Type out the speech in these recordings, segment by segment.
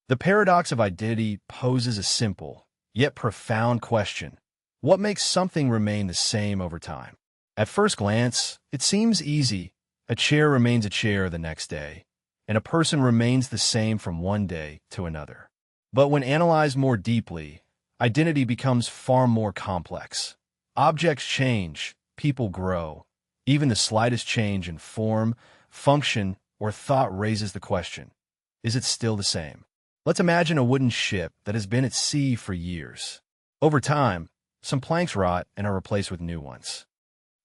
The paradox of identity poses a simple, yet profound question. What makes something remain the same over time? At first glance, it seems easy. A chair remains a chair the next day, and a person remains the same from one day to another. But when analyzed more deeply, identity becomes far more complex. Objects change, people grow. Even the slightest change in form, function, or thought raises the question, is it still the same? Let's imagine a wooden ship that has been at sea for years. Over time, some planks rot and are replaced with new ones.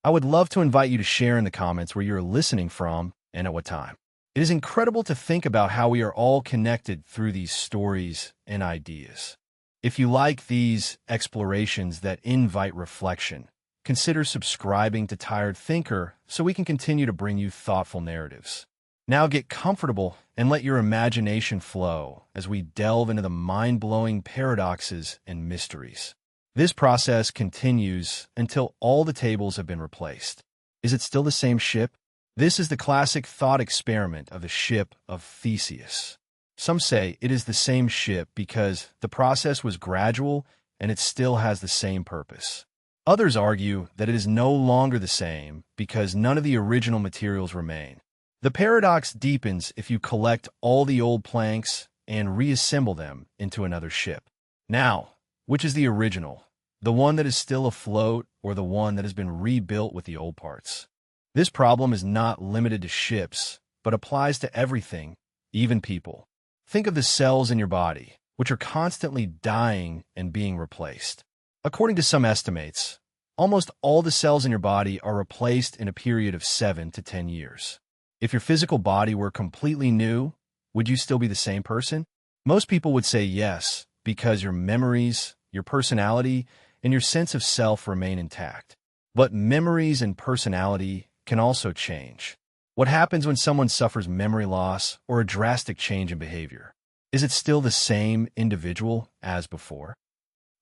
I would love to invite you to share in the comments where you're listening from and at what time. It is incredible to think about how we are all connected through these stories and ideas. If you like these explorations that invite reflection, consider subscribing to Tired Thinker so we can continue to bring you thoughtful narratives. Now get comfortable and let your imagination flow as we delve into the mind-blowing paradoxes and mysteries. This process continues until all the tables have been replaced. Is it still the same ship? This is the classic thought experiment of the ship of Theseus. Some say it is the same ship because the process was gradual and it still has the same purpose. Others argue that it is no longer the same because none of the original materials remain. The paradox deepens if you collect all the old planks and reassemble them into another ship. Now, which is the original? The one that is still afloat or the one that has been rebuilt with the old parts? This problem is not limited to ships, but applies to everything, even people. Think of the cells in your body, which are constantly dying and being replaced. According to some estimates, almost all the cells in your body are replaced in a period of 7 to 10 years. If your physical body were completely new, would you still be the same person? Most people would say yes, because your memories, your personality, and your sense of self remain intact. But memories and personality can also change. What happens when someone suffers memory loss or a drastic change in behavior? Is it still the same individual as before?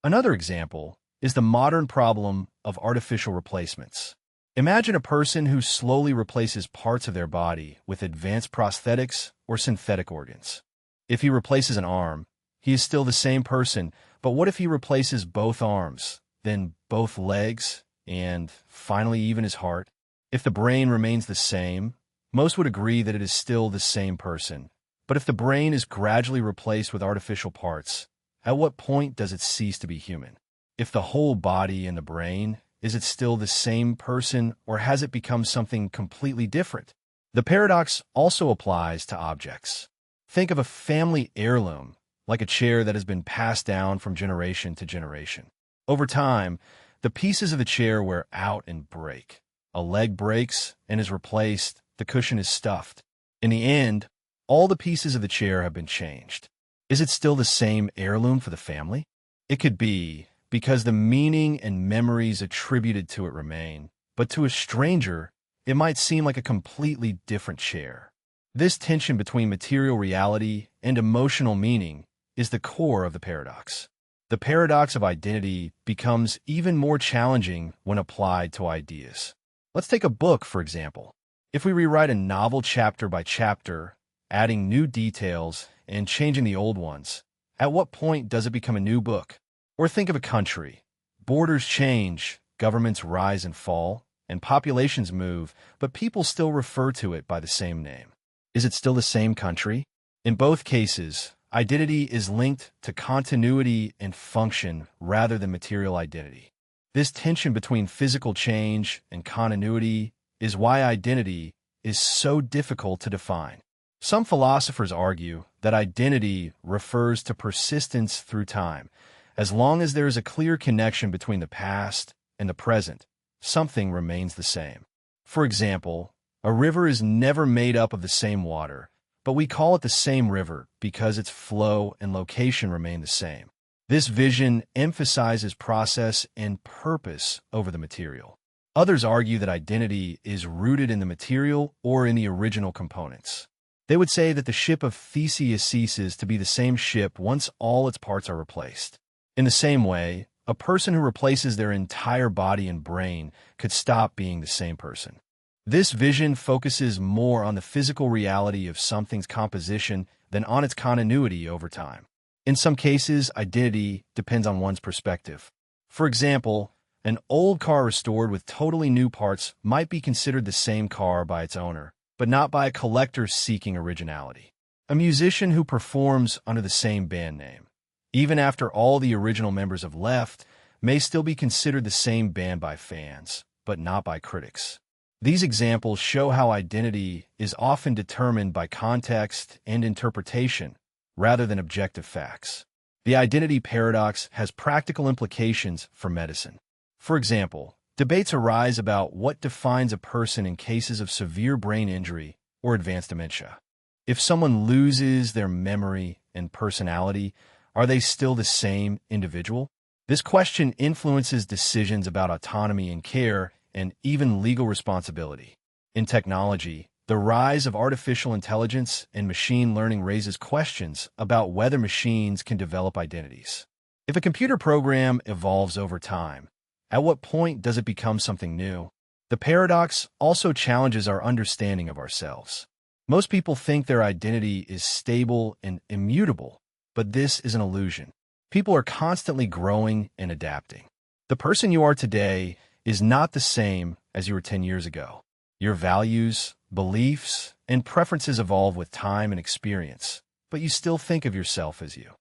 Another example is the modern problem of artificial replacements. Imagine a person who slowly replaces parts of their body with advanced prosthetics or synthetic organs. If he replaces an arm, he is still the same person, but what if he replaces both arms, then both legs, and finally even his heart? If the brain remains the same, most would agree that it is still the same person. But if the brain is gradually replaced with artificial parts, at what point does it cease to be human? If the whole body and the brain, is it still the same person, or has it become something completely different? The paradox also applies to objects. Think of a family heirloom, like a chair that has been passed down from generation to generation. Over time, the pieces of the chair wear out and break. A leg breaks and is replaced, the cushion is stuffed. In the end, all the pieces of the chair have been changed. Is it still the same heirloom for the family? It could be, because the meaning and memories attributed to it remain, but to a stranger, it might seem like a completely different chair. This tension between material reality and emotional meaning is the core of the paradox. The paradox of identity becomes even more challenging when applied to ideas. Let's take a book, for example. If we rewrite a novel chapter by chapter, adding new details and changing the old ones, at what point does it become a new book? Or think of a country. Borders change, governments rise and fall, and populations move, but people still refer to it by the same name. Is it still the same country? In both cases, identity is linked to continuity and function rather than material identity. This tension between physical change and continuity is why identity is so difficult to define. Some philosophers argue that identity refers to persistence through time. As long as there is a clear connection between the past and the present, something remains the same. For example, a river is never made up of the same water, but we call it the same river because its flow and location remain the same. This vision emphasizes process and purpose over the material. Others argue that identity is rooted in the material or in the original components. They would say that the ship of Theseus ceases to be the same ship once all its parts are replaced. In the same way, a person who replaces their entire body and brain could stop being the same person. This vision focuses more on the physical reality of something's composition than on its continuity over time. In some cases, identity depends on one's perspective. For example, an old car restored with totally new parts might be considered the same car by its owner, but not by a collector seeking originality. A musician who performs under the same band name, even after all the original members have left, may still be considered the same band by fans, but not by critics. These examples show how identity is often determined by context and interpretation, rather than objective facts. The identity paradox has practical implications for medicine. For example, debates arise about what defines a person in cases of severe brain injury or advanced dementia. If someone loses their memory and personality, are they still the same individual? This question influences decisions about autonomy and care and even legal responsibility. In technology, the rise of artificial intelligence and machine learning raises questions about whether machines can develop identities. If a computer program evolves over time, at what point does it become something new? The paradox also challenges our understanding of ourselves. Most people think their identity is stable and immutable, but this is an illusion. People are constantly growing and adapting. The person you are today is not the same as you were 10 years ago. Your values, beliefs, and preferences evolve with time and experience, but you still think of yourself as you.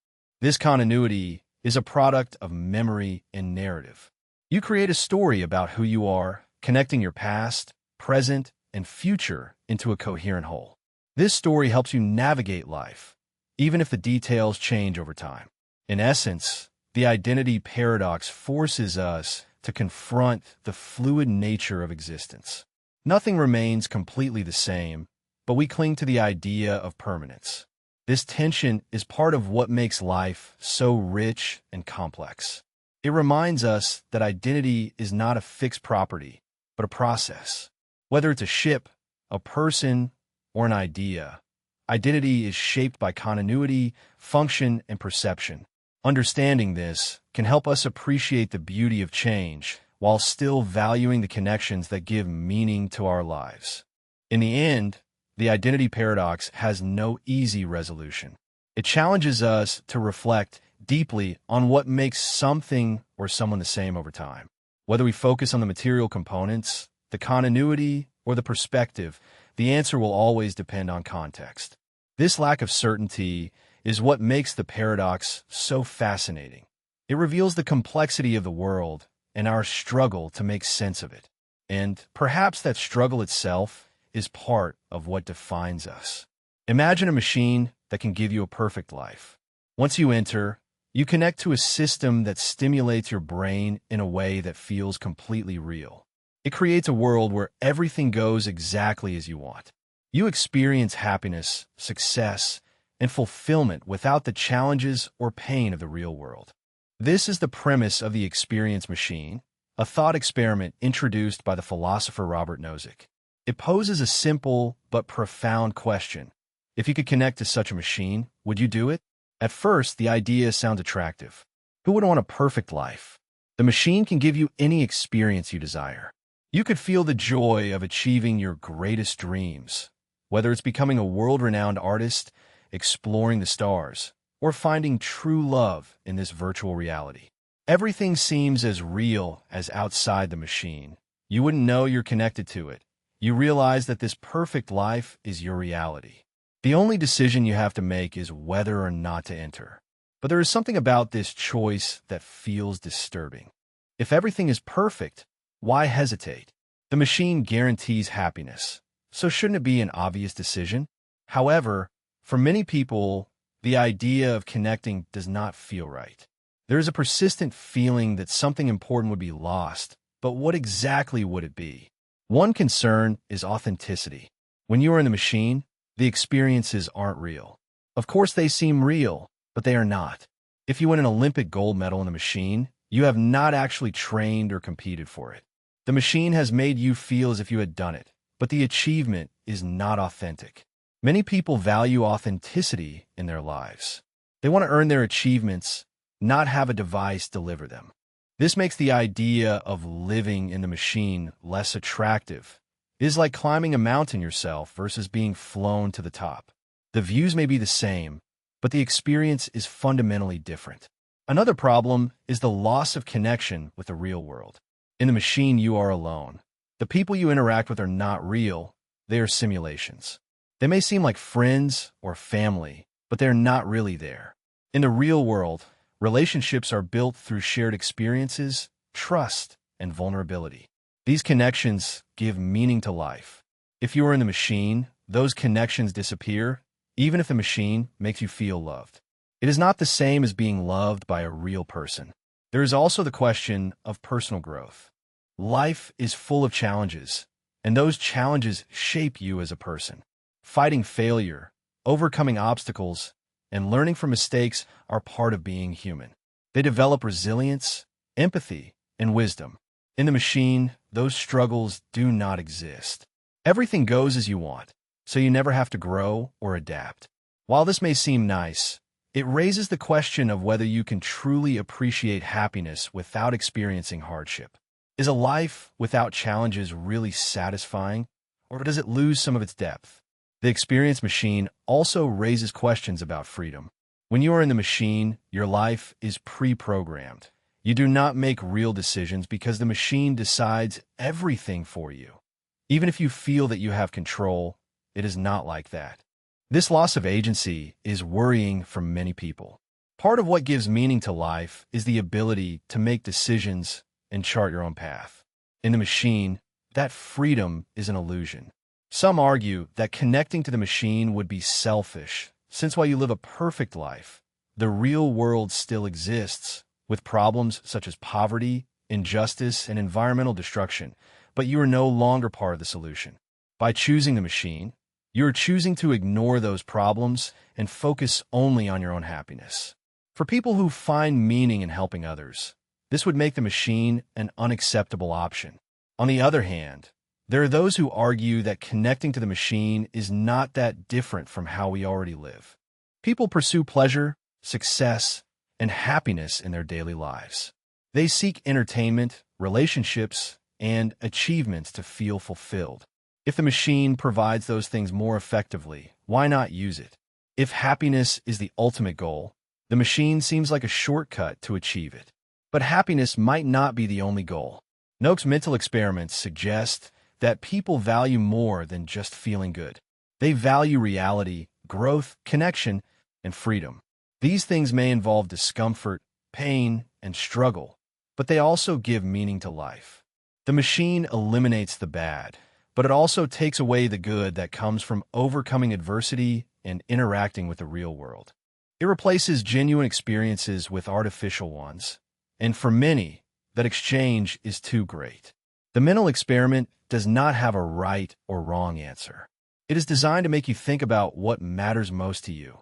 This continuity is a product of memory and narrative. You create a story about who you are, connecting your past, present, and future into a coherent whole. This story helps you navigate life, even if the details change over time. In essence, the identity paradox forces us to confront the fluid nature of existence. Nothing remains completely the same, but we cling to the idea of permanence. This tension is part of what makes life so rich and complex. It reminds us that identity is not a fixed property, but a process. Whether it's a ship, a person, or an idea, identity is shaped by continuity, function, and perception. Understanding this can help us appreciate the beauty of change while still valuing the connections that give meaning to our lives. In the end, the identity paradox has no easy resolution. It challenges us to reflect deeply on what makes something or someone the same over time. Whether we focus on the material components, the continuity, or the perspective, the answer will always depend on context. This lack of certainty is what makes the paradox so fascinating. It reveals the complexity of the world and our struggle to make sense of it. And perhaps that struggle itself is part of what defines us. Imagine a machine that can give you a perfect life. Once you enter, you connect to a system that stimulates your brain in a way that feels completely real. It creates a world where everything goes exactly as you want. You experience happiness, success, and fulfillment without the challenges or pain of the real world. This is the premise of the experience machine, a thought experiment introduced by the philosopher Robert Nozick. It poses a simple but profound question. If you could connect to such a machine, would you do it? At first, the idea sounds attractive. Who would want a perfect life? The machine can give you any experience you desire. You could feel the joy of achieving your greatest dreams, whether it's becoming a world-renowned artist, exploring the stars, or finding true love in this virtual reality. Everything seems as real as outside the machine. You wouldn't know you're connected to it. You realize that this perfect life is your reality. The only decision you have to make is whether or not to enter. But there is something about this choice that feels disturbing. If everything is perfect, why hesitate? The machine guarantees happiness, so shouldn't it be an obvious decision? However, for many people, the idea of connecting does not feel right. There is a persistent feeling that something important would be lost, but what exactly would it be? One concern is authenticity. When you are in the machine, the experiences aren't real. Of course, they seem real, but they are not. If you win an Olympic gold medal in the machine, you have not actually trained or competed for it. The machine has made you feel as if you had done it, but the achievement is not authentic. Many people value authenticity in their lives. They want to earn their achievements, not have a device deliver them. This makes the idea of living in the machine less attractive. It is like climbing a mountain yourself versus being flown to the top. The views may be the same, but the experience is fundamentally different. Another problem is the loss of connection with the real world. In the machine, you are alone. The people you interact with are not real, they are simulations. They may seem like friends or family, but they're not really there. In the real world, relationships are built through shared experiences, trust, and vulnerability. These connections give meaning to life. If you are in the machine, those connections disappear, even if the machine makes you feel loved. It is not the same as being loved by a real person. There is also the question of personal growth. Life is full of challenges, and those challenges shape you as a person. Fighting failure, overcoming obstacles, and learning from mistakes are part of being human. They develop resilience, empathy, and wisdom. In the machine, those struggles do not exist. Everything goes as you want, so you never have to grow or adapt. While this may seem nice, it raises the question of whether you can truly appreciate happiness without experiencing hardship. Is a life without challenges really satisfying, or does it lose some of its depth? The experience machine also raises questions about freedom. When you are in the machine, your life is pre-programmed. You do not make real decisions because the machine decides everything for you. Even if you feel that you have control, it is not like that. This loss of agency is worrying for many people. Part of what gives meaning to life is the ability to make decisions and chart your own path. In the machine, that freedom is an illusion. Some argue that connecting to the machine would be selfish, since while you live a perfect life, the real world still exists, with problems such as poverty, injustice, and environmental destruction, but you are no longer part of the solution. By choosing the machine, you are choosing to ignore those problems and focus only on your own happiness. For people who find meaning in helping others, this would make the machine an unacceptable option. On the other hand, there are those who argue that connecting to the machine is not that different from how we already live. People pursue pleasure, success, and happiness in their daily lives. They seek entertainment, relationships, and achievements to feel fulfilled. If the machine provides those things more effectively, why not use it? If happiness is the ultimate goal, the machine seems like a shortcut to achieve it. But happiness might not be the only goal. Noakes' mental experiments suggest that people value more than just feeling good. They value reality, growth, connection, and freedom. These things may involve discomfort, pain, and struggle, but they also give meaning to life. The machine eliminates the bad, but it also takes away the good that comes from overcoming adversity and interacting with the real world. It replaces genuine experiences with artificial ones, and for many, that exchange is too great. The mental experiment does not have a right or wrong answer. It is designed to make you think about what matters most to you.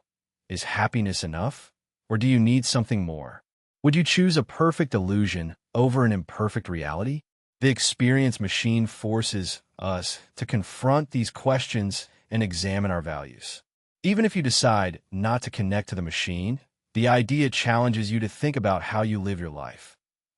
Is happiness enough, or do you need something more? Would you choose a perfect illusion over an imperfect reality? The experience machine forces us to confront these questions and examine our values. Even if you decide not to connect to the machine, the idea challenges you to think about how you live your life.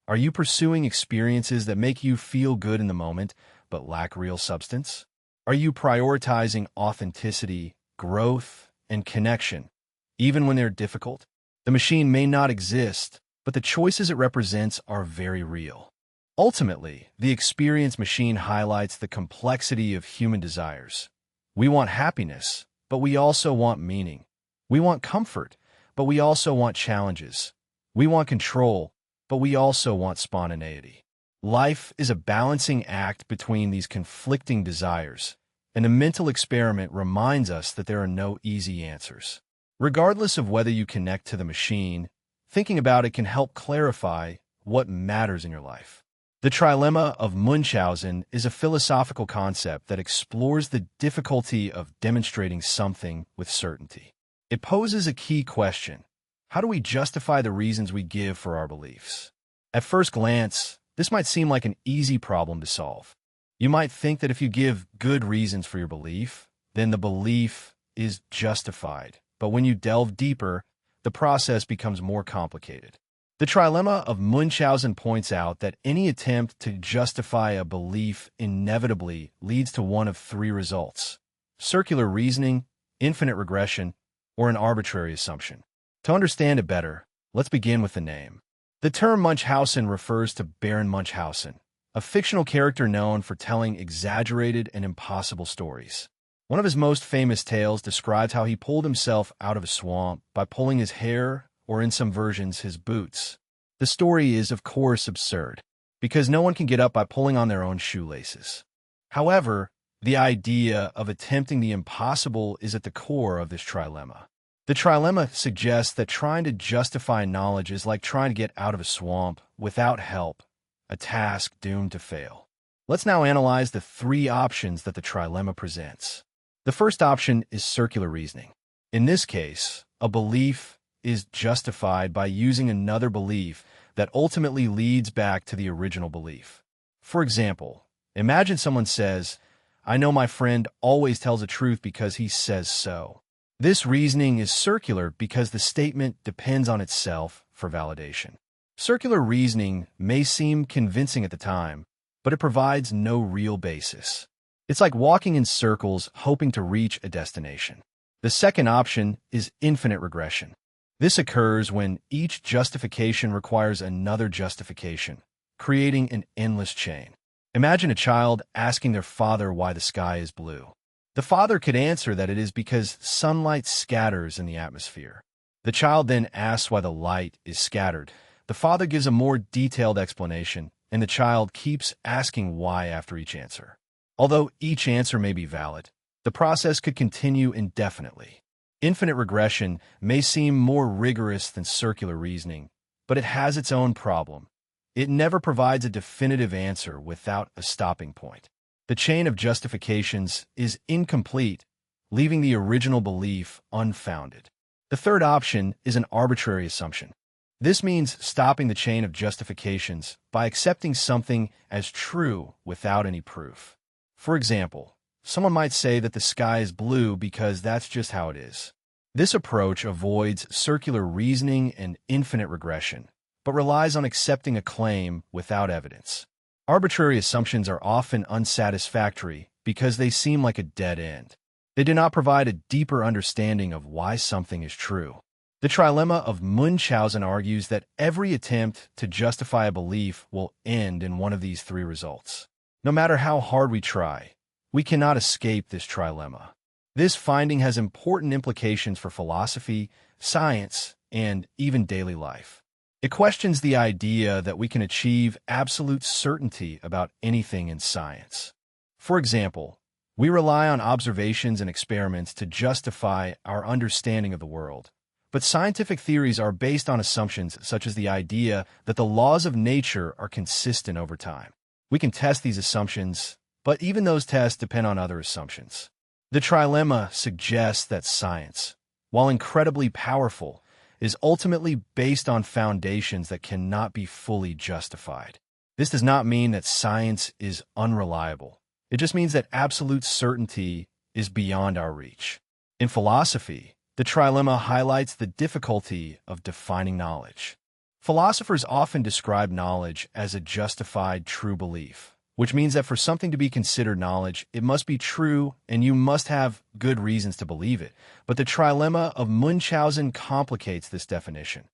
Are you pursuing experiences that make you feel good in the moment but lack real substance? Are you prioritizing authenticity, growth, and connection, even when they're difficult? The machine may not exist, but the choices it represents are very real. Ultimately, the experience machine highlights the complexity of human desires. We want happiness, but we also want meaning. We want comfort, but we also want challenges. We want control, but we also want spontaneity. Life is a balancing act between these conflicting desires, and a mental experiment reminds us that there are no easy answers. Regardless of whether you connect to the machine, thinking about it can help clarify what matters in your life. The trilemma of Munchausen is a philosophical concept that explores the difficulty of demonstrating something with certainty. It poses a key question: how do we justify the reasons we give for our beliefs? At first glance, this might seem like an easy problem to solve. You might think that if you give good reasons for your belief, then the belief is justified. But when you delve deeper, the process becomes more complicated. The trilemma of Munchausen points out that any attempt to justify a belief inevitably leads to one of three results: circular reasoning, infinite regression, or an arbitrary assumption. To understand it better, let's begin with the name. The term Munchausen refers to Baron Munchausen, a fictional character known for telling exaggerated and impossible stories. One of his most famous tales describes how he pulled himself out of a swamp by pulling his hair, or in some versions, his boots. The story is, of course, absurd, because no one can get up by pulling on their own shoelaces. However, the idea of attempting the impossible is at the core of this trilemma. The trilemma suggests that trying to justify knowledge is like trying to get out of a swamp without help, a task doomed to fail. Let's now analyze the three options that the trilemma presents. The first option is circular reasoning. In this case, a belief is justified by using another belief that ultimately leads back to the original belief. For example, imagine someone says, "I know my friend always tells the truth because he says so." This reasoning is circular because the statement depends on itself for validation. Circular reasoning may seem convincing at the time, but it provides no real basis. It's like walking in circles hoping to reach a destination. The second option is infinite regression. This occurs when each justification requires another justification, creating an endless chain. Imagine a child asking their father why the sky is blue. The father could answer that it is because sunlight scatters in the atmosphere. The child then asks why the light is scattered. The father gives a more detailed explanation, and the child keeps asking why after each answer. Although each answer may be valid, the process could continue indefinitely. Infinite regression may seem more rigorous than circular reasoning, but it has its own problem. It never provides a definitive answer without a stopping point. The chain of justifications is incomplete, leaving the original belief unfounded. The third option is an arbitrary assumption. This means stopping the chain of justifications by accepting something as true without any proof. For example, someone might say that the sky is blue because that's just how it is. This approach avoids circular reasoning and infinite regression, but relies on accepting a claim without evidence. Arbitrary assumptions are often unsatisfactory because they seem like a dead end. They do not provide a deeper understanding of why something is true. The trilemma of Munchausen argues that every attempt to justify a belief will end in one of these three results. No matter how hard we try, we cannot escape this trilemma. This finding has important implications for philosophy, science, and even daily life. It questions the idea that we can achieve absolute certainty about anything in science. For example, we rely on observations and experiments to justify our understanding of the world. But scientific theories are based on assumptions such as the idea that the laws of nature are consistent over time. We can test these assumptions, but even those tests depend on other assumptions. The trilemma suggests that science, while incredibly powerful, is ultimately based on foundations that cannot be fully justified. This does not mean that science is unreliable. It just means that absolute certainty is beyond our reach. In philosophy, the trilemma highlights the difficulty of defining knowledge. Philosophers often describe knowledge as a justified true belief, which means that for something to be considered knowledge, it must be true and you must have good reasons to believe it. But the trilemma of Munchausen complicates this definition.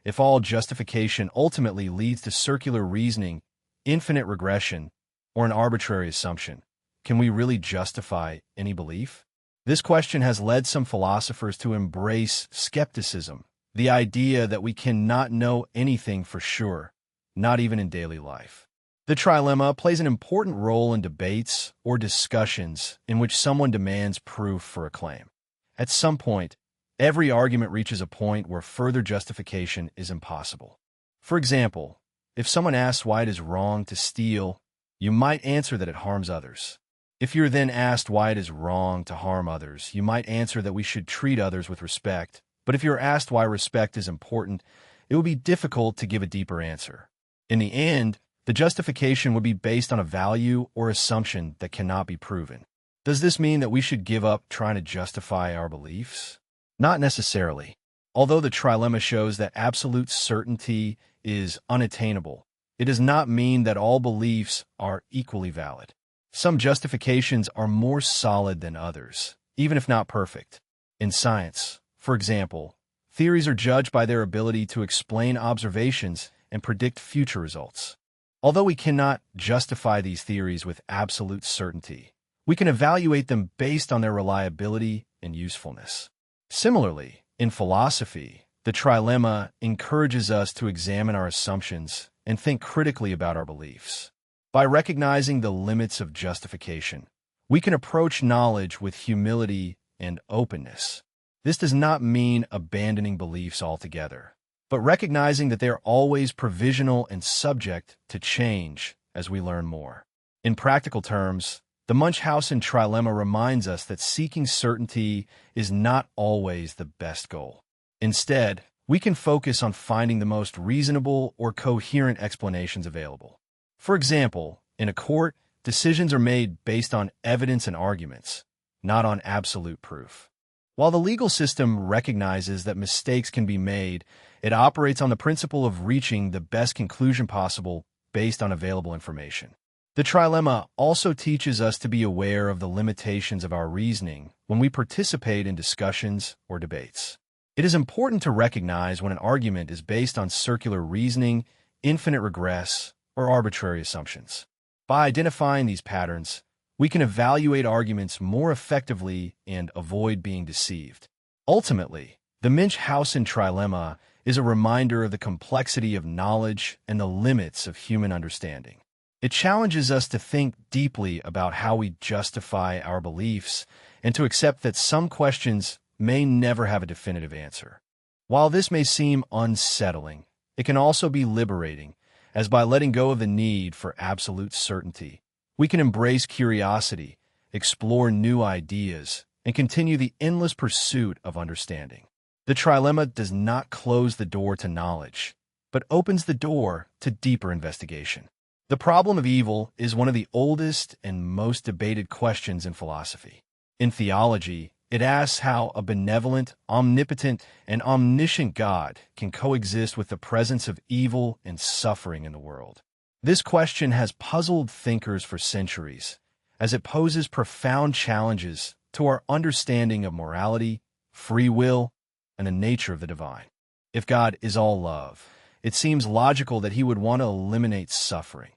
If all justification ultimately leads to circular reasoning, infinite regression, or an arbitrary assumption, can we really justify any belief? This question has led some philosophers to embrace skepticism, the idea that we cannot know anything for sure, not even in daily life. The trilemma plays an important role in debates or discussions in which someone demands proof for a claim. At some point, every argument reaches a point where further justification is impossible. For example, if someone asks why it is wrong to steal, you might answer that it harms others. If you're then asked why it is wrong to harm others, you might answer that we should treat others with respect. But if you're asked why respect is important, it would be difficult to give a deeper answer. In the end, the justification would be based on a value or assumption that cannot be proven. Does this mean that we should give up trying to justify our beliefs? Not necessarily. Although the trilemma shows that absolute certainty is unattainable, it does not mean that all beliefs are equally valid. Some justifications are more solid than others, even if not perfect. In science, for example, theories are judged by their ability to explain observations and predict future results. Although we cannot justify these theories with absolute certainty, we can evaluate them based on their reliability and usefulness. Similarly, in philosophy, the trilemma encourages us to examine our assumptions and think critically about our beliefs. By recognizing the limits of justification, we can approach knowledge with humility and openness. This does not mean abandoning beliefs altogether, but recognizing that they are always provisional and subject to change as we learn more. In practical terms, the Munchausen trilemma reminds us that seeking certainty is not always the best goal. Instead, we can focus on finding the most reasonable or coherent explanations available. For example, in a court, decisions are made based on evidence and arguments, not on absolute proof. While the legal system recognizes that mistakes can be made, it operates on the principle of reaching the best conclusion possible based on available information. The trilemma also teaches us to be aware of the limitations of our reasoning when we participate in discussions or debates. It is important to recognize when an argument is based on circular reasoning, infinite regress, or arbitrary assumptions. By identifying these patterns, we can evaluate arguments more effectively and avoid being deceived. Ultimately, the Munchausen trilemma is a reminder of the complexity of knowledge and the limits of human understanding. It challenges us to think deeply about how we justify our beliefs and to accept that some questions may never have a definitive answer. While this may seem unsettling, it can also be liberating, as by letting go of the need for absolute certainty, we can embrace curiosity, explore new ideas, and continue the endless pursuit of understanding. The trilemma does not close the door to knowledge, but opens the door to deeper investigation. The problem of evil is one of the oldest and most debated questions in philosophy. In theology, it asks how a benevolent, omnipotent, and omniscient God can coexist with the presence of evil and suffering in the world. This question has puzzled thinkers for centuries, as it poses profound challenges to our understanding of morality, free will, and the nature of the divine. If God is all love, it seems logical that he would want to eliminate suffering.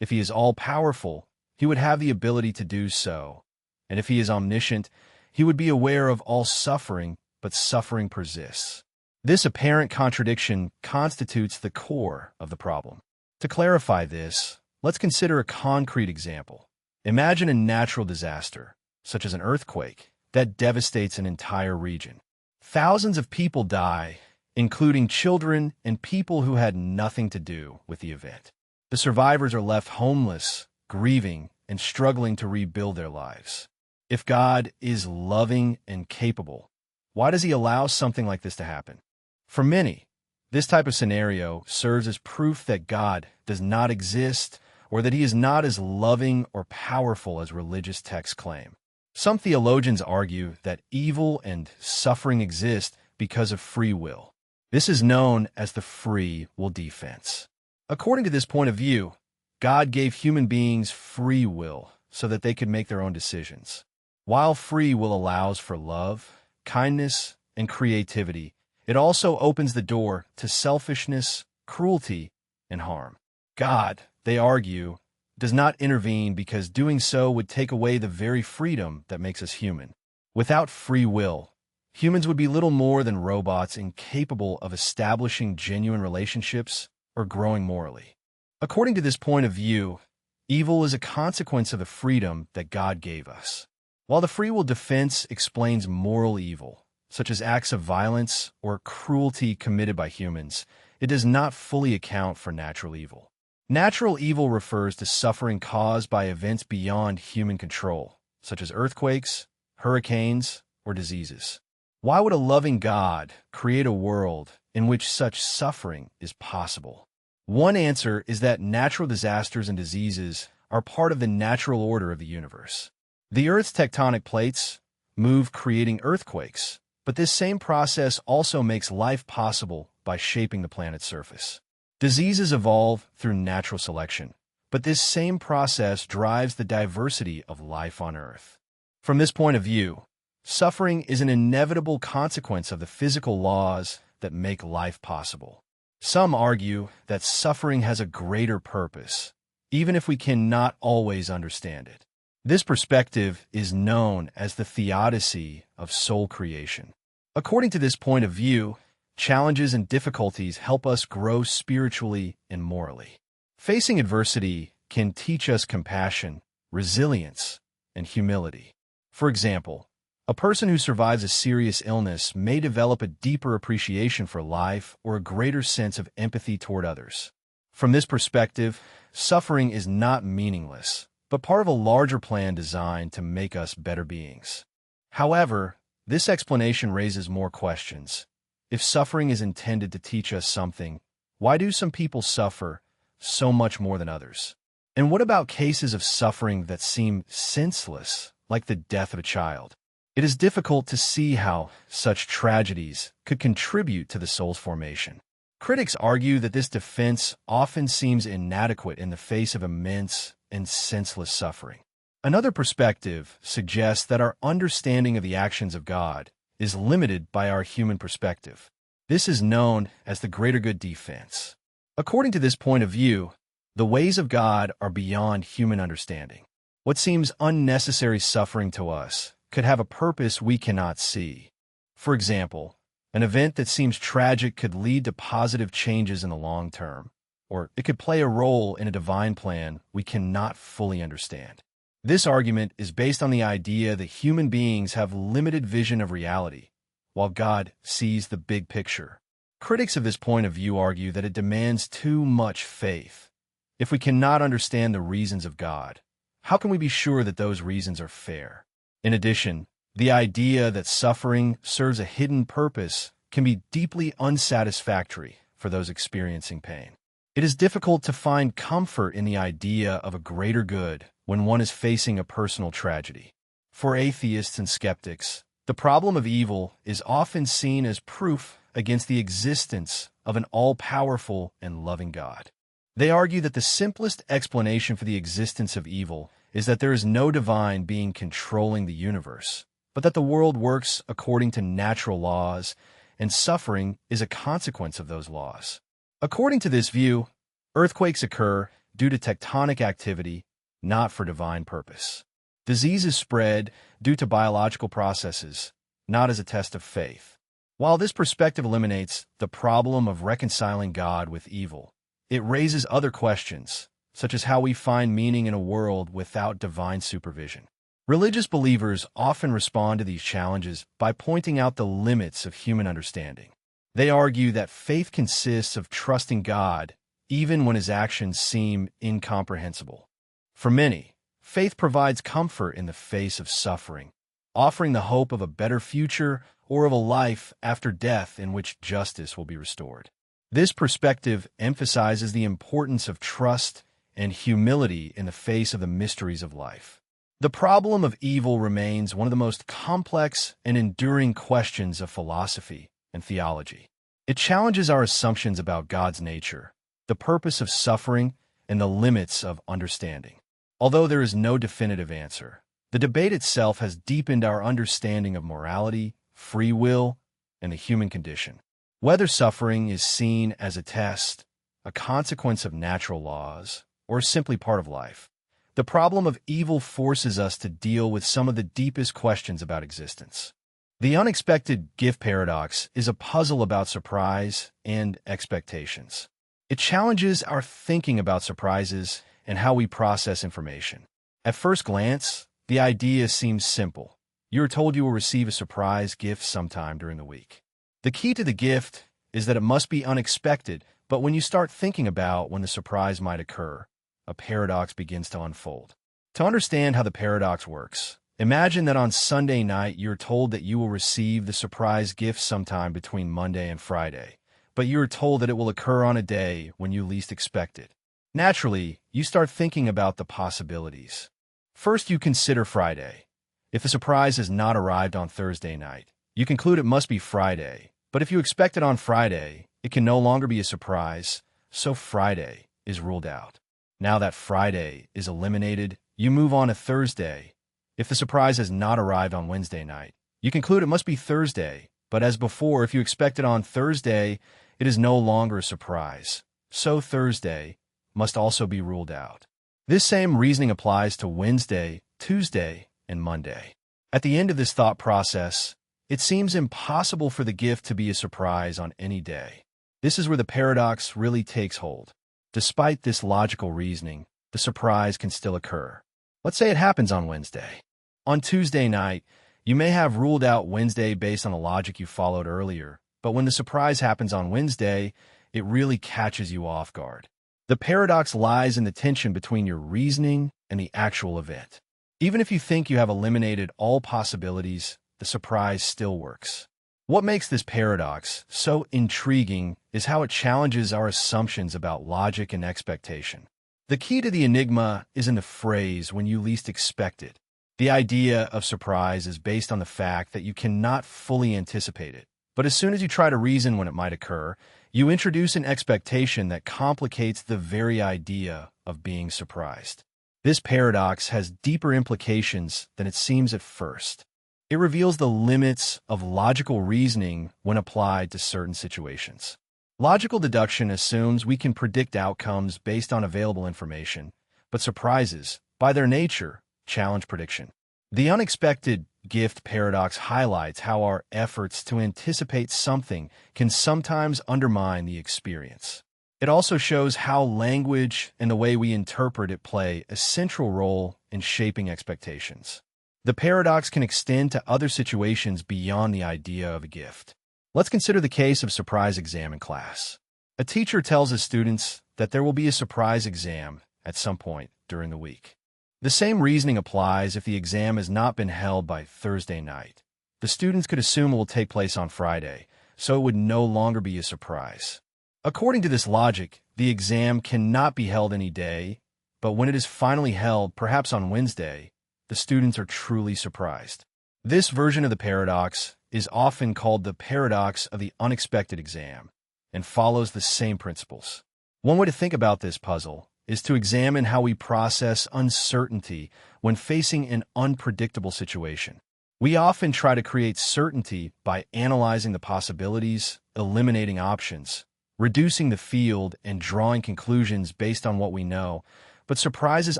If he is all-powerful, he would have the ability to do so. And if he is omniscient, he would be aware of all suffering, but suffering persists. This apparent contradiction constitutes the core of the problem. To clarify this, let's consider a concrete example. Imagine a natural disaster, such as an earthquake, that devastates an entire region. Thousands of people die, including children and people who had nothing to do with the event. The survivors are left homeless, grieving, and struggling to rebuild their lives. If God is loving and capable, why does he allow something like this to happen? For many, this type of scenario serves as proof that God does not exist or that he is not as loving or powerful as religious texts claim. Some theologians argue that evil and suffering exist because of free will. This is known as the free will defense. According to this point of view, God gave human beings free will so that they could make their own decisions. While free will allows for love, kindness, and creativity, it also opens the door to selfishness, cruelty, and harm. God, they argue, does not intervene because doing so would take away the very freedom that makes us human. Without free will, humans would be little more than robots incapable of establishing genuine relationships or growing morally. According to this point of view, evil is a consequence of the freedom that God gave us. While the free will defense explains moral evil, such as acts of violence or cruelty committed by humans, it does not fully account for natural evil. Natural evil refers to suffering caused by events beyond human control, such as earthquakes, hurricanes, or diseases. Why would a loving God create a world in which such suffering is possible? One answer is that natural disasters and diseases are part of the natural order of the universe. The Earth's tectonic plates move, creating earthquakes, but this same process also makes life possible by shaping the planet's surface. Diseases evolve through natural selection, but this same process drives the diversity of life on Earth. From this point of view, Suffering is an inevitable consequence of the physical laws that make life possible. Some argue that suffering has a greater purpose, even if we cannot always understand it. This perspective is known as the theodicy of soul creation. According to this point of view, challenges and difficulties help us grow spiritually and morally. Facing adversity can teach us compassion, resilience, and humility. For example, a person who survives a serious illness may develop a deeper appreciation for life or a greater sense of empathy toward others. From this perspective, suffering is not meaningless, but part of a larger plan designed to make us better beings. However, this explanation raises more questions. If suffering is intended to teach us something, why do some people suffer so much more than others? And what about cases of suffering that seem senseless, like the death of a child? It is difficult to see how such tragedies could contribute to the soul's formation. Critics argue that this defense often seems inadequate in the face of immense and senseless suffering. Another perspective suggests that our understanding of the actions of God is limited by our human perspective. This is known as the greater good defense. According to this point of view, the ways of God are beyond human understanding. What seems unnecessary suffering to us could have a purpose we cannot see. For example, an event that seems tragic could lead to positive changes in the long term, or it could play a role in a divine plan we cannot fully understand. This argument is based on the idea that human beings have limited vision of reality, while God sees the big picture. Critics of this point of view argue that it demands too much faith. If we cannot understand the reasons of God, how can we be sure that those reasons are fair? In addition, the idea that suffering serves a hidden purpose can be deeply unsatisfactory for those experiencing pain. It is difficult to find comfort in the idea of a greater good when one is facing a personal tragedy. For atheists and skeptics, the problem of evil is often seen as proof against the existence of an all-powerful and loving God. They argue that the simplest explanation for the existence of evil is that there is no divine being controlling the universe, but that the world works according to natural laws, and suffering is a consequence of those laws. According to this view, earthquakes occur due to tectonic activity, not for divine purpose. Diseases spread due to biological processes, not as a test of faith. While this perspective eliminates the problem of reconciling God with evil, it raises other questions, such as how we find meaning in a world without divine supervision. Religious believers often respond to these challenges by pointing out the limits of human understanding. They argue that faith consists of trusting God even when his actions seem incomprehensible. For many, faith provides comfort in the face of suffering, offering the hope of a better future or of a life after death in which justice will be restored. This perspective emphasizes the importance of trust and humility in the face of the mysteries of life. The problem of evil remains one of the most complex and enduring questions of philosophy and theology. It challenges our assumptions about God's nature, the purpose of suffering, and the limits of understanding. Although there is no definitive answer, the debate itself has deepened our understanding of morality, free will, and the human condition. Whether suffering is seen as a test, a consequence of natural laws, or simply part of life, the problem of evil forces us to deal with some of the deepest questions about existence. The unexpected gift paradox is a puzzle about surprise and expectations. It challenges our thinking about surprises and how we process information. At first glance, the idea seems simple. You are told you will receive a surprise gift sometime during the week. The key to the gift is that it must be unexpected, but when you start thinking about when the surprise might occur, a paradox begins to unfold. To understand how the paradox works, imagine that on Sunday night you're told that you will receive the surprise gift sometime between Monday and Friday, but you are told that it will occur on a day when you least expect it. Naturally, you start thinking about the possibilities. First, you consider Friday. If the surprise has not arrived on Thursday night, you conclude it must be Friday. But if you expect it on Friday, it can no longer be a surprise, so Friday is ruled out. Now that Friday is eliminated, you move on to Thursday. If the surprise has not arrived on Wednesday night, You conclude it must be Thursday, but as before, if you expect it on Thursday, it is no longer a surprise. So Thursday must also be ruled out. This same reasoning applies to Wednesday, Tuesday, and Monday. At the end of this thought process, it seems impossible for the gift to be a surprise on any day. This is where the paradox really takes hold. Despite this logical reasoning, the surprise can still occur. Let's say it happens on Wednesday. On Tuesday night, you may have ruled out Wednesday based on the logic you followed earlier, but when the surprise happens on Wednesday, it really catches you off guard. The paradox lies in the tension between your reasoning and the actual event. Even if you think you have eliminated all possibilities, the surprise still works. What makes this paradox so intriguing is how it challenges our assumptions about logic and expectation. The key to the enigma is in the phrase "when you least expect it." The idea of surprise is based on the fact that you cannot fully anticipate it. But as soon as you try to reason when it might occur, you introduce an expectation that complicates the very idea of being surprised. This paradox has deeper implications than it seems at first. It reveals the limits of logical reasoning when applied to certain situations. Logical deduction assumes we can predict outcomes based on available information, but surprises, by their nature, challenge prediction. The unexpected gift paradox highlights how our efforts to anticipate something can sometimes undermine the experience. It also shows how language and the way we interpret it play a central role in shaping expectations. The paradox can extend to other situations beyond the idea of a gift. Let's consider the case of surprise exam in class. A teacher tells his students that there will be a surprise exam at some point during the week. The same reasoning applies if the exam has not been held by Thursday night. The students could assume it will take place on Friday, so it would no longer be a surprise. According to this logic, the exam cannot be held any day, but when it is finally held, perhaps on Wednesday, the students are truly surprised. This version of the paradox is often called the paradox of the unexpected exam and follows the same principles. One way to think about this puzzle is to examine how we process uncertainty when facing an unpredictable situation. We often try to create certainty by analyzing the possibilities, eliminating options, reducing the field, and drawing conclusions based on what we know, but surprises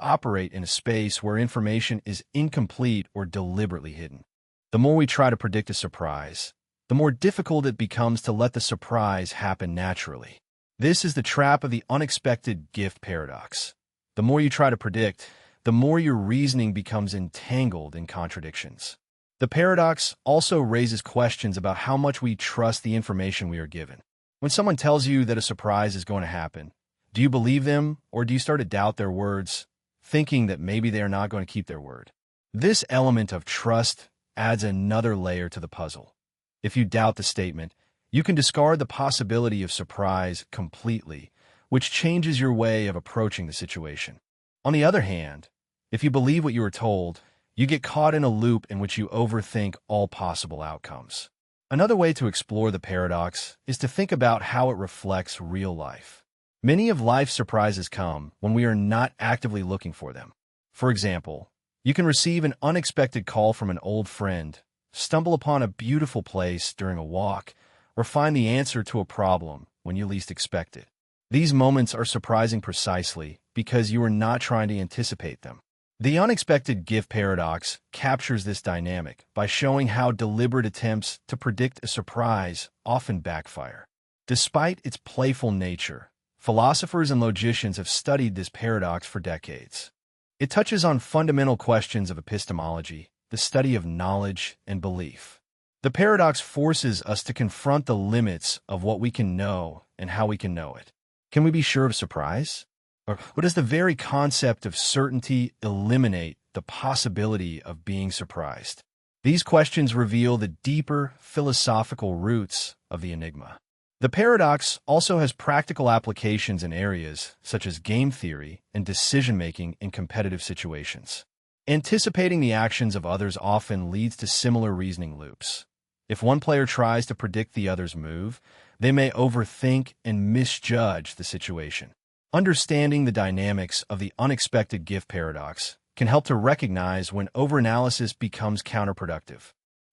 operate in a space where information is incomplete or deliberately hidden. The more we try to predict a surprise, the more difficult it becomes to let the surprise happen naturally. This is the trap of the unexpected gift paradox. The more you try to predict, the more your reasoning becomes entangled in contradictions. The paradox also raises questions about how much we trust the information we are given. When someone tells you that a surprise is going to happen, do you believe them, or do you start to doubt their words, thinking that maybe they are not going to keep their word? This element of trust adds another layer to the puzzle. If you doubt the statement, you can discard the possibility of surprise completely, which changes your way of approaching the situation. On the other hand, if you believe what you are told, you get caught in a loop in which you overthink all possible outcomes. Another way to explore the paradox is to think about how it reflects real life. Many of life's surprises come when we are not actively looking for them. For example, you can receive an unexpected call from an old friend, stumble upon a beautiful place during a walk, or find the answer to a problem when you least expect it. These moments are surprising precisely because you are not trying to anticipate them. The unexpected gift paradox captures this dynamic by showing how deliberate attempts to predict a surprise often backfire. Despite its playful nature, philosophers and logicians have studied this paradox for decades. It touches on fundamental questions of epistemology, the study of knowledge and belief. The paradox forces us to confront the limits of what we can know and how we can know it. Can we be sure of surprise? Or does the very concept of certainty eliminate the possibility of being surprised? These questions reveal the deeper philosophical roots of the enigma. The paradox also has practical applications in areas such as game theory and decision-making in competitive situations. Anticipating the actions of others often leads to similar reasoning loops. If one player tries to predict the other's move, they may overthink and misjudge the situation. Understanding the dynamics of the unexpected gift paradox can help to recognize when overanalysis becomes counterproductive.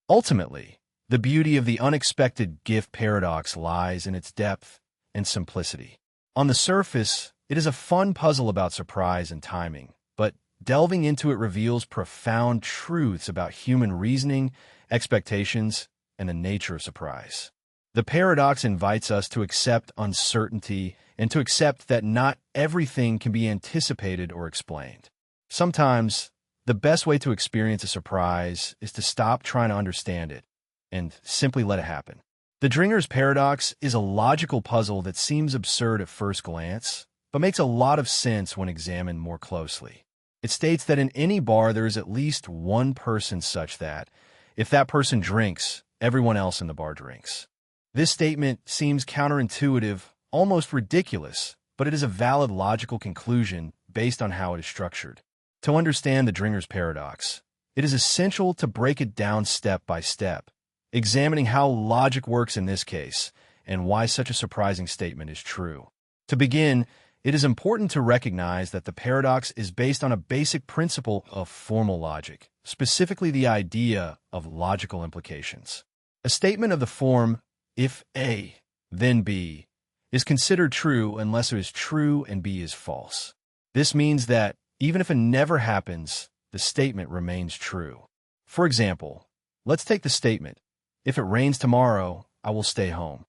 Ultimately, the beauty of the unexpected gift paradox lies in its depth and simplicity. On the surface, it is a fun puzzle about surprise and timing, but delving into it reveals profound truths about human reasoning, expectations, and the nature of surprise. The paradox invites us to accept uncertainty and to accept that not everything can be anticipated or explained. Sometimes, the best way to experience a surprise is to stop trying to understand it and simply let it happen. The Dringer's paradox is a logical puzzle that seems absurd at first glance, but makes a lot of sense when examined more closely. It states that in any bar there is at least one person such that, if that person drinks, everyone else in the bar drinks. This statement seems counterintuitive, almost ridiculous, but it is a valid logical conclusion based on how it is structured. To understand the Dringer's paradox, it is essential to break it down step by step, examining how logic works in this case and why such a surprising statement is true. To begin, it is important to recognize that the paradox is based on a basic principle of formal logic, specifically the idea of logical implications. A statement of the form, if A, then B, is considered true unless it is true and B is false. This means that, even if it never happens, the statement remains true. For example, let's take the statement, if it rains tomorrow, I will stay home.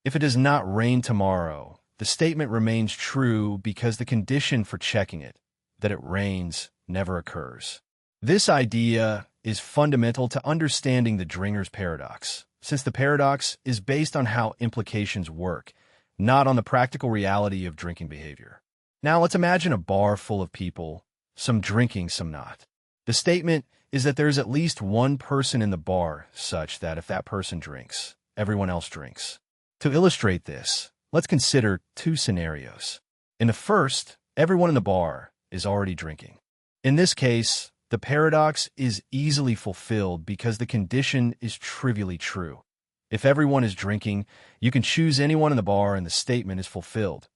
If it does not rain tomorrow, the statement remains true because the condition for checking it, that it rains, never occurs. This idea is fundamental to understanding the Dringer's paradox, since the paradox is based on how implications work, not on the practical reality of drinking behavior. Now let's imagine a bar full of people, some drinking, some not. The statement is that there is at least one person in the bar such that if that person drinks, everyone else drinks. To illustrate this, let's consider two scenarios. In the first, everyone in the bar is already drinking. In this case, the paradox is easily fulfilled because the condition is trivially true. If everyone is drinking, you can choose anyone in the bar and the statement is fulfilled.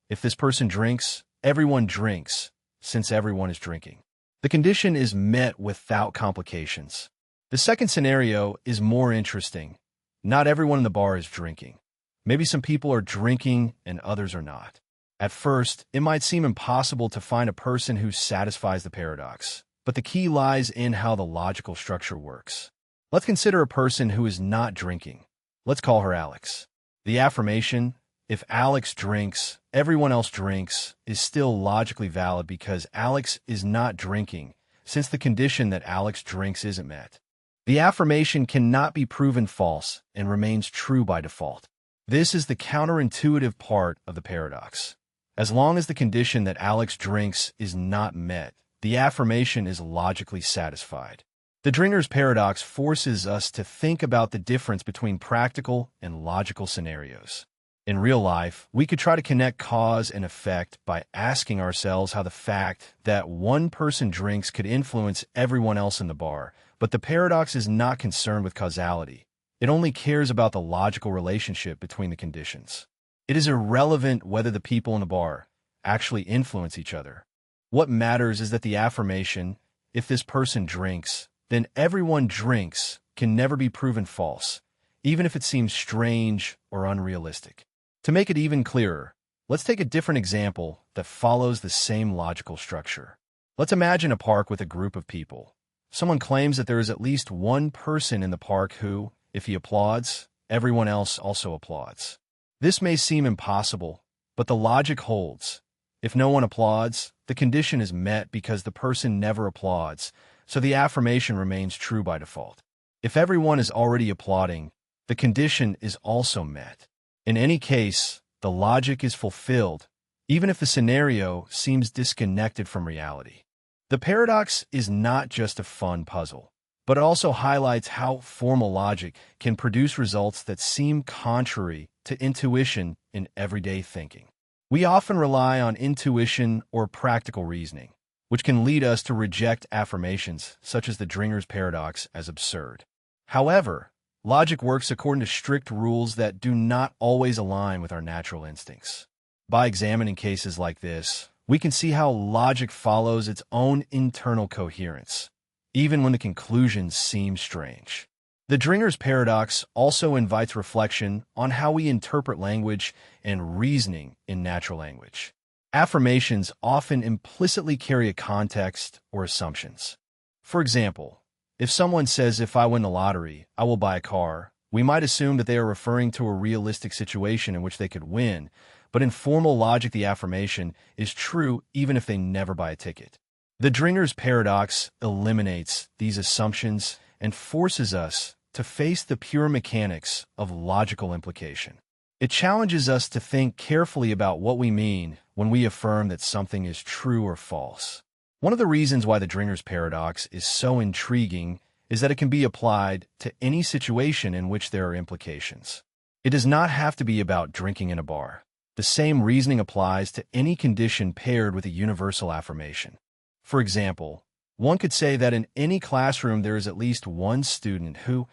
If this person drinks, everyone drinks, since everyone is drinking. The condition is met without complications. The second scenario is more interesting. Not everyone in the bar is drinking. Maybe some people are drinking and others are not. At first, it might seem impossible to find a person who satisfies the paradox, but the key lies in how the logical structure works. Let's consider a person who is not drinking. Let's call her Alex. The affirmation, if Alex drinks, everyone else drinks, is still logically valid because Alex is not drinking, since the condition that Alex drinks isn't met. The affirmation cannot be proven false and remains true by default. This is the counterintuitive part of the paradox. As long as the condition that Alex drinks is not met, the affirmation is logically satisfied. The Dringer's paradox forces us to think about the difference between practical and logical scenarios. In real life, we could try to connect cause and effect by asking ourselves how the fact that one person drinks could influence everyone else in the bar, but the paradox is not concerned with causality. It only cares about the logical relationship between the conditions. It is irrelevant whether the people in the bar actually influence each other. What matters is that the affirmation, if this person drinks, then everyone drinks, can never be proven false, even if it seems strange or unrealistic. To make it even clearer, let's take a different example that follows the same logical structure. Let's imagine a park with a group of people. Someone claims that there is at least one person in the park who, if he applauds, everyone else also applauds. This may seem impossible, but the logic holds. If no one applauds, the condition is met because the person never applauds, so the affirmation remains true by default. If everyone is already applauding, the condition is also met. In any case, the logic is fulfilled, even if the scenario seems disconnected from reality. The paradox is not just a fun puzzle, but it also highlights how formal logic can produce results that seem contrary to intuition in everyday thinking. We often rely on intuition or practical reasoning, which can lead us to reject affirmations such as the Dringer's paradox as absurd. However, logic works according to strict rules that do not always align with our natural instincts. By examining cases like this, we can see how logic follows its own internal coherence, even when the conclusions seem strange. The dringer's paradox also invites reflection on how we interpret language and reasoning in natural language. Affirmations often implicitly carry a context or assumptions. For example, if someone says, "If I win the lottery, I will buy a car," we might assume that they are referring to a realistic situation in which they could win, but in formal logic, the affirmation is true even if they never buy a ticket. The dringer's paradox eliminates these assumptions and forces us to face the pure mechanics of logical implication. It challenges us to think carefully about what we mean when we affirm that something is true or false. One of the reasons why the dringer's paradox is so intriguing is that it can be applied to any situation in which there are implications. It does not have to be about drinking in a bar. The same reasoning applies to any condition paired with a universal affirmation. For example, one could say that in any classroom there is at least one student who,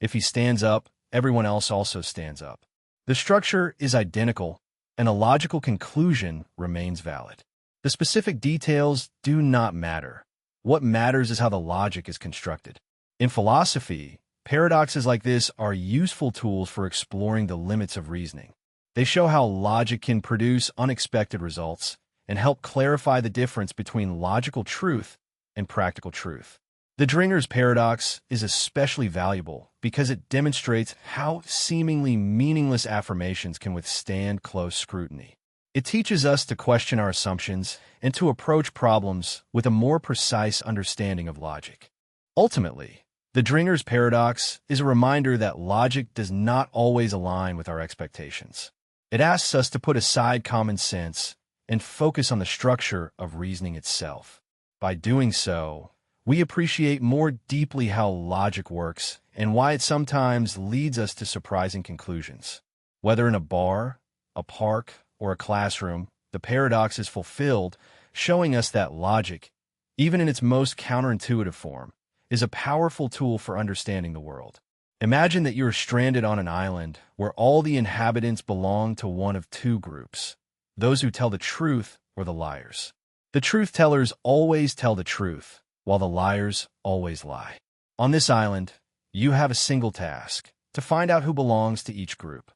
if he stands up, everyone else also stands up. The structure is identical, and a logical conclusion remains valid. The specific details do not matter. What matters is how the logic is constructed. In philosophy, paradoxes like this are useful tools for exploring the limits of reasoning. They show how logic can produce unexpected results and help clarify the difference between logical truth and practical truth. The dringer's paradox is especially valuable because it demonstrates how seemingly meaningless affirmations can withstand close scrutiny. It teaches us to question our assumptions and to approach problems with a more precise understanding of logic. Ultimately, the dringer's paradox is a reminder that logic does not always align with our expectations. It asks us to put aside common sense and focus on the structure of reasoning itself. By doing so, we appreciate more deeply how logic works and why it sometimes leads us to surprising conclusions. Whether in a bar, a park, or a classroom, the paradox is fulfilled, showing us that logic, even in its most counterintuitive form, is a powerful tool for understanding the world. Imagine that you are stranded on an island where all the inhabitants belong to one of two groups: those who tell the truth or the liars. The truth-tellers always tell the truth, while the liars always lie. On this island, you have a single task: to find out who belongs to each group.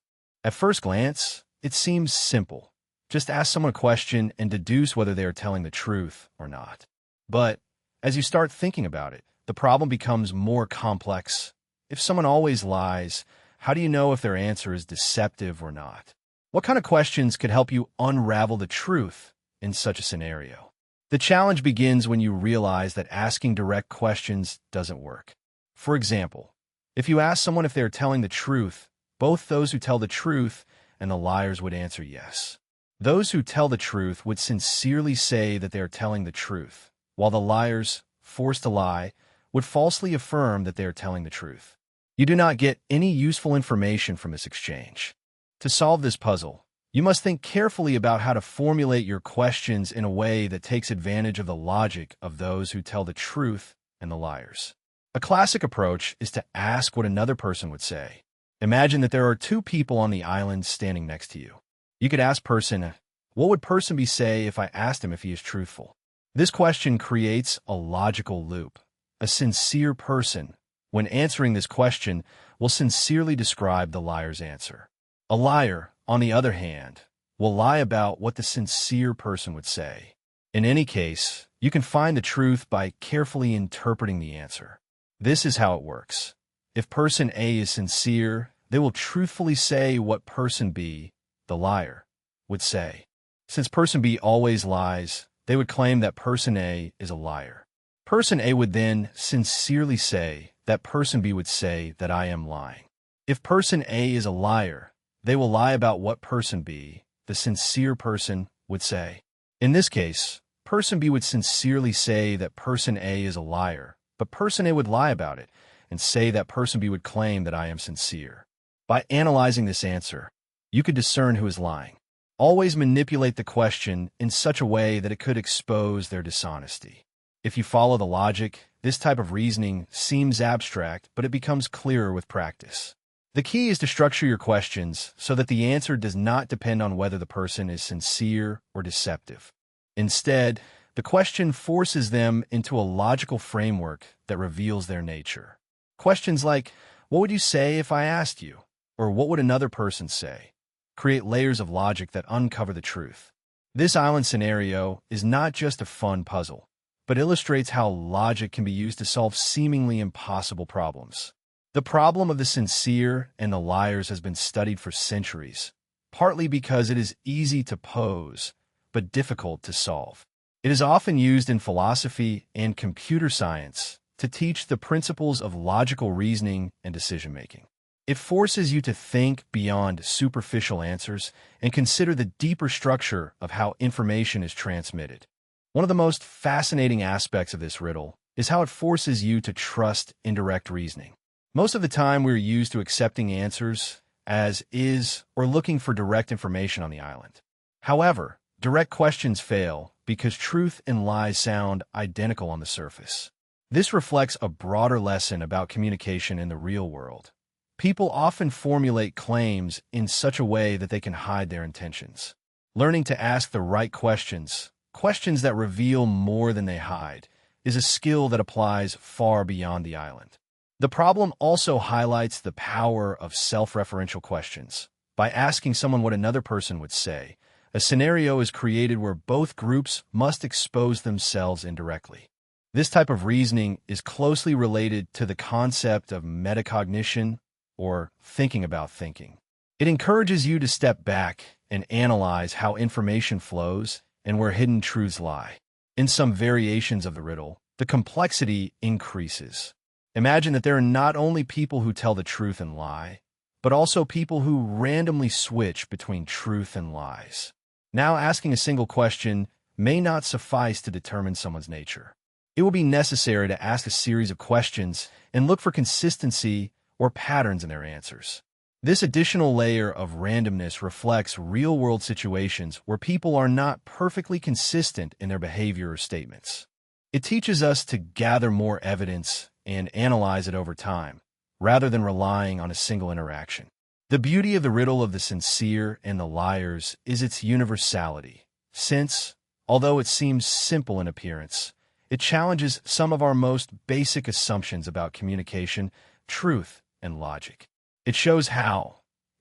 At first glance, it seems simple. Just ask someone a question and deduce whether they are telling the truth or not. But as you start thinking about it, the problem becomes more complex. If someone always lies, how do you know if their answer is deceptive or not? What kind of questions could help you unravel the truth in such a scenario? The challenge begins when you realize that asking direct questions doesn't work. For example, if you ask someone if they are telling the truth, both those who tell the truth and the liars would answer yes. Those who tell the truth would sincerely say that they are telling the truth, while the liars, forced to lie, would falsely affirm that they are telling the truth. You do not get any useful information from this exchange. To solve this puzzle, you must think carefully about how to formulate your questions in a way that takes advantage of the logic of those who tell the truth and the liars. A classic approach is to ask what another person would say. Imagine that there are two people on the island standing next to you. You could ask person, "What would person B say if I asked him if he is truthful?" This question creates a logical loop. A sincere person, when answering this question, will sincerely describe the liar's answer. A liar, on the other hand, will lie about what the sincere person would say. In any case, you can find the truth by carefully interpreting the answer. This is how it works. If person A is sincere, they will truthfully say what person B, the liar, would say. Since person B always lies, they would claim that person A is a liar. Person A would then sincerely say that person B would say that I am lying. If person A is a liar, they will lie about what person B, the sincere person, would say. In this case, person B would sincerely say that person A is a liar, but person A would lie about it and say that person B would claim that I am sincere. By analyzing this answer, you could discern who is lying. Always manipulate the question in such a way that it could expose their dishonesty. If you follow the logic, this type of reasoning seems abstract, but it becomes clearer with practice. The key is to structure your questions so that the answer does not depend on whether the person is sincere or deceptive. Instead, the question forces them into a logical framework that reveals their nature. Questions like, What would you say if I asked you? Or what would another person say? Create layers of logic that uncover the truth. This island scenario is not just a fun puzzle, but illustrates how logic can be used to solve seemingly impossible problems. The problem of the sincere and the liars has been studied for centuries, partly because it is easy to pose, but difficult to solve. It is often used in philosophy and computer science to teach the principles of logical reasoning and decision-making. It forces you to think beyond superficial answers and consider the deeper structure of how information is transmitted. One of the most fascinating aspects of this riddle is how it forces you to trust indirect reasoning. Most of the time, we're used to accepting answers as is or looking for direct information on the island. However, direct questions fail because truth and lies sound identical on the surface. This reflects a broader lesson about communication in the real world. People often formulate claims in such a way that they can hide their intentions. Learning to ask the right questions, questions that reveal more than they hide, is a skill that applies far beyond the island. The problem also highlights the power of self-referential questions. By asking someone what another person would say, a scenario is created where both groups must expose themselves indirectly. This type of reasoning is closely related to the concept of metacognition, or thinking about thinking. It encourages you to step back and analyze how information flows and where hidden truths lie. In some variations of the riddle, the complexity increases. Imagine that there are not only people who tell the truth and lie, but also people who randomly switch between truth and lies. Now, asking a single question may not suffice to determine someone's nature. It will be necessary to ask a series of questions and look for consistency or patterns in their answers. This additional layer of randomness reflects real-world situations where people are not perfectly consistent in their behavior or statements. It teaches us to gather more evidence and analyze it over time, rather than relying on a single interaction. The beauty of the riddle of the sincere and the liars is its universality, since, although it seems simple in appearance, it challenges some of our most basic assumptions about communication, truth, and logic. It shows how,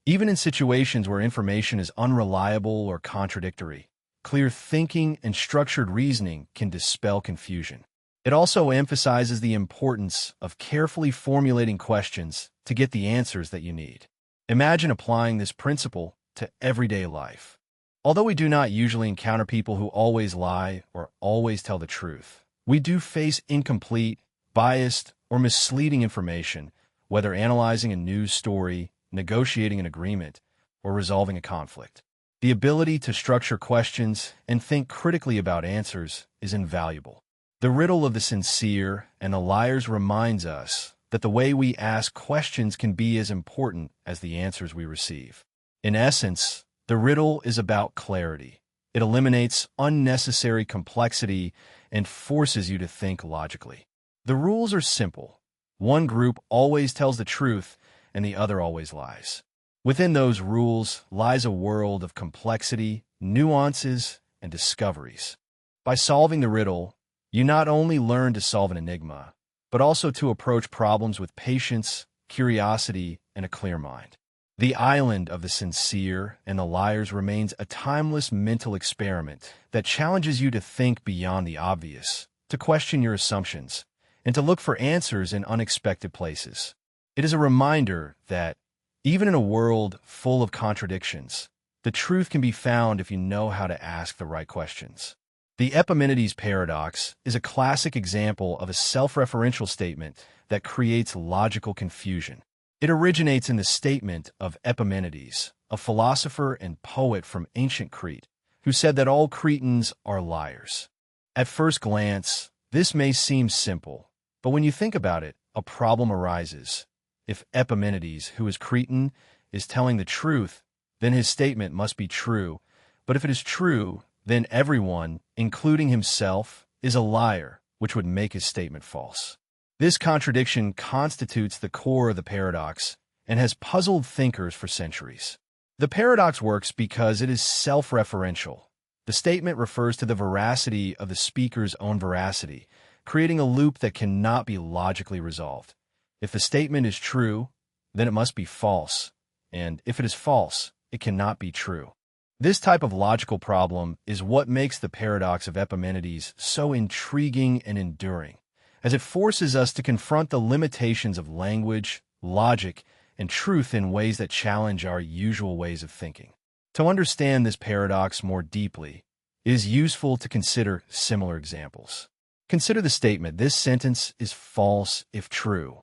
even in situations where information is unreliable or contradictory, clear thinking and structured reasoning can dispel confusion. It also emphasizes the importance of carefully formulating questions to get the answers that you need. Imagine applying this principle to everyday life. Although we do not usually encounter people who always lie or always tell the truth, we do face incomplete, biased, or misleading information, whether analyzing a news story, negotiating an agreement, or resolving a conflict. The ability to structure questions and think critically about answers is invaluable. The riddle of the sincere and the liars reminds us that the way we ask questions can be as important as the answers we receive. In essence, the riddle is about clarity. It eliminates unnecessary complexity and forces you to think logically. The rules are simple. One group always tells the truth, and the other always lies. Within those rules lies a world of complexity, nuances, and discoveries. By solving the riddle, you not only learn to solve an enigma, but also to approach problems with patience, curiosity, and a clear mind. The island of the sincere and the liars remains a timeless mental experiment that challenges you to think beyond the obvious, to question your assumptions, and to look for answers in unexpected places. It is a reminder that, even in a world full of contradictions, the truth can be found if you know how to ask the right questions. The Epimenides paradox is a classic example of a self-referential statement that creates logical confusion. It originates in the statement of Epimenides, a philosopher and poet from ancient Crete, who said that all Cretans are liars. At first glance, this may seem simple, but when you think about it, a problem arises. If Epimenides, who is Cretan, is telling the truth, then his statement must be true. But if it is true, then everyone, including himself, is a liar, which would make his statement false. This contradiction constitutes the core of the paradox and has puzzled thinkers for centuries. The paradox works because it is self-referential. The statement refers to the veracity of the speaker's own veracity, creating a loop that cannot be logically resolved. If the statement is true, then it must be false, and if it is false, it cannot be true. This type of logical problem is what makes the paradox of Epimenides so intriguing and enduring, as it forces us to confront the limitations of language, logic, and truth in ways that challenge our usual ways of thinking. To understand this paradox more deeply, it is useful to consider similar examples. Consider the statement, "This sentence is false if true."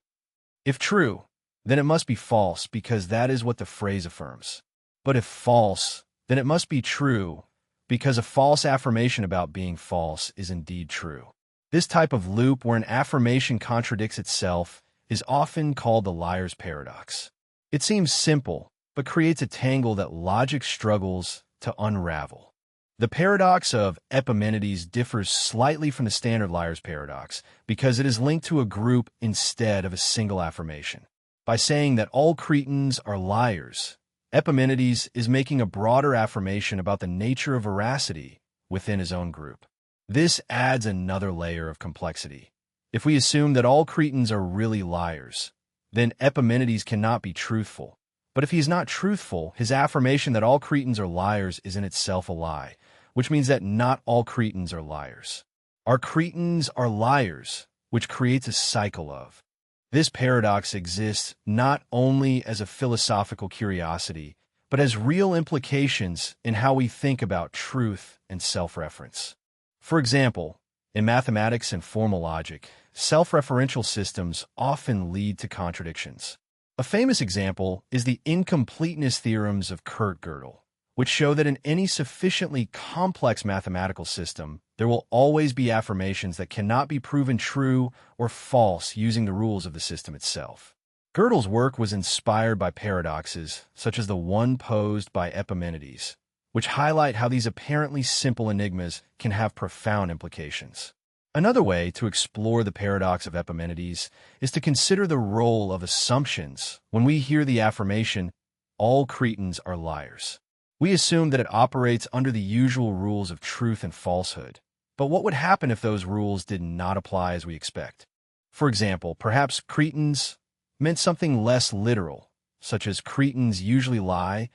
If true, then it must be false because that is what the phrase affirms. But if false, then it must be true because a false affirmation about being false is indeed true. This type of loop where an affirmation contradicts itself is often called the liar's paradox. It seems simple, but creates a tangle that logic struggles to unravel. The paradox of Epimenides differs slightly from the standard liar's paradox because it is linked to a group instead of a single affirmation. By saying that all Cretans are liars, Epimenides is making a broader affirmation about the nature of veracity within his own group. This adds another layer of complexity. If we assume that all Cretans are really liars, then Epimenides cannot be truthful. But if he is not truthful, his affirmation that all Cretans are liars is in itself a lie, which means that not all Cretans are liars. Our Cretans are liars, which creates a cycle of. This paradox exists not only as a philosophical curiosity, but as real implications in how we think about truth and self-reference. For example, in mathematics and formal logic, self-referential systems often lead to contradictions. A famous example is the incompleteness theorems of Kurt Gödel, which show that in any sufficiently complex mathematical system, there will always be affirmations that cannot be proven true or false using the rules of the system itself. Gödel's work was inspired by paradoxes, such as the one posed by Epimenides, which highlight how these apparently simple enigmas can have profound implications. Another way to explore the paradox of Epimenides is to consider the role of assumptions when we hear the affirmation, "All Cretans are liars." We assume that it operates under the usual rules of truth and falsehood. But what would happen if those rules did not apply as we expect? For example, perhaps Cretans meant something less literal, such as Cretans usually lie,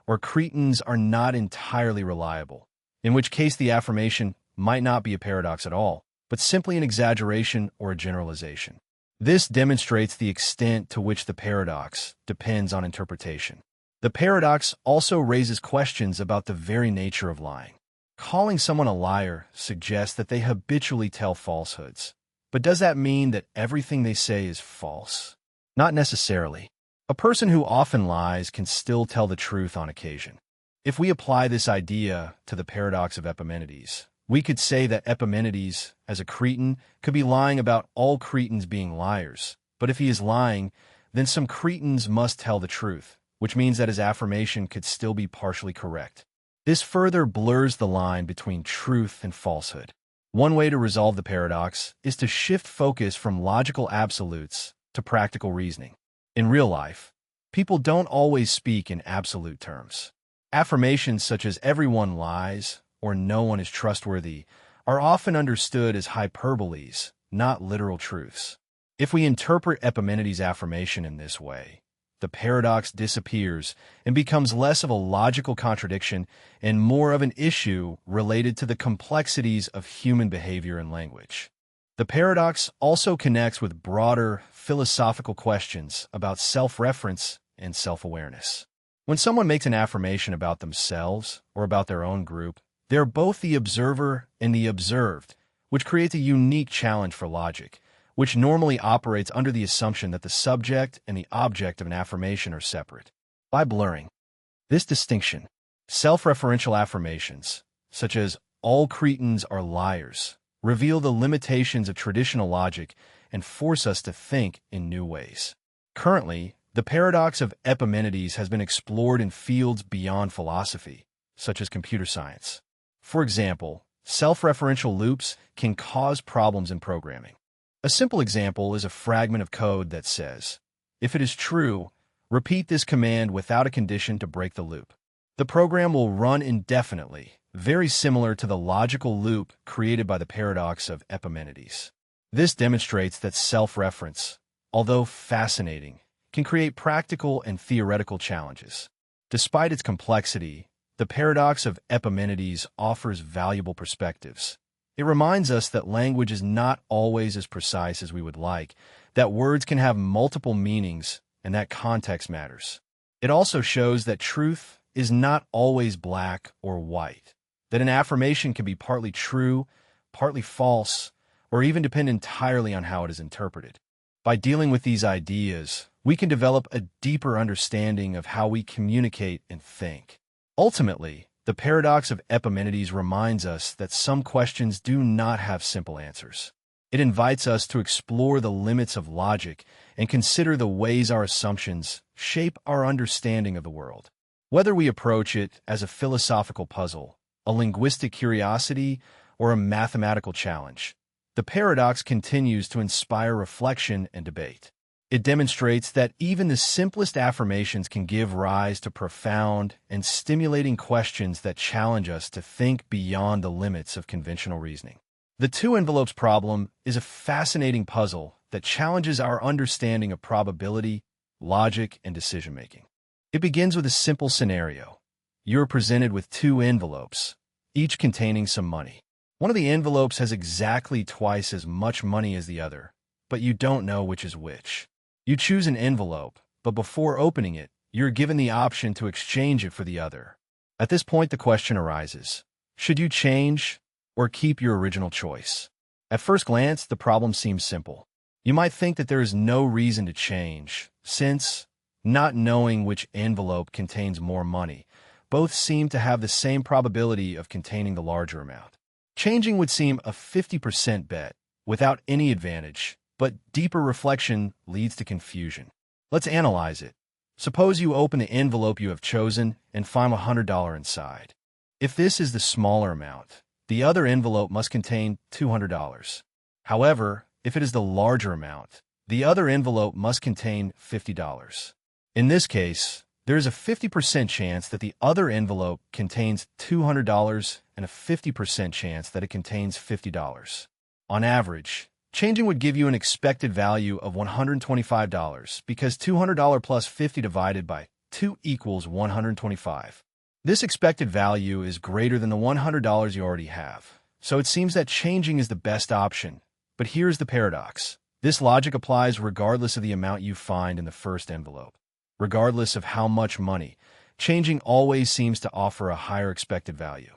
or Cretans are not entirely reliable, in which case the affirmation might not be a paradox at all, but simply an exaggeration or a generalization. This demonstrates the extent to which the paradox depends on interpretation. The paradox also raises questions about the very nature of lying. Calling someone a liar suggests that they habitually tell falsehoods. But does that mean that everything they say is false? Not necessarily. A person who often lies can still tell the truth on occasion. If we apply this idea to the paradox of Epimenides, we could say that Epimenides, as a Cretan, could be lying about all Cretans being liars. But if he is lying, then some Cretans must tell the truth, which means that his affirmation could still be partially correct. This further blurs the line between truth and falsehood. One way to resolve the paradox is to shift focus from logical absolutes to practical reasoning. In real life, people don't always speak in absolute terms. Affirmations such as "everyone lies" or "no one is trustworthy" are often understood as hyperboles, not literal truths. If we interpret Epimenides' affirmation in this way, the paradox disappears and becomes less of a logical contradiction and more of an issue related to the complexities of human behavior and language. The paradox also connects with broader philosophical questions about self-reference and self-awareness. When someone makes an affirmation about themselves or about their own group, they're both the observer and the observed, which creates a unique challenge for logic, which normally operates under the assumption that the subject and the object of an affirmation are separate. By blurring this distinction, self-referential affirmations, such as "all Cretans are liars," reveal the limitations of traditional logic and force us to think in new ways. Currently, the paradox of Epimenides has been explored in fields beyond philosophy, such as computer science. For example, self-referential loops can cause problems in programming. A simple example is a fragment of code that says, "If it is true, repeat this command without a condition to break the loop." The program will run indefinitely, very similar to the logical loop created by the paradox of Epimenides. This demonstrates that self-reference, although fascinating, can create practical and theoretical challenges. Despite its complexity, the paradox of Epimenides offers valuable perspectives. It reminds us that language is not always as precise as we would like, that words can have multiple meanings, and that context matters. It also shows that truth is not always black or white, that an affirmation can be partly true, partly false, or even depend entirely on how it is interpreted. By dealing with these ideas, we can develop a deeper understanding of how we communicate and think. Ultimately, the paradox of Epimenides reminds us that some questions do not have simple answers. It invites us to explore the limits of logic and consider the ways our assumptions shape our understanding of the world. Whether we approach it as a philosophical puzzle, a linguistic curiosity, or a mathematical challenge, the paradox continues to inspire reflection and debate. It demonstrates that even the simplest affirmations can give rise to profound and stimulating questions that challenge us to think beyond the limits of conventional reasoning. The two envelopes problem is a fascinating puzzle that challenges our understanding of probability, logic, and decision-making. It begins with a simple scenario. You're presented with two envelopes, each containing some money. One of the envelopes has exactly twice as much money as the other, but you don't know which is which. You choose an envelope, but before opening it, you're given the option to exchange it for the other. At this point, the question arises, should you change or keep your original choice? At first glance, the problem seems simple. You might think that there is no reason to change, since, not knowing which envelope contains more money, both seem to have the same probability of containing the larger amount. Changing would seem a 50% bet, without any advantage, but deeper reflection leads to confusion. Let's analyze it. Suppose you open the envelope you have chosen and find $100 inside. If this is the smaller amount, the other envelope must contain $200. However, if it is the larger amount, the other envelope must contain $50. In this case, there is a 50% chance that the other envelope contains $200 and a 50% chance that it contains $50. On average, changing would give you an expected value of $125 because $200 plus 50 divided by 2 equals 125. This expected value is greater than the $100 you already have, so it seems that changing is the best option. But here's the paradox. This logic applies regardless of the amount you find in the first envelope. Regardless of how much money, changing always seems to offer a higher expected value.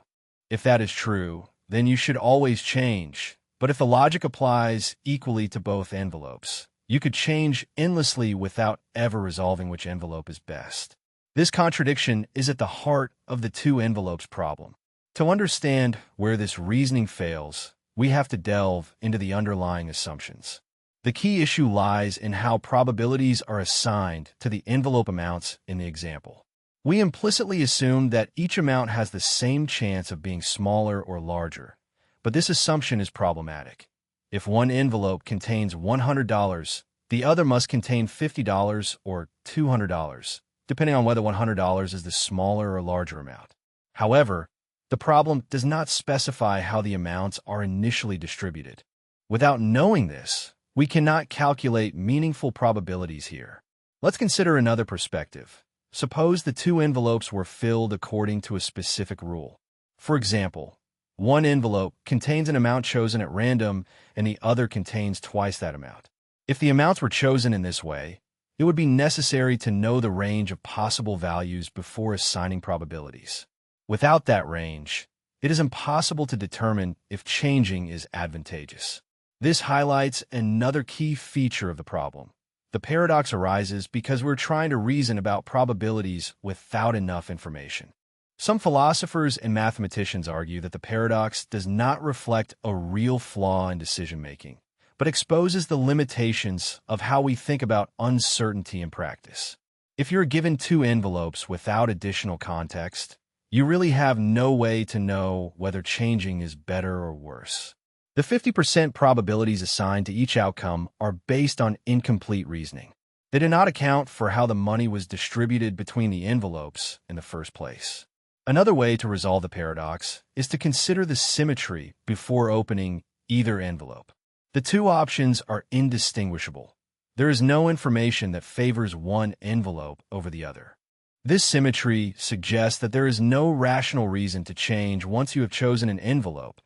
If that is true, then you should always change. But if the logic applies equally to both envelopes, you could change endlessly without ever resolving which envelope is best. This contradiction is at the heart of the two envelopes problem. To understand where this reasoning fails, we have to delve into the underlying assumptions. The key issue lies in how probabilities are assigned to the envelope amounts in the example. We implicitly assume that each amount has the same chance of being smaller or larger, but this assumption is problematic. If one envelope contains $100, the other must contain $50 or $200, depending on whether $100 is the smaller or larger amount. However, the problem does not specify how the amounts are initially distributed. Without knowing this, we cannot calculate meaningful probabilities here. Let's consider another perspective. Suppose the two envelopes were filled according to a specific rule. For example, one envelope contains an amount chosen at random and the other contains twice that amount. If the amounts were chosen in this way, it would be necessary to know the range of possible values before assigning probabilities. Without that range, it is impossible to determine if changing is advantageous. This highlights another key feature of the problem. The paradox arises because we're trying to reason about probabilities without enough information. Some philosophers and mathematicians argue that the paradox does not reflect a real flaw in decision-making, but exposes the limitations of how we think about uncertainty in practice. If you're given two envelopes without additional context, you really have no way to know whether changing is better or worse. The 50% probabilities assigned to each outcome are based on incomplete reasoning. They do not account for how the money was distributed between the envelopes in the first place. Another way to resolve the paradox is to consider the symmetry before opening either envelope. The two options are indistinguishable. There is no information that favors one envelope over the other. This symmetry suggests that there is no rational reason to change once you have chosen an envelope,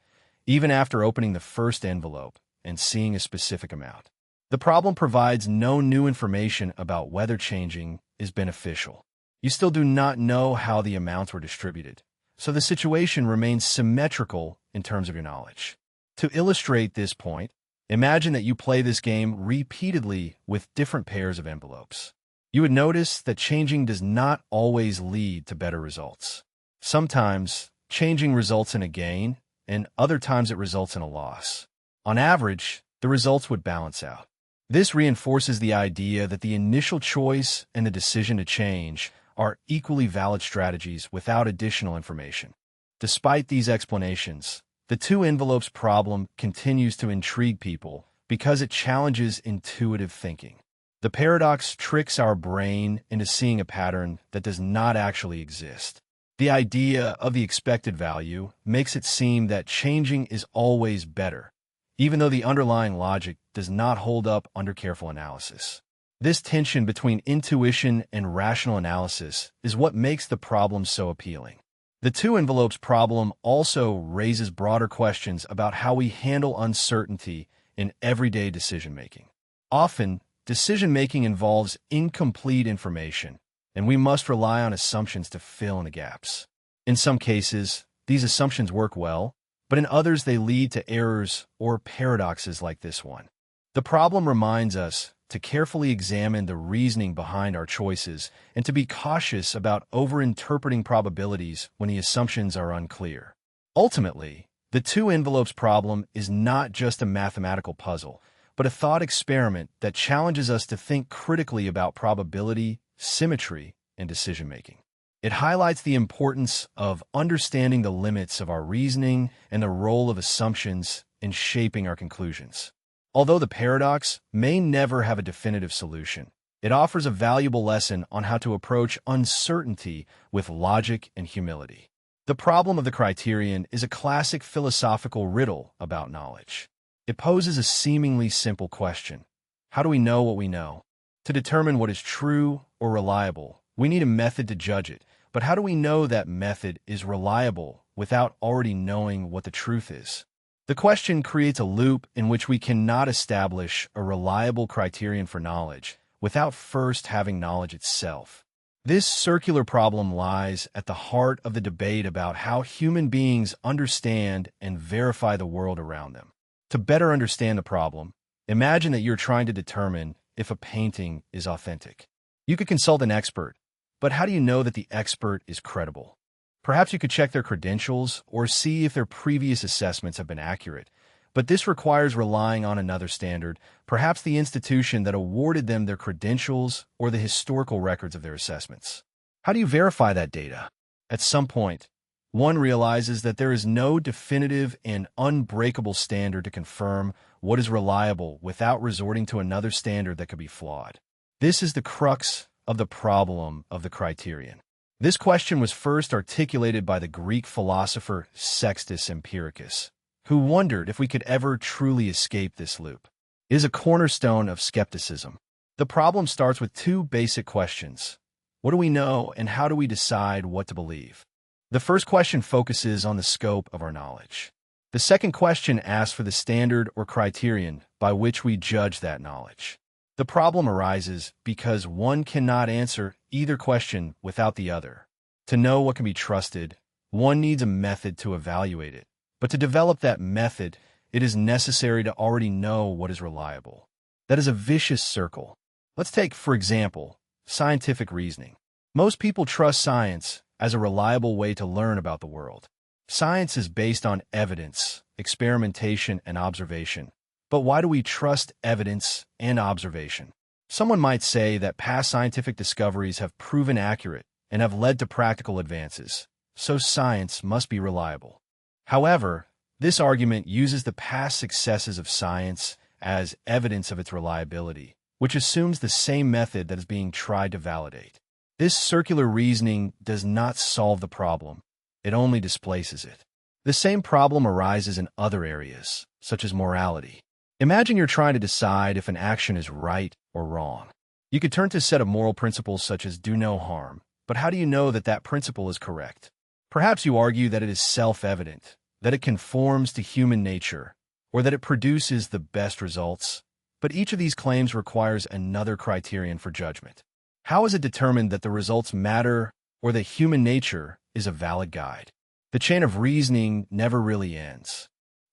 even after opening the first envelope and seeing a specific amount. The problem provides no new information about whether changing is beneficial. You still do not know how the amounts were distributed, so the situation remains symmetrical in terms of your knowledge. To illustrate this point, imagine that you play this game repeatedly with different pairs of envelopes. You would notice that changing does not always lead to better results. Sometimes, changing results in a gain, and other times it results in a loss. On average, the results would balance out. This reinforces the idea that the initial choice and the decision to change are equally valid strategies without additional information. Despite these explanations, the two envelopes problem continues to intrigue people because it challenges intuitive thinking. The paradox tricks our brain into seeing a pattern that does not actually exist. The idea of the expected value makes it seem that changing is always better, even though the underlying logic does not hold up under careful analysis. This tension between intuition and rational analysis is what makes the problem so appealing. The two envelopes problem also raises broader questions about how we handle uncertainty in everyday decision-making. Often, decision-making involves incomplete information, and we must rely on assumptions to fill in the gaps. In some cases, these assumptions work well, but in others they lead to errors or paradoxes like this one. The problem reminds us to carefully examine the reasoning behind our choices and to be cautious about over-interpreting probabilities when the assumptions are unclear. Ultimately, the two envelopes problem is not just a mathematical puzzle, but a thought experiment that challenges us to think critically about probability, symmetry, and decision-making. It highlights the importance of understanding the limits of our reasoning and the role of assumptions in shaping our conclusions. Although the paradox may never have a definitive solution, it offers a valuable lesson on how to approach uncertainty with logic and humility. The problem of the criterion is a classic philosophical riddle about knowledge. It poses a seemingly simple question. How do we know what we know? To determine what is true or reliable, we need a method to judge it. But how do we know that method is reliable without already knowing what the truth is? The question creates a loop in which we cannot establish a reliable criterion for knowledge without first having knowledge itself. This circular problem lies at the heart of the debate about how human beings understand and verify the world around them. To better understand the problem, imagine that you're trying to determine if a painting is authentic. You could consult an expert, but how do you know that the expert is credible? Perhaps you could check their credentials or see if their previous assessments have been accurate, but this requires relying on another standard, perhaps the institution that awarded them their credentials or the historical records of their assessments. How do you verify that data? At some point, one realizes that there is no definitive and unbreakable standard to confirm what is reliable without resorting to another standard that could be flawed. This is the crux of the problem of the criterion. This question was first articulated by the Greek philosopher Sextus Empiricus, who wondered if we could ever truly escape this loop. It is a cornerstone of skepticism. The problem starts with two basic questions. What do we know, and how do we decide what to believe? The first question focuses on the scope of our knowledge. The second question asks for the standard or criterion by which we judge that knowledge. The problem arises because one cannot answer either question without the other. To know what can be trusted, one needs a method to evaluate it. But to develop that method, it is necessary to already know what is reliable. That is a vicious circle. Let's take, for example, scientific reasoning. Most people trust science as a reliable way to learn about the world. Science is based on evidence, experimentation, and observation. But why do we trust evidence and observation? Someone might say that past scientific discoveries have proven accurate and have led to practical advances, so science must be reliable. However, this argument uses the past successes of science as evidence of its reliability, which assumes the same method that is being tried to validate. This circular reasoning does not solve the problem, it only displaces it. The same problem arises in other areas, such as morality. Imagine you're trying to decide if an action is right or wrong. You could turn to a set of moral principles such as do no harm, but how do you know that that principle is correct? Perhaps you argue that it is self-evident, that it conforms to human nature, or that it produces the best results. But each of these claims requires another criterion for judgment. How is it determined that the results matter or that human nature is a valid guide? The chain of reasoning never really ends.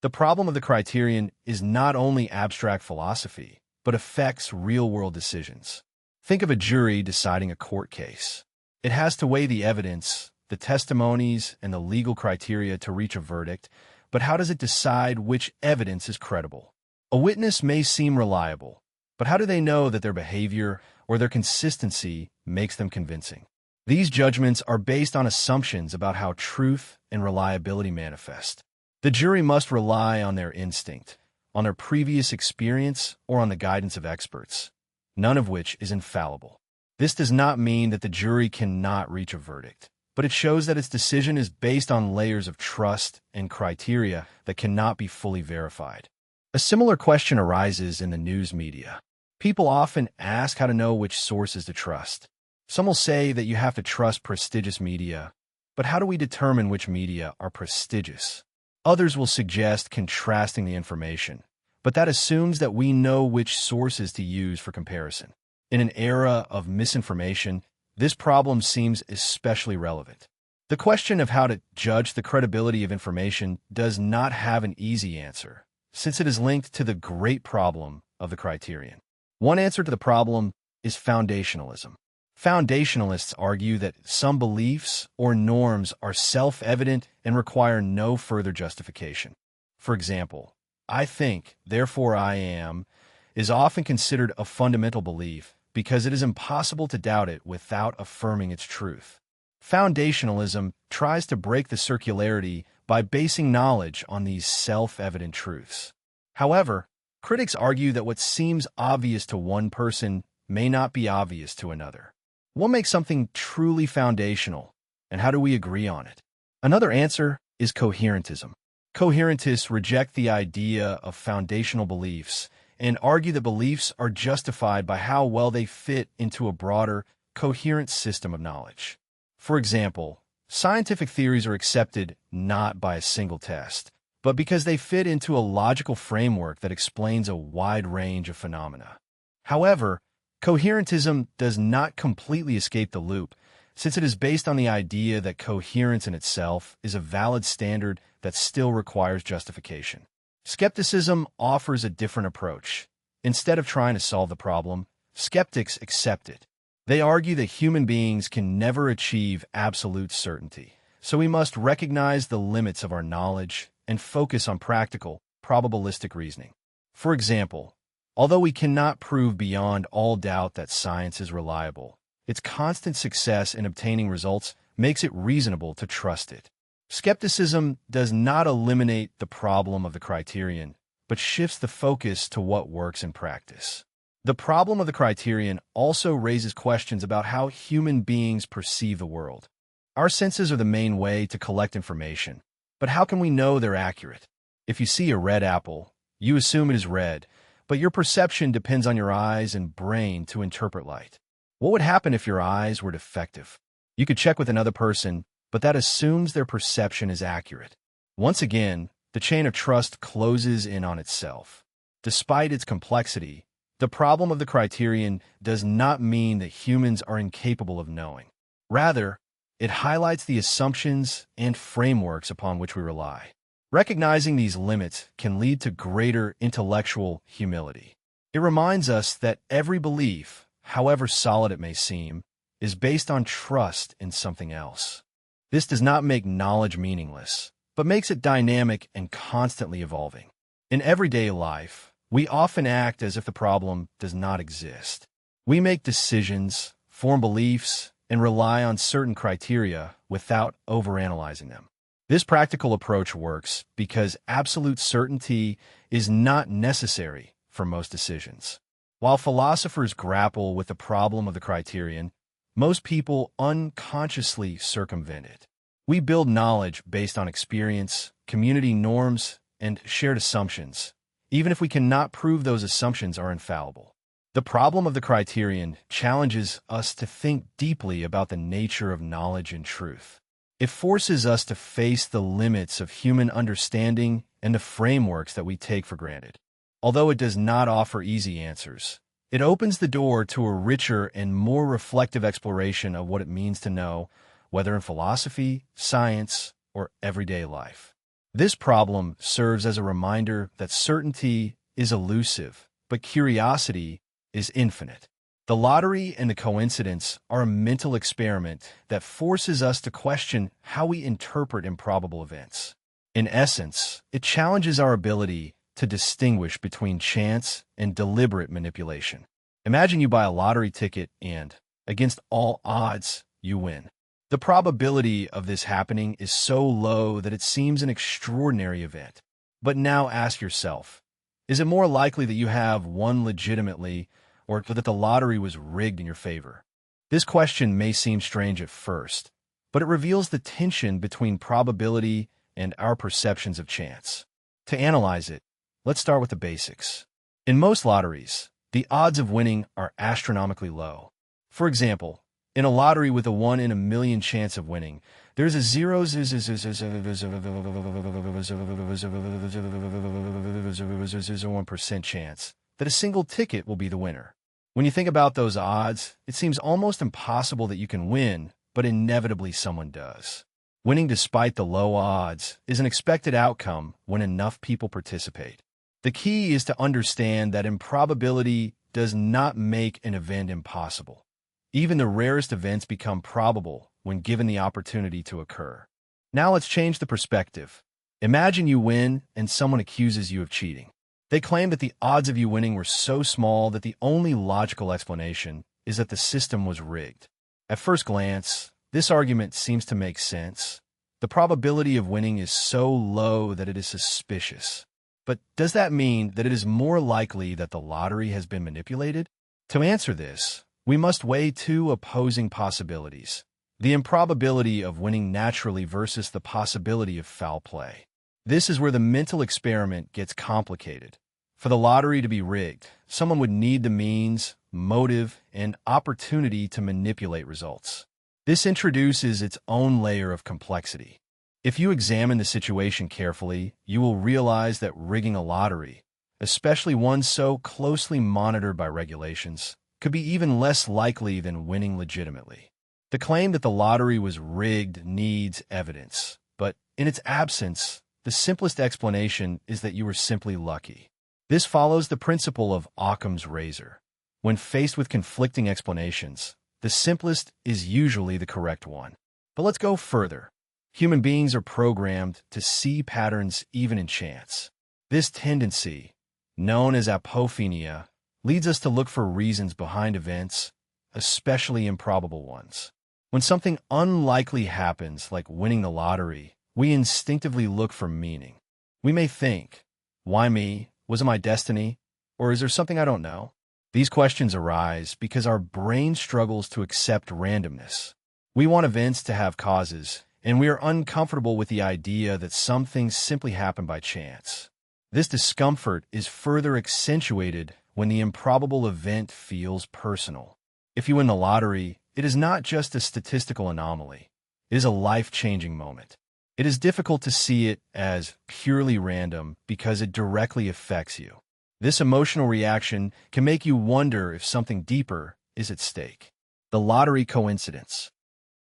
The problem of the criterion is not only abstract philosophy, but affects real-world decisions. Think of a jury deciding a court case. It has to weigh the evidence, the testimonies, and the legal criteria to reach a verdict, but how does it decide which evidence is credible? A witness may seem reliable, but how do they know that their behavior or their consistency makes them convincing? These judgments are based on assumptions about how truth and reliability manifest. The jury must rely on their instinct, on their previous experience, or on the guidance of experts, none of which is infallible. This does not mean that the jury cannot reach a verdict, but it shows that its decision is based on layers of trust and criteria that cannot be fully verified. A similar question arises in the news media. People often ask how to know which sources to trust. Some will say that you have to trust prestigious media, but how do we determine which media are prestigious? Others will suggest contrasting the information, but that assumes that we know which sources to use for comparison. In an era of misinformation, this problem seems especially relevant. The question of how to judge the credibility of information does not have an easy answer, since it is linked to the great problem of the criterion. One answer to the problem is foundationalism. Foundationalists argue that some beliefs or norms are self-evident and require no further justification. For example, I think, therefore I am, is often considered a fundamental belief because it is impossible to doubt it without affirming its truth. Foundationalism tries to break the circularity by basing knowledge on these self-evident truths. However, critics argue that what seems obvious to one person may not be obvious to another. What makes something truly foundational, and how do we agree on it? Another answer is coherentism. Coherentists reject the idea of foundational beliefs and argue that beliefs are justified by how well they fit into a broader, coherent system of knowledge. For example, scientific theories are accepted not by a single test, but because they fit into a logical framework that explains a wide range of phenomena. However, coherentism does not completely escape the loop, since it is based on the idea that coherence in itself is a valid standard that still requires justification. Skepticism offers a different approach. Instead of trying to solve the problem, skeptics accept it. They argue that human beings can never achieve absolute certainty, so we must recognize the limits of our knowledge and focus on practical, probabilistic reasoning. For example, although we cannot prove beyond all doubt that science is reliable, its constant success in obtaining results makes it reasonable to trust it. Skepticism does not eliminate the problem of the criterion, but shifts the focus to what works in practice. The problem of the criterion also raises questions about how human beings perceive the world. Our senses are the main way to collect information, but how can we know they're accurate? If you see a red apple, you assume it is red, but your perception depends on your eyes and brain to interpret light. What would happen if your eyes were defective? You could check with another person, but that assumes their perception is accurate. Once again, the chain of trust closes in on itself. Despite its complexity, the problem of the criterion does not mean that humans are incapable of knowing. Rather, it highlights the assumptions and frameworks upon which we rely. Recognizing these limits can lead to greater intellectual humility. It reminds us that every belief, however solid it may seem, is based on trust in something else. This does not make knowledge meaningless, but makes it dynamic and constantly evolving. In everyday life, we often act as if the problem does not exist. We make decisions, form beliefs, and rely on certain criteria without overanalyzing them. This practical approach works because absolute certainty is not necessary for most decisions. While philosophers grapple with the problem of the criterion, most people unconsciously circumvent it. We build knowledge based on experience, community norms, and shared assumptions, even if we cannot prove those assumptions are infallible. The problem of the criterion challenges us to think deeply about the nature of knowledge and truth. It forces us to face the limits of human understanding and the frameworks that we take for granted. Although it does not offer easy answers, it opens the door to a richer and more reflective exploration of what it means to know, whether in philosophy, science, or everyday life. This problem serves as a reminder that certainty is elusive, but curiosity is infinite. The lottery and the coincidence are a mental experiment that forces us to question how we interpret improbable events. In essence, it challenges our ability to distinguish between chance and deliberate manipulation. Imagine you buy a lottery ticket and, against all odds, you win. The probability of this happening is so low that it seems an extraordinary event. But now ask yourself, is it more likely that you have won legitimately or that the lottery was rigged in your favor? This question may seem strange at first, but it reveals the tension between probability and our perceptions of chance. To analyze it, let's start with the basics. In most lotteries, the odds of winning are astronomically low. For example, in a lottery with a 1 in a million chance of winning, there's a 0.01% chance that a single ticket will be the winner. When you think about those odds, it seems almost impossible that you can win, but inevitably someone does. Winning despite the low odds is an expected outcome when enough people participate. The key is to understand that improbability does not make an event impossible. Even the rarest events become probable when given the opportunity to occur. Now let's change the perspective. Imagine you win and someone accuses you of cheating. They claim that the odds of you winning were so small that the only logical explanation is that the system was rigged. At first glance, this argument seems to make sense. The probability of winning is so low that it is suspicious. But does that mean that it is more likely that the lottery has been manipulated? To answer this, we must weigh two opposing possibilities: the improbability of winning naturally versus the possibility of foul play. This is where the mental experiment gets complicated. For the lottery to be rigged, someone would need the means, motive, and opportunity to manipulate results. This introduces its own layer of complexity. If you examine the situation carefully, you will realize that rigging a lottery, especially one so closely monitored by regulations, could be even less likely than winning legitimately. The claim that the lottery was rigged needs evidence, but in its absence, the simplest explanation is that you were simply lucky. This follows the principle of Occam's razor. When faced with conflicting explanations, the simplest is usually the correct one. But let's go further. Human beings are programmed to see patterns even in chance. This tendency, known as apophenia, leads us to look for reasons behind events, especially improbable ones. When something unlikely happens, like winning the lottery, we instinctively look for meaning. We may think, why me? Was it my destiny? Or is there something I don't know? These questions arise because our brain struggles to accept randomness. We want events to have causes, and we are uncomfortable with the idea that some things simply happen by chance. This discomfort is further accentuated when the improbable event feels personal. If you win the lottery, it is not just a statistical anomaly. It is a life-changing moment. It is difficult to see it as purely random because it directly affects you. This emotional reaction can make you wonder if something deeper is at stake. The lottery coincidence.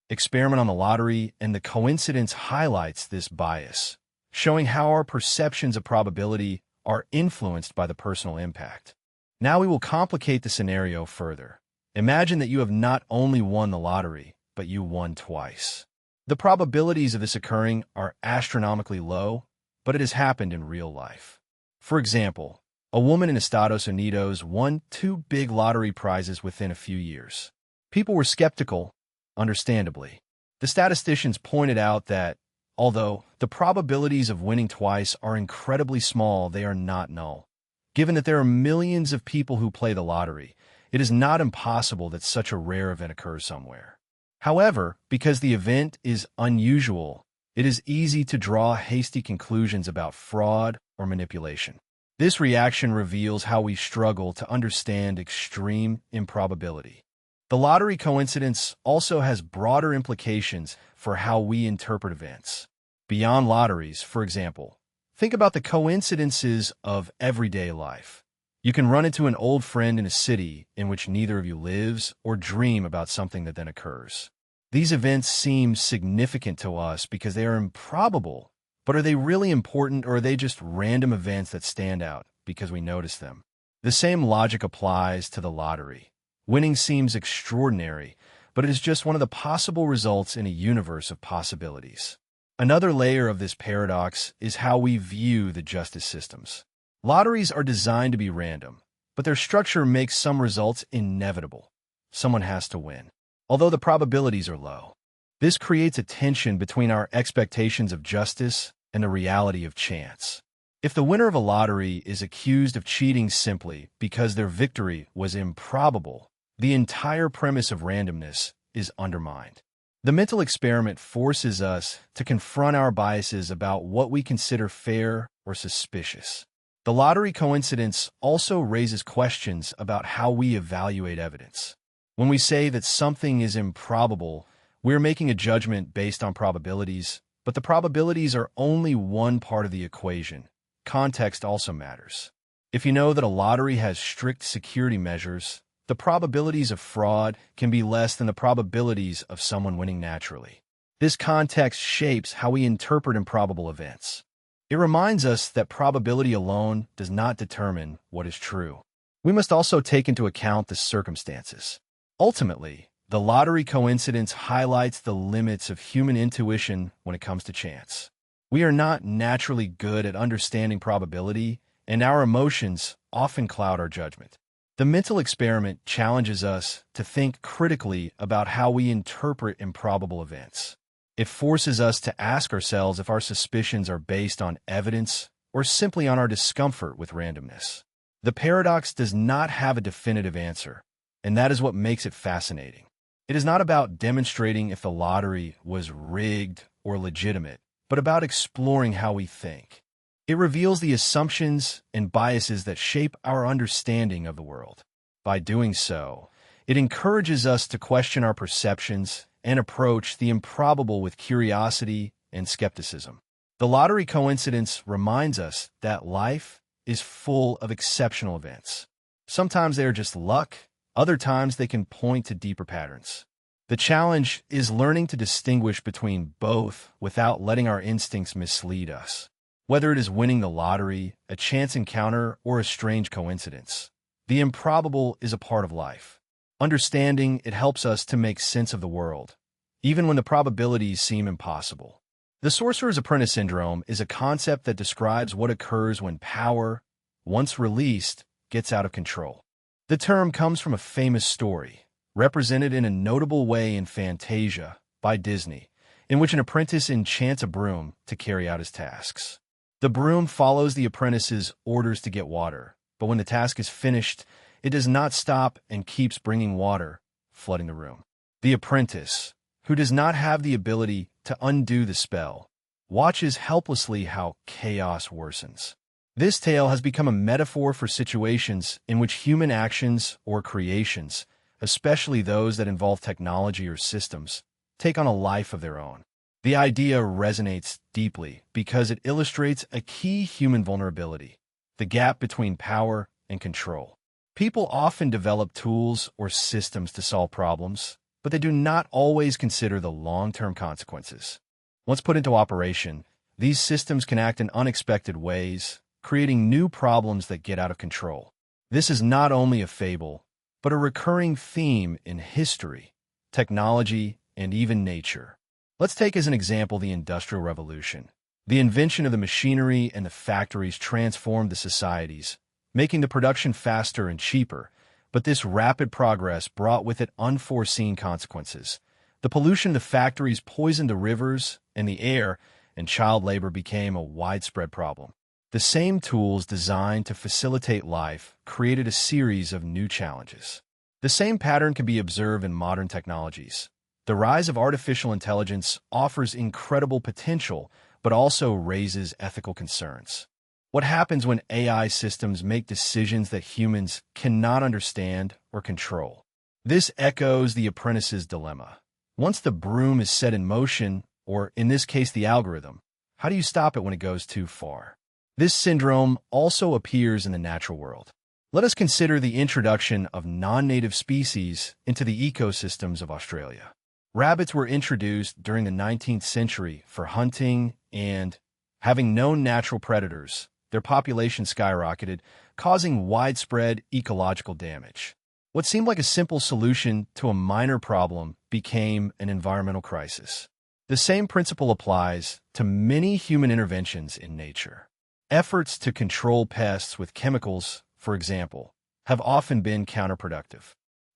Experiment on the lottery, and the coincidence highlights this bias, showing how our perceptions of probability are influenced by the personal impact. Now we will complicate the scenario further. Imagine that you have not only won the lottery, but you won twice. The probabilities of this occurring are astronomically low, but it has happened in real life. For example, a woman in Estados Unidos won 2 big lottery prizes within a few years. People were skeptical, understandably. The statisticians pointed out that, although the probabilities of winning twice are incredibly small, they are not null. Given that there are millions of people who play the lottery, it is not impossible that such a rare event occurs somewhere. However, because the event is unusual, it is easy to draw hasty conclusions about fraud or manipulation. This reaction reveals how we struggle to understand extreme improbability. The lottery coincidence also has broader implications for how we interpret events. Beyond lotteries, for example, think about the coincidences of everyday life. You can run into an old friend in a city in which neither of you lives or dream about something that then occurs. These events seem significant to us because they are improbable, but are they really important, or are they just random events that stand out because we notice them? The same logic applies to the lottery. Winning seems extraordinary, but it is just one of the possible results in a universe of possibilities. Another layer of this paradox is how we view the justice systems. Lotteries are designed to be random, but their structure makes some results inevitable. Someone has to win, although the probabilities are low. This creates a tension between our expectations of justice and the reality of chance. If the winner of a lottery is accused of cheating simply because their victory was improbable, the entire premise of randomness is undermined. The mental experiment forces us to confront our biases about what we consider fair or suspicious. The lottery coincidence also raises questions about how we evaluate evidence. When we say that something is improbable, we're making a judgment based on probabilities, but the probabilities are only one part of the equation. Context also matters. If you know that a lottery has strict security measures, the probabilities of fraud can be less than the probabilities of someone winning naturally. This context shapes how we interpret improbable events. It reminds us that probability alone does not determine what is true. We must also take into account the circumstances. Ultimately, the lottery coincidence highlights the limits of human intuition when it comes to chance. We are not naturally good at understanding probability, and our emotions often cloud our judgment. The mental experiment challenges us to think critically about how we interpret improbable events. It forces us to ask ourselves if our suspicions are based on evidence or simply on our discomfort with randomness. The paradox does not have a definitive answer, and that is what makes it fascinating. It is not about demonstrating if the lottery was rigged or legitimate, but about exploring how we think. It reveals the assumptions and biases that shape our understanding of the world. By doing so, it encourages us to question our perceptions and approach the improbable with curiosity and skepticism. The lottery coincidence reminds us that life is full of exceptional events. Sometimes they are just luck, other times they can point to deeper patterns. The challenge is learning to distinguish between both without letting our instincts mislead us. Whether it is winning the lottery, a chance encounter, or a strange coincidence, the improbable is a part of life. Understanding it helps us to make sense of the world, even when the probabilities seem impossible. The Sorcerer's Apprentice Syndrome is a concept that describes what occurs when power, once released, gets out of control. The term comes from a famous story, represented in a notable way in Fantasia by Disney, in which an apprentice enchants a broom to carry out his tasks. The broom follows the apprentice's orders to get water, but when the task is finished, it does not stop and keeps bringing water, flooding the room. The apprentice, who does not have the ability to undo the spell, watches helplessly how chaos worsens. This tale has become a metaphor for situations in which human actions or creations, especially those that involve technology or systems, take on a life of their own. The idea resonates deeply because it illustrates a key human vulnerability: the gap between power and control. People often develop tools or systems to solve problems, but they do not always consider the long-term consequences. Once put into operation, these systems can act in unexpected ways, creating new problems that get out of control. This is not only a fable, but a recurring theme in history, technology, and even nature. Let's take as an example the Industrial Revolution. The invention of the machinery and the factories transformed the societies, making the production faster and cheaper, but this rapid progress brought with it unforeseen consequences. The pollution of the factories poisoned the rivers and the air, and child labor became a widespread problem. The same tools designed to facilitate life created a series of new challenges. The same pattern can be observed in modern technologies. The rise of artificial intelligence offers incredible potential, but also raises ethical concerns. What happens when AI systems make decisions that humans cannot understand or control? This echoes the apprentice's dilemma. Once the broom is set in motion, or in this case the algorithm, how do you stop it when it goes too far? This syndrome also appears in the natural world. Let us consider the introduction of non-native species into the ecosystems of Australia. Rabbits were introduced during the 19th century for hunting and, having known natural predators, their population skyrocketed, causing widespread ecological damage. What seemed like a simple solution to a minor problem became an environmental crisis. The same principle applies to many human interventions in nature. Efforts to control pests with chemicals, for example, have often been counterproductive.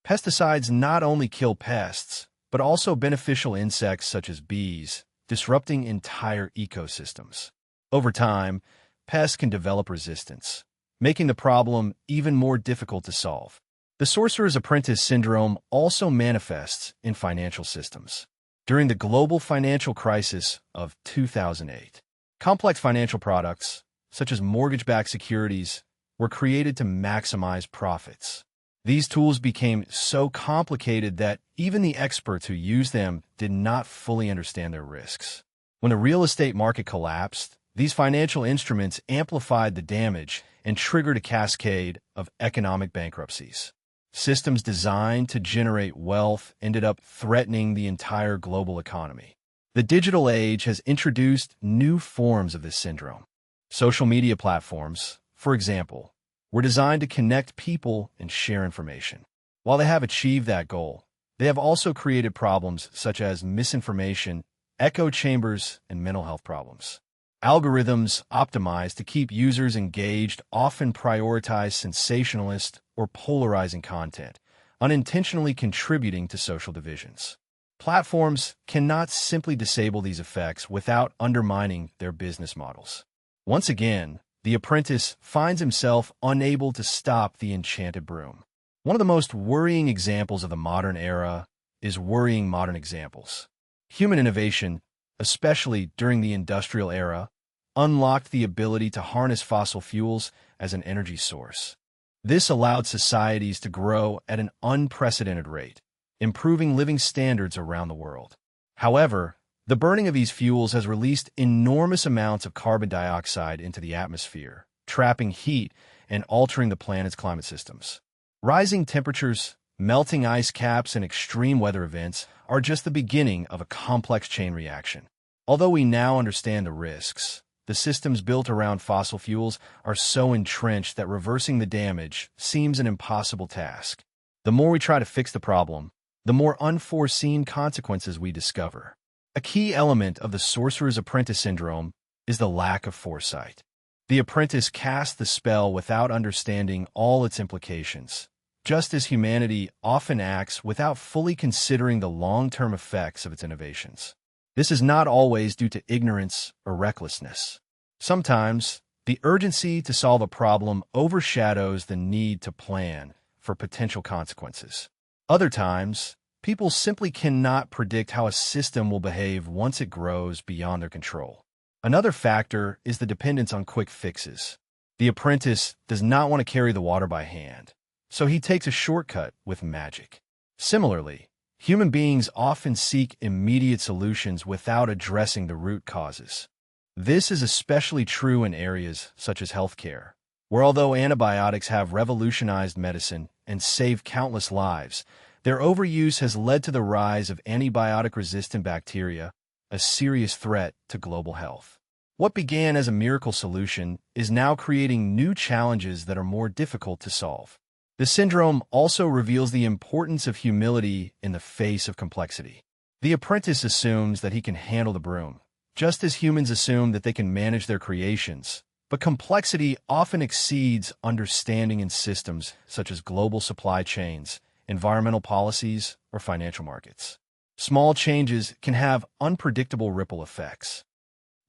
Pesticides not only kill pests, but also beneficial insects such as bees, disrupting entire ecosystems. Over time, pests can develop resistance, making the problem even more difficult to solve. The sorcerer's apprentice syndrome also manifests in financial systems. During the global financial crisis of 2008, complex financial products, such as mortgage-backed securities, were created to maximize profits. These tools became so complicated that even the experts who used them did not fully understand their risks. When the real estate market collapsed, these financial instruments amplified the damage and triggered a cascade of economic bankruptcies. Systems designed to generate wealth ended up threatening the entire global economy. The digital age has introduced new forms of this syndrome. Social media platforms, for example, were designed to connect people and share information. While they have achieved that goal, they have also created problems such as misinformation, echo chambers, and mental health problems. Algorithms optimized to keep users engaged often prioritize sensationalist or polarizing content, unintentionally contributing to social divisions. Platforms cannot simply disable these effects without undermining their business models. Once again, the apprentice finds himself unable to stop the enchanted broom. One of the most worrying examples of the modern era is worrying modern examples. Human innovation, especially during the industrial era, unlocked the ability to harness fossil fuels as an energy source. This allowed societies to grow at an unprecedented rate, improving living standards around the world. However, the burning of these fuels has released enormous amounts of carbon dioxide into the atmosphere, trapping heat and altering the planet's climate systems. Rising temperatures, melting ice caps, and extreme weather events are just the beginning of a complex chain reaction. Although we now understand the risks, the systems built around fossil fuels are so entrenched that reversing the damage seems an impossible task. The more we try to fix the problem, the more unforeseen consequences we discover. A key element of the sorcerer's apprentice syndrome is the lack of foresight. The apprentice casts the spell without understanding all its implications, just as humanity often acts without fully considering the long-term effects of its innovations. This is not always due to ignorance or recklessness. Sometimes, the urgency to solve a problem overshadows the need to plan for potential consequences. Other times, people simply cannot predict how a system will behave once it grows beyond their control. Another factor is the dependence on quick fixes. The apprentice does not want to carry the water by hand, so he takes a shortcut with magic. Similarly, human beings often seek immediate solutions without addressing the root causes. This is especially true in areas such as healthcare, where although antibiotics have revolutionized medicine and saved countless lives, their overuse has led to the rise of antibiotic-resistant bacteria, a serious threat to global health. What began as a miracle solution is now creating new challenges that are more difficult to solve. The syndrome also reveals the importance of humility in the face of complexity. The apprentice assumes that he can handle the broom, just as humans assume that they can manage their creations. But complexity often exceeds understanding in systems such as global supply chains, environmental policies, or financial markets. Small changes can have unpredictable ripple effects.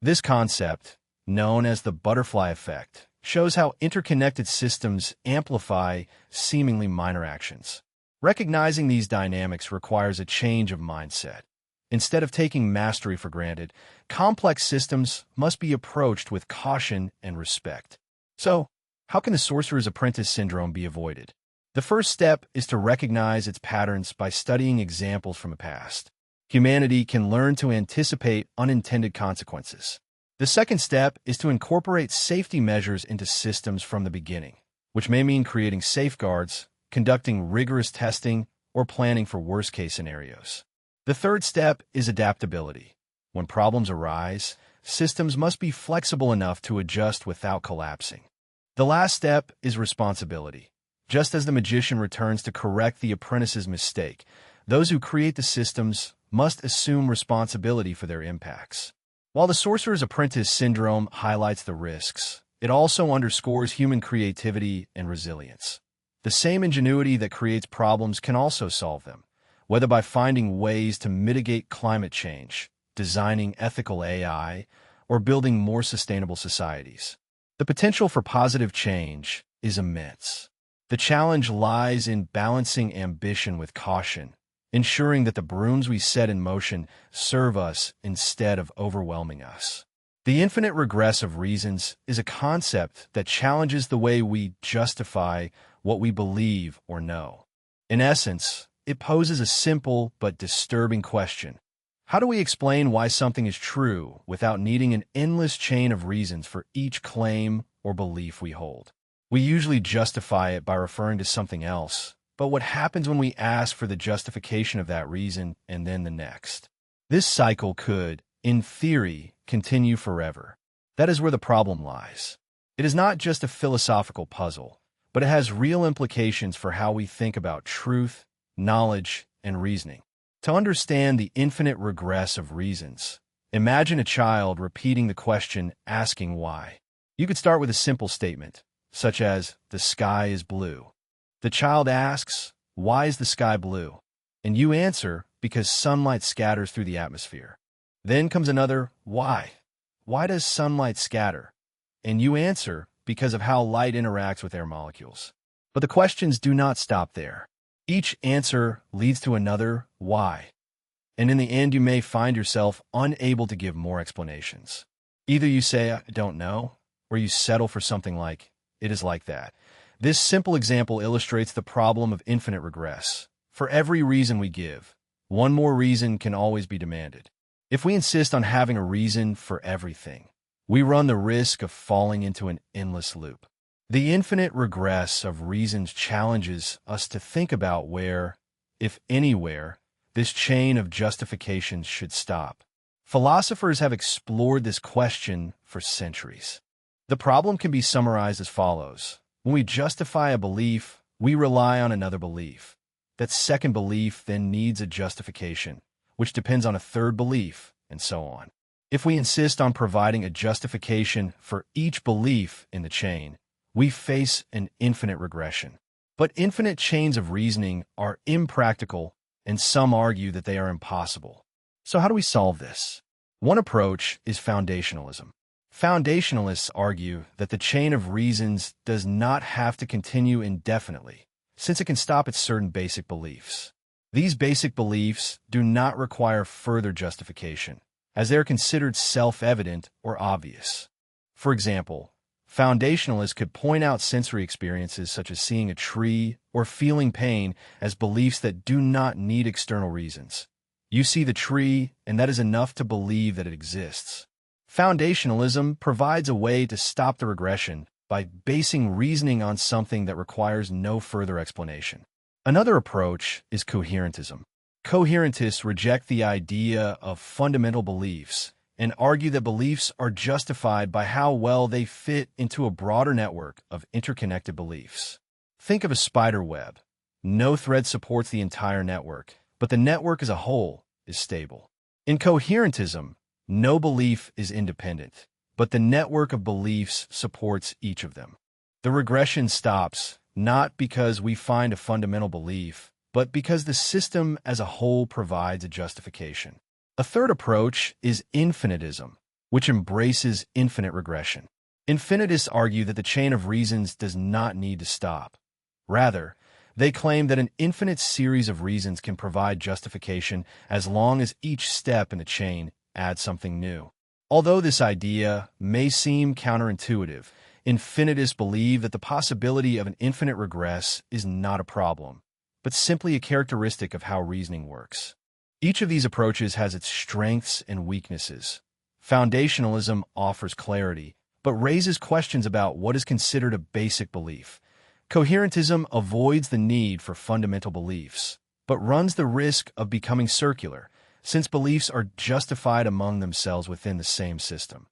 This concept, known as the butterfly effect, shows how interconnected systems amplify seemingly minor actions. Recognizing these dynamics requires a change of mindset. Instead of taking mastery for granted, complex systems must be approached with caution and respect. So, how can the sorcerer's apprentice syndrome be avoided? The first step is to recognize its patterns by studying examples from the past. Humanity can learn to anticipate unintended consequences. The second step is to incorporate safety measures into systems from the beginning, which may mean creating safeguards, conducting rigorous testing, or planning for worst-case scenarios. The third step is adaptability. When problems arise, systems must be flexible enough to adjust without collapsing. The last step is responsibility. Just as the magician returns to correct the apprentice's mistake, those who create the systems must assume responsibility for their impacts. While the sorcerer's apprentice syndrome highlights the risks, it also underscores human creativity and resilience. The same ingenuity that creates problems can also solve them, whether by finding ways to mitigate climate change, designing ethical AI, or building more sustainable societies. The potential for positive change is immense. The challenge lies in balancing ambition with caution, ensuring that the brooms we set in motion serve us instead of overwhelming us. The infinite regress of reasons is a concept that challenges the way we justify what we believe or know. In essence, it poses a simple but disturbing question. How do we explain why something is true without needing an endless chain of reasons for each claim or belief we hold? We usually justify it by referring to something else, but what happens when we ask for the justification of that reason and then the next? This cycle could, in theory, continue forever. That is where the problem lies. It is not just a philosophical puzzle, but it has real implications for how we think about truth, knowledge, and reasoning. To understand the infinite regress of reasons, imagine a child repeating the question, asking why. You could start with a simple statement, such as, "The sky is blue." The child asks, "Why is the sky blue?" And you answer, "Because sunlight scatters through the atmosphere." Then comes another, "Why? Why does sunlight scatter?" And you answer, "Because of how light interacts with air molecules." But the questions do not stop there. Each answer leads to another, "Why?" And in the end, you may find yourself unable to give more explanations. Either you say, "I don't know," or you settle for something like, "It is like that." This simple example illustrates the problem of infinite regress. For every reason we give, one more reason can always be demanded. If we insist on having a reason for everything, we run the risk of falling into an endless loop. The infinite regress of reasons challenges us to think about where, if anywhere, this chain of justifications should stop. Philosophers have explored this question for centuries. The problem can be summarized as follows. When we justify a belief, we rely on another belief. That second belief then needs a justification, which depends on a third belief, and so on. If we insist on providing a justification for each belief in the chain, we face an infinite regression. But infinite chains of reasoning are impractical, and some argue that they are impossible. So how do we solve this? One approach is foundationalism. Foundationalists argue that the chain of reasons does not have to continue indefinitely, since it can stop at certain basic beliefs. These basic beliefs do not require further justification, as they are considered self-evident or obvious. For example, foundationalists could point out sensory experiences such as seeing a tree or feeling pain as beliefs that do not need external reasons. You see the tree, and that is enough to believe that it exists. Foundationalism provides a way to stop the regression by basing reasoning on something that requires no further explanation. Another approach is coherentism. Coherentists reject the idea of fundamental beliefs and argue that beliefs are justified by how well they fit into a broader network of interconnected beliefs. Think of a spider web. No thread supports the entire network, but the network as a whole is stable. In coherentism, no belief is independent, but the network of beliefs supports each of them. The regression stops not because we find a fundamental belief, but because the system as a whole provides a justification. A third approach is infinitism, which embraces infinite regression. Infinitists argue that the chain of reasons does not need to stop. Rather, they claim that an infinite series of reasons can provide justification as long as each step in the chain adds something new. Although this idea may seem counterintuitive, Infinitists believe that the possibility of an infinite regress is not a problem, but simply a characteristic of how reasoning works. Each of these approaches has its strengths and weaknesses. Foundationalism offers clarity, but raises questions about what is considered a basic belief. Coherentism avoids the need for fundamental beliefs, but runs the risk of becoming circular, since beliefs are justified among themselves within the same system.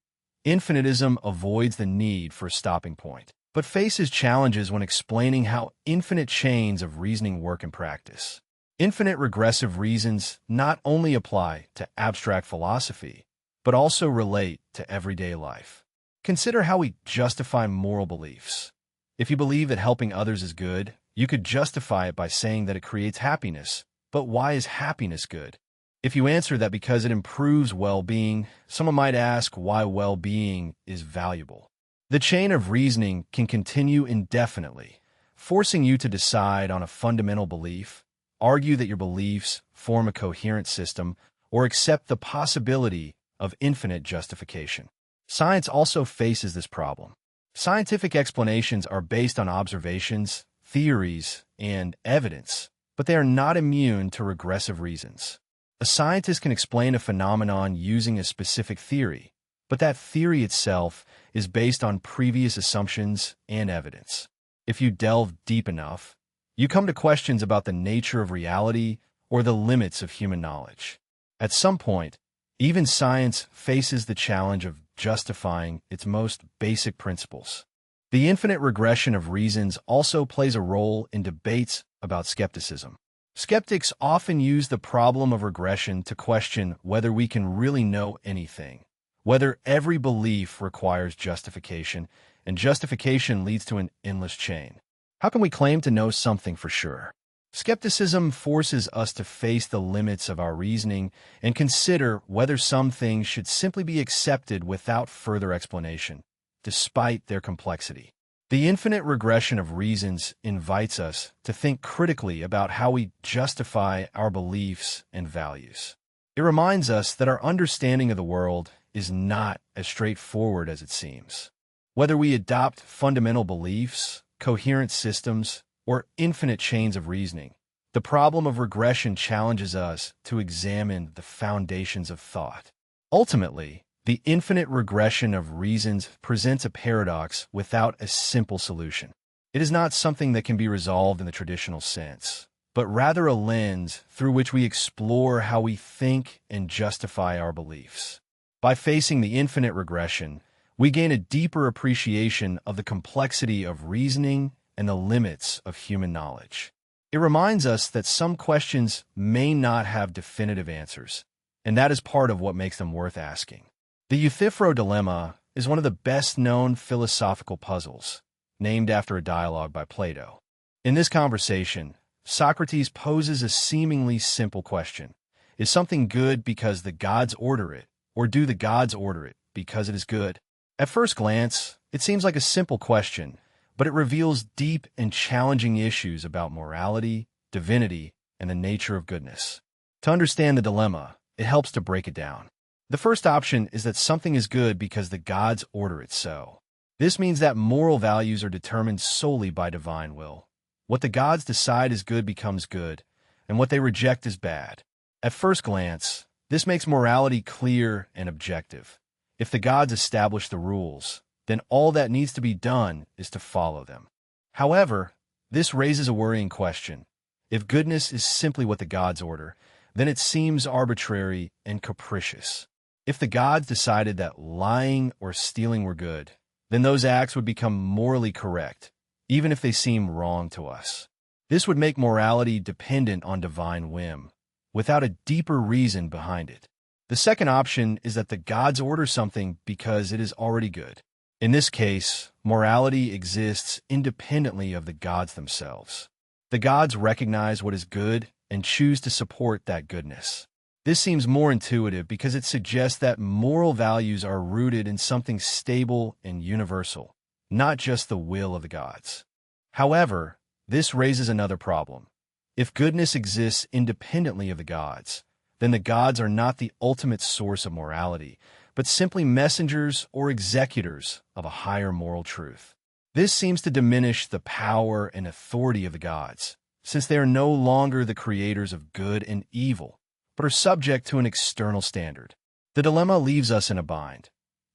Infinitism avoids the need for a stopping point, but faces challenges when explaining how infinite chains of reasoning work in practice. Infinite regressive reasons not only apply to abstract philosophy, but also relate to everyday life. Consider how we justify moral beliefs. If you believe that helping others is good, you could justify it by saying that it creates happiness. But why is happiness good? If you answer that because it improves well-being, someone might ask why well-being is valuable. The chain of reasoning can continue indefinitely, forcing you to decide on a fundamental belief, argue that your beliefs form a coherent system, or accept the possibility of infinite justification. Science also faces this problem. Scientific explanations are based on observations, theories, and evidence, but they are not immune to regressive reasons. A scientist can explain a phenomenon using a specific theory, but that theory itself is based on previous assumptions and evidence. If you delve deep enough, you come to questions about the nature of reality or the limits of human knowledge. At some point, even science faces the challenge of justifying its most basic principles. The infinite regression of reasons also plays a role in debates about skepticism. Skeptics often use the problem of regression to question whether we can really know anything, whether every belief requires justification, and justification leads to an endless chain. How can we claim to know something for sure? Skepticism forces us to face the limits of our reasoning and consider whether some things should simply be accepted without further explanation, despite their complexity. The infinite regression of reasons invites us to think critically about how we justify our beliefs and values. It reminds us that our understanding of the world is not as straightforward as it seems. Whether we adopt fundamental beliefs, coherent systems, or infinite chains of reasoning, the problem of regression challenges us to examine the foundations of thought. Ultimately, the infinite regression of reasons presents a paradox without a simple solution. It is not something that can be resolved in the traditional sense, but rather a lens through which we explore how we think and justify our beliefs. By facing the infinite regression, we gain a deeper appreciation of the complexity of reasoning and the limits of human knowledge. It reminds us that some questions may not have definitive answers, and that is part of what makes them worth asking. The Euthyphro dilemma is one of the best-known philosophical puzzles, named after a dialogue by Plato. In this conversation, Socrates poses a seemingly simple question. Is something good because the gods order it, or do the gods order it because it is good? At first glance, it seems like a simple question, but it reveals deep and challenging issues about morality, divinity, and the nature of goodness. To understand the dilemma, it helps to break it down. The first option is that something is good because the gods order it so. This means that moral values are determined solely by divine will. What the gods decide is good becomes good, and what they reject is bad. At first glance, this makes morality clear and objective. If the gods establish the rules, then all that needs to be done is to follow them. However, this raises a worrying question. If goodness is simply what the gods order, then it seems arbitrary and capricious. If the gods decided that lying or stealing were good, then those acts would become morally correct, even if they seem wrong to us. This would make morality dependent on divine whim, without a deeper reason behind it. The second option is that the gods order something because it is already good. In this case, morality exists independently of the gods themselves. The gods recognize what is good and choose to support that goodness. This seems more intuitive because it suggests that moral values are rooted in something stable and universal, not just the will of the gods. However, this raises another problem. If goodness exists independently of the gods, then the gods are not the ultimate source of morality, but simply messengers or executors of a higher moral truth. This seems to diminish the power and authority of the gods, since they are no longer the creators of good and evil, but are subject to an external standard. The dilemma leaves us in a bind.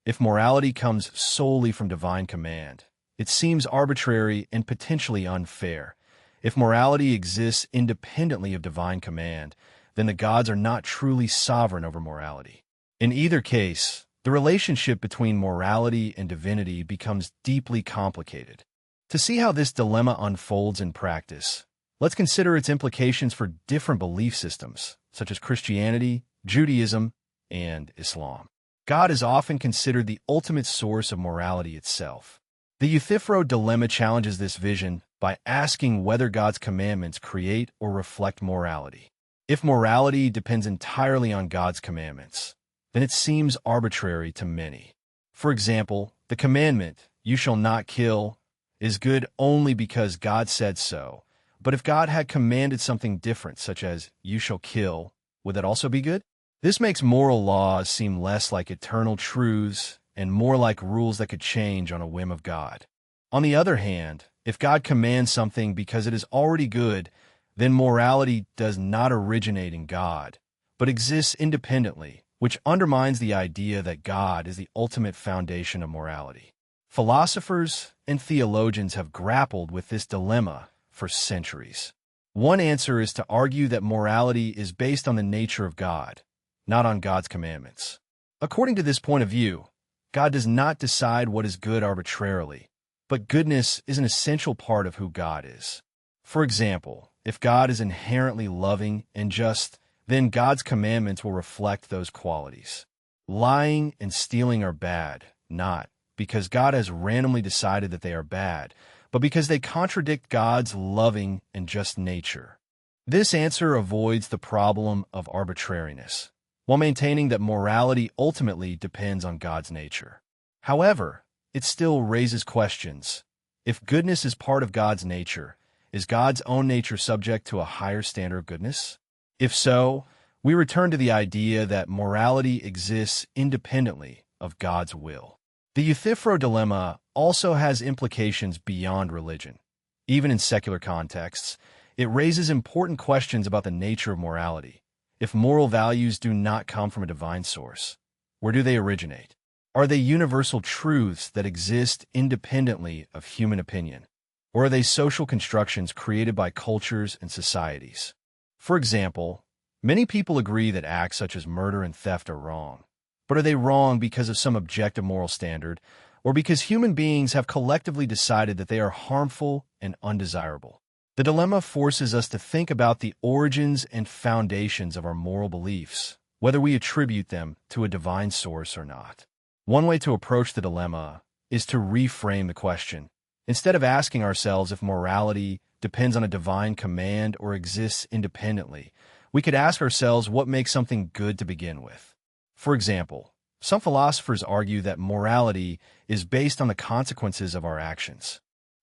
If morality comes solely from divine command, it seems arbitrary and potentially unfair. If morality exists independently of divine command, then the gods are not truly sovereign over morality. In either case, the relationship between morality and divinity becomes deeply complicated. To see how this dilemma unfolds in practice, let's consider its implications for different belief systems, such as Christianity, Judaism, and Islam. God is often considered the ultimate source of morality itself. The Euthyphro dilemma challenges this vision by asking whether God's commandments create or reflect morality. If morality depends entirely on God's commandments, then it seems arbitrary to many. For example, the commandment, "You shall not kill," is good only because God said so. But if God had commanded something different, such as, "You shall kill," would that also be good? This makes moral laws seem less like eternal truths and more like rules that could change on a whim of God. On the other hand, if God commands something because it is already good, then morality does not originate in God, but exists independently, which undermines the idea that God is the ultimate foundation of morality. Philosophers and theologians have grappled with this dilemma for centuries. One answer is to argue that morality is based on the nature of God, not on God's commandments. According to this point of view, God does not decide what is good arbitrarily, but goodness is an essential part of who God is. For example, if God is inherently loving and just, then God's commandments will reflect those qualities. Lying and stealing are bad, not because God has randomly decided that they are bad, but because they contradict God's loving and just nature. This answer avoids the problem of arbitrariness, while maintaining that morality ultimately depends on God's nature. However, it still raises questions. If goodness is part of God's nature, is God's own nature subject to a higher standard of goodness? If so, we return to the idea that morality exists independently of God's will. The Euthyphro dilemma also has implications beyond religion. Even in secular contexts, it raises important questions about the nature of morality. If moral values do not come from a divine source, where do they originate? Are they universal truths that exist independently of human opinion? Or are they social constructions created by cultures and societies? For example, many people agree that acts such as murder and theft are wrong. But are they wrong because of some objective moral standard, or because human beings have collectively decided that they are harmful and undesirable? The dilemma forces us to think about the origins and foundations of our moral beliefs, whether we attribute them to a divine source or not. One way to approach the dilemma is to reframe the question. Instead of asking ourselves if morality depends on a divine command or exists independently, we could ask ourselves what makes something good to begin with. For example, some philosophers argue that morality is based on the consequences of our actions.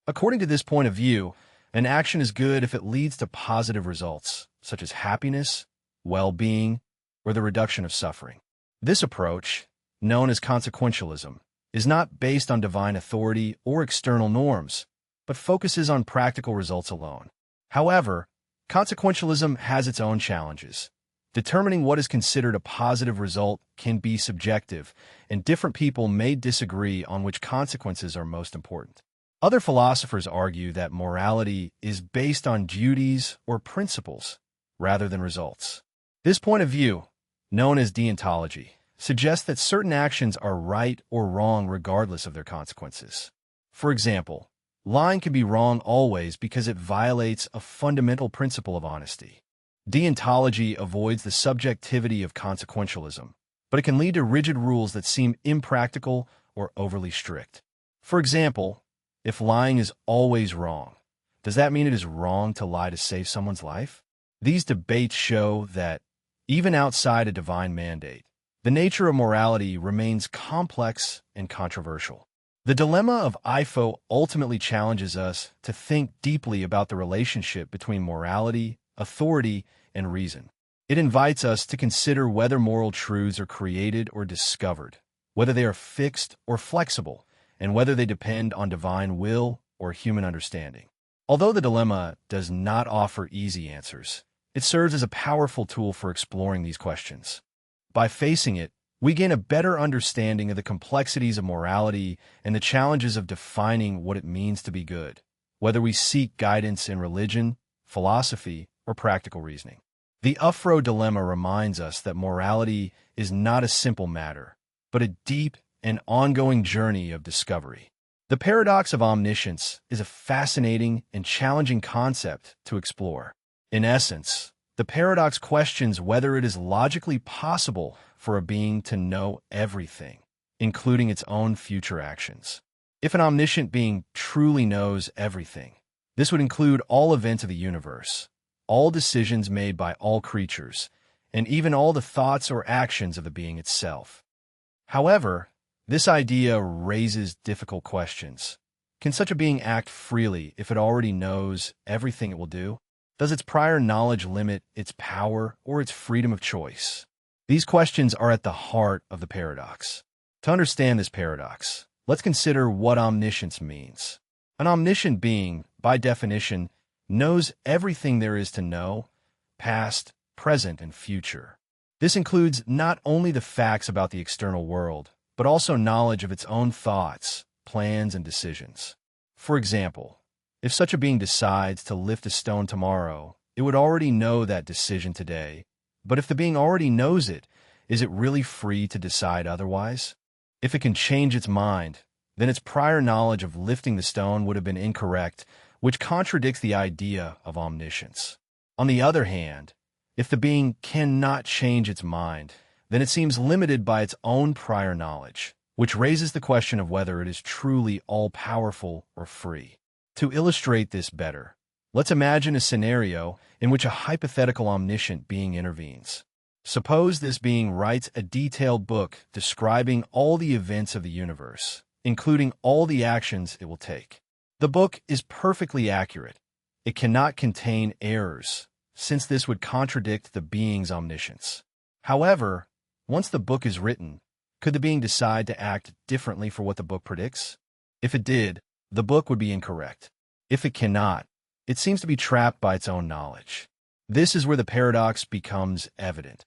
According to this point of view, an action is good if it leads to positive results, such as happiness, well-being, or the reduction of suffering. This approach, known as consequentialism, is not based on divine authority or external norms, but focuses on practical results alone. However, consequentialism has its own challenges. Determining what is considered a positive result can be subjective, and different people may disagree on which consequences are most important. Other philosophers argue that morality is based on duties or principles rather than results. This point of view, known as deontology, suggests that certain actions are right or wrong regardless of their consequences. For example, lying can be wrong always because it violates a fundamental principle of honesty. Deontology avoids the subjectivity of consequentialism, but it can lead to rigid rules that seem impractical or overly strict. For example, if lying is always wrong, does that mean it is wrong to lie to save someone's life? These debates show that, even outside a divine mandate, the nature of morality remains complex and controversial. The dilemma of IFO ultimately challenges us to think deeply about the relationship between morality, authority, and reason. It invites us to consider whether moral truths are created or discovered, whether they are fixed or flexible, and whether they depend on divine will or human understanding. Although the dilemma does not offer easy answers, it serves as a powerful tool for exploring these questions. By facing it, we gain a better understanding of the complexities of morality and the challenges of defining what it means to be good, whether we seek guidance in religion, philosophy, or practical reasoning. The Ufro dilemma reminds us that morality is not a simple matter, but a deep and ongoing journey of discovery. The paradox of omniscience is a fascinating and challenging concept to explore. In essence, the paradox questions whether it is logically possible for a being to know everything, including its own future actions. If an omniscient being truly knows everything, this would include all events of the universe, all decisions made by all creatures, and even all the thoughts or actions of the being itself. However, this idea raises difficult questions. Can such a being act freely if it already knows everything it will do? Does its prior knowledge limit its power or its freedom of choice? These questions are at the heart of the paradox. To understand this paradox, let's consider what omniscience means. An omniscient being, by definition, knows everything there is to know, past, present, and future. This includes not only the facts about the external world, but also knowledge of its own thoughts, plans, and decisions. For example, if such a being decides to lift a stone tomorrow, it would already know that decision today. But if the being already knows it, is it really free to decide otherwise? If it can change its mind, then its prior knowledge of lifting the stone would have been incorrect, which contradicts the idea of omniscience. On the other hand, if the being cannot change its mind, then it seems limited by its own prior knowledge, which raises the question of whether it is truly all-powerful or free. To illustrate this better, let's imagine a scenario in which a hypothetical omniscient being intervenes. Suppose this being writes a detailed book describing all the events of the universe, including all the actions it will take. The book is perfectly accurate. It cannot contain errors, since this would contradict the being's omniscience. However, once the book is written, could the being decide to act differently for what the book predicts? If it did, the book would be incorrect. If it cannot, it seems to be trapped by its own knowledge. This is where the paradox becomes evident.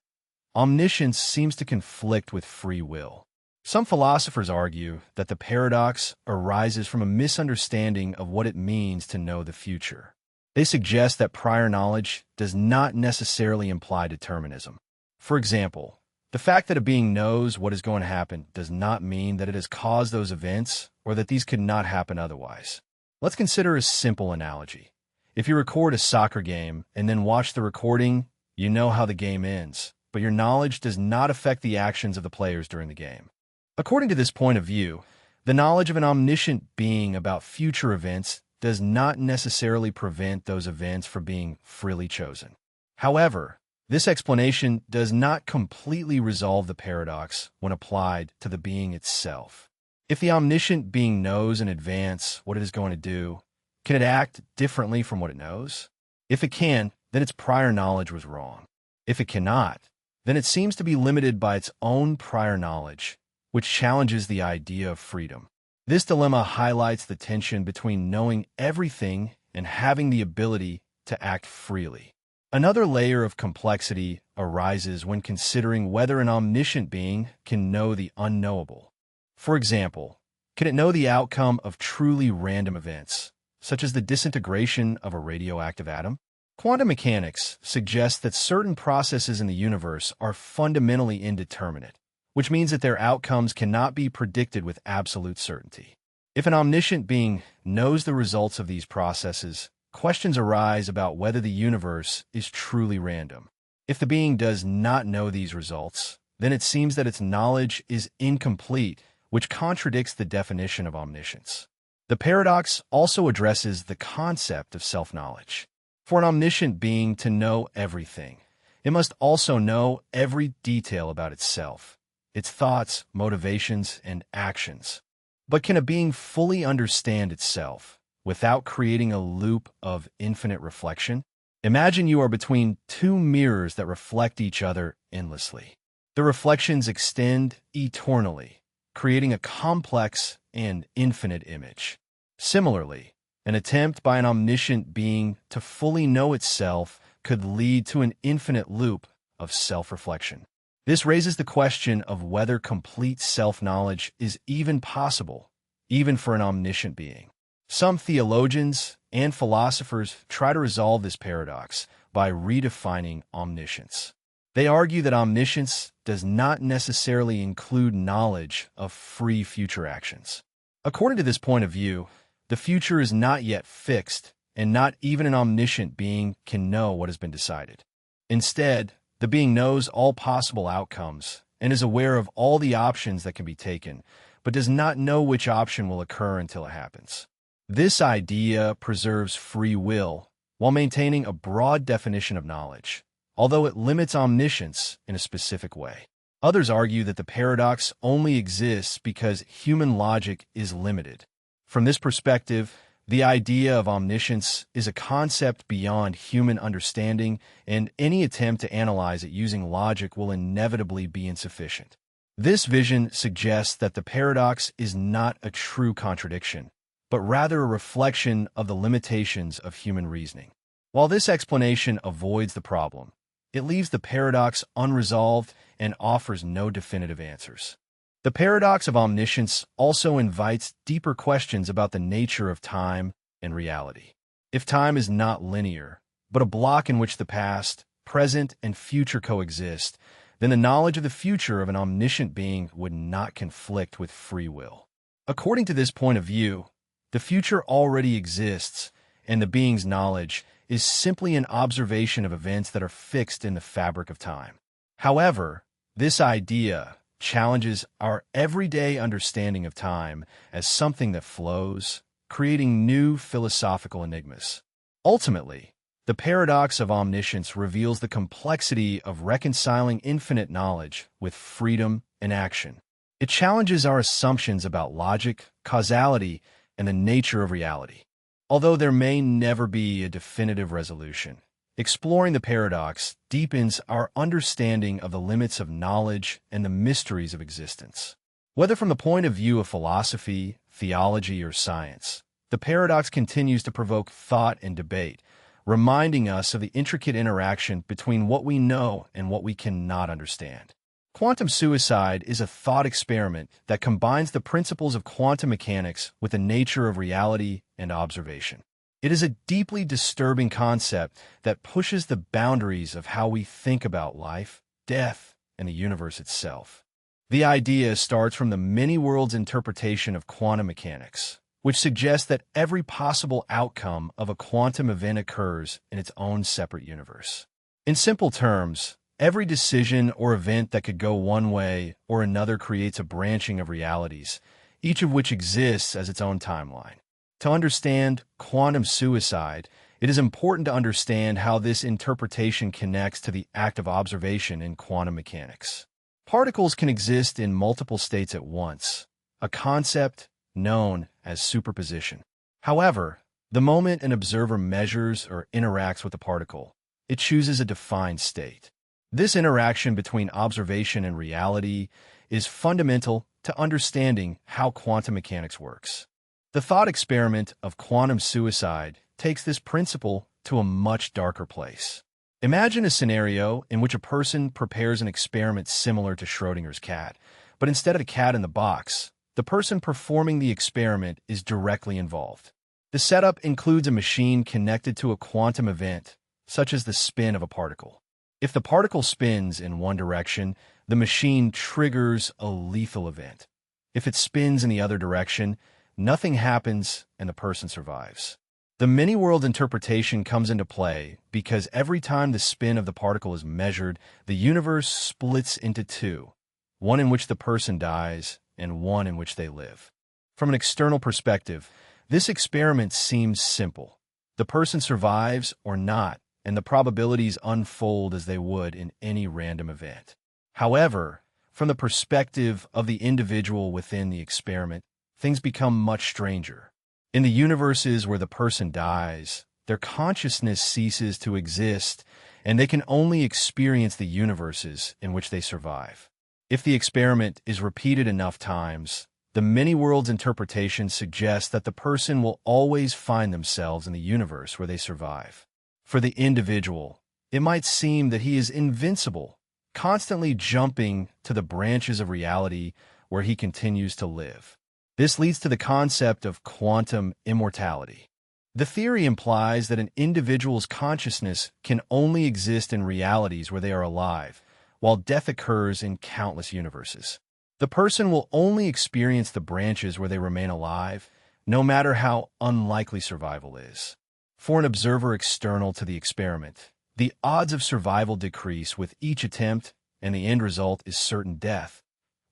Omniscience seems to conflict with free will. Some philosophers argue that the paradox arises from a misunderstanding of what it means to know the future. They suggest that prior knowledge does not necessarily imply determinism. For example, the fact that a being knows what is going to happen does not mean that it has caused those events or that these could not happen otherwise. Let's consider a simple analogy. If you record a soccer game and then watch the recording, you know how the game ends, but your knowledge does not affect the actions of the players during the game. According to this point of view, the knowledge of an omniscient being about future events does not necessarily prevent those events from being freely chosen. However, this explanation does not completely resolve the paradox when applied to the being itself. If the omniscient being knows in advance what it is going to do, can it act differently from what it knows? If it can, then its prior knowledge was wrong. If it cannot, then it seems to be limited by its own prior knowledge, which challenges the idea of freedom. This dilemma highlights the tension between knowing everything and having the ability to act freely. Another layer of complexity arises when considering whether an omniscient being can know the unknowable. For example, can it know the outcome of truly random events, such as the disintegration of a radioactive atom? Quantum mechanics suggests that certain processes in the universe are fundamentally indeterminate, which means that their outcomes cannot be predicted with absolute certainty. If an omniscient being knows the results of these processes, questions arise about whether the universe is truly random. If the being does not know these results, then it seems that its knowledge is incomplete, which contradicts the definition of omniscience. The paradox also addresses the concept of self-knowledge. For an omniscient being to know everything, it must also know every detail about itself, its thoughts, motivations, and actions. But can a being fully understand itself without creating a loop of infinite reflection? Imagine you are between two mirrors that reflect each other endlessly. The reflections extend eternally, creating a complex and infinite image. Similarly, an attempt by an omniscient being to fully know itself could lead to an infinite loop of self-reflection. This raises the question of whether complete self-knowledge is even possible, even for an omniscient being. Some theologians and philosophers try to resolve this paradox by redefining omniscience. They argue that omniscience does not necessarily include knowledge of free future actions. According to this point of view, the future is not yet fixed, and not even an omniscient being can know what has been decided. Instead, the being knows all possible outcomes and is aware of all the options that can be taken, but does not know which option will occur until it happens. This idea preserves free will while maintaining a broad definition of knowledge, although it limits omniscience in a specific way. Others argue that the paradox only exists because human logic is limited. From this perspective, the idea of omniscience is a concept beyond human understanding, and any attempt to analyze it using logic will inevitably be insufficient. This vision suggests that the paradox is not a true contradiction, but rather a reflection of the limitations of human reasoning. While this explanation avoids the problem, it leaves the paradox unresolved and offers no definitive answers. The paradox of omniscience also invites deeper questions about the nature of time and reality. If time is not linear, but a block in which the past, present, and future coexist, then the knowledge of the future of an omniscient being would not conflict with free will. According to this point of view, the future already exists, and the being's knowledge is simply an observation of events that are fixed in the fabric of time. However, this idea challenges our everyday understanding of time as something that flows, creating new philosophical enigmas. Ultimately, the paradox of omniscience reveals the complexity of reconciling infinite knowledge with freedom and action. It challenges our assumptions about logic, causality, and the nature of reality. Although there may never be a definitive resolution, exploring the paradox deepens our understanding of the limits of knowledge and the mysteries of existence. Whether from the point of view of philosophy, theology, or science, the paradox continues to provoke thought and debate, reminding us of the intricate interaction between what we know and what we cannot understand. Quantum suicide is a thought experiment that combines the principles of quantum mechanics with the nature of reality and observation. It is a deeply disturbing concept that pushes the boundaries of how we think about life, death, and the universe itself. The idea starts from the many worlds interpretation of quantum mechanics, which suggests that every possible outcome of a quantum event occurs in its own separate universe. In simple terms, every decision or event that could go one way or another creates a branching of realities, each of which exists as its own timeline. To understand quantum suicide, it is important to understand how this interpretation connects to the act of observation in quantum mechanics. Particles can exist in multiple states at once, a concept known as superposition. However, the moment an observer measures or interacts with a particle, it chooses a defined state. This interaction between observation and reality is fundamental to understanding how quantum mechanics works. The thought experiment of quantum suicide takes this principle to a much darker place. Imagine a scenario in which a person prepares an experiment similar to Schrödinger's cat, but instead of a cat in the box, the person performing the experiment is directly involved. The setup includes a machine connected to a quantum event, such as the spin of a particle. If the particle spins in one direction, the machine triggers a lethal event. If it spins in the other direction, nothing happens and the person survives. The many-world interpretation comes into play because every time the spin of the particle is measured, the universe splits into two, one in which the person dies and one in which they live. From an external perspective, this experiment seems simple. The person survives or not, and the probabilities unfold as they would in any random event. However, from the perspective of the individual within the experiment, things become much stranger. In the universes where the person dies, their consciousness ceases to exist, and they can only experience the universes in which they survive. If the experiment is repeated enough times, the many worlds interpretation suggests that the person will always find themselves in the universe where they survive. For the individual, it might seem that he is invincible, constantly jumping to the branches of reality where he continues to live. This leads to the concept of quantum immortality. The theory implies that an individual's consciousness can only exist in realities where they are alive, while death occurs in countless universes. The person will only experience the branches where they remain alive, no matter how unlikely survival is. For an observer external to the experiment, the odds of survival decrease with each attempt, and the end result is certain death.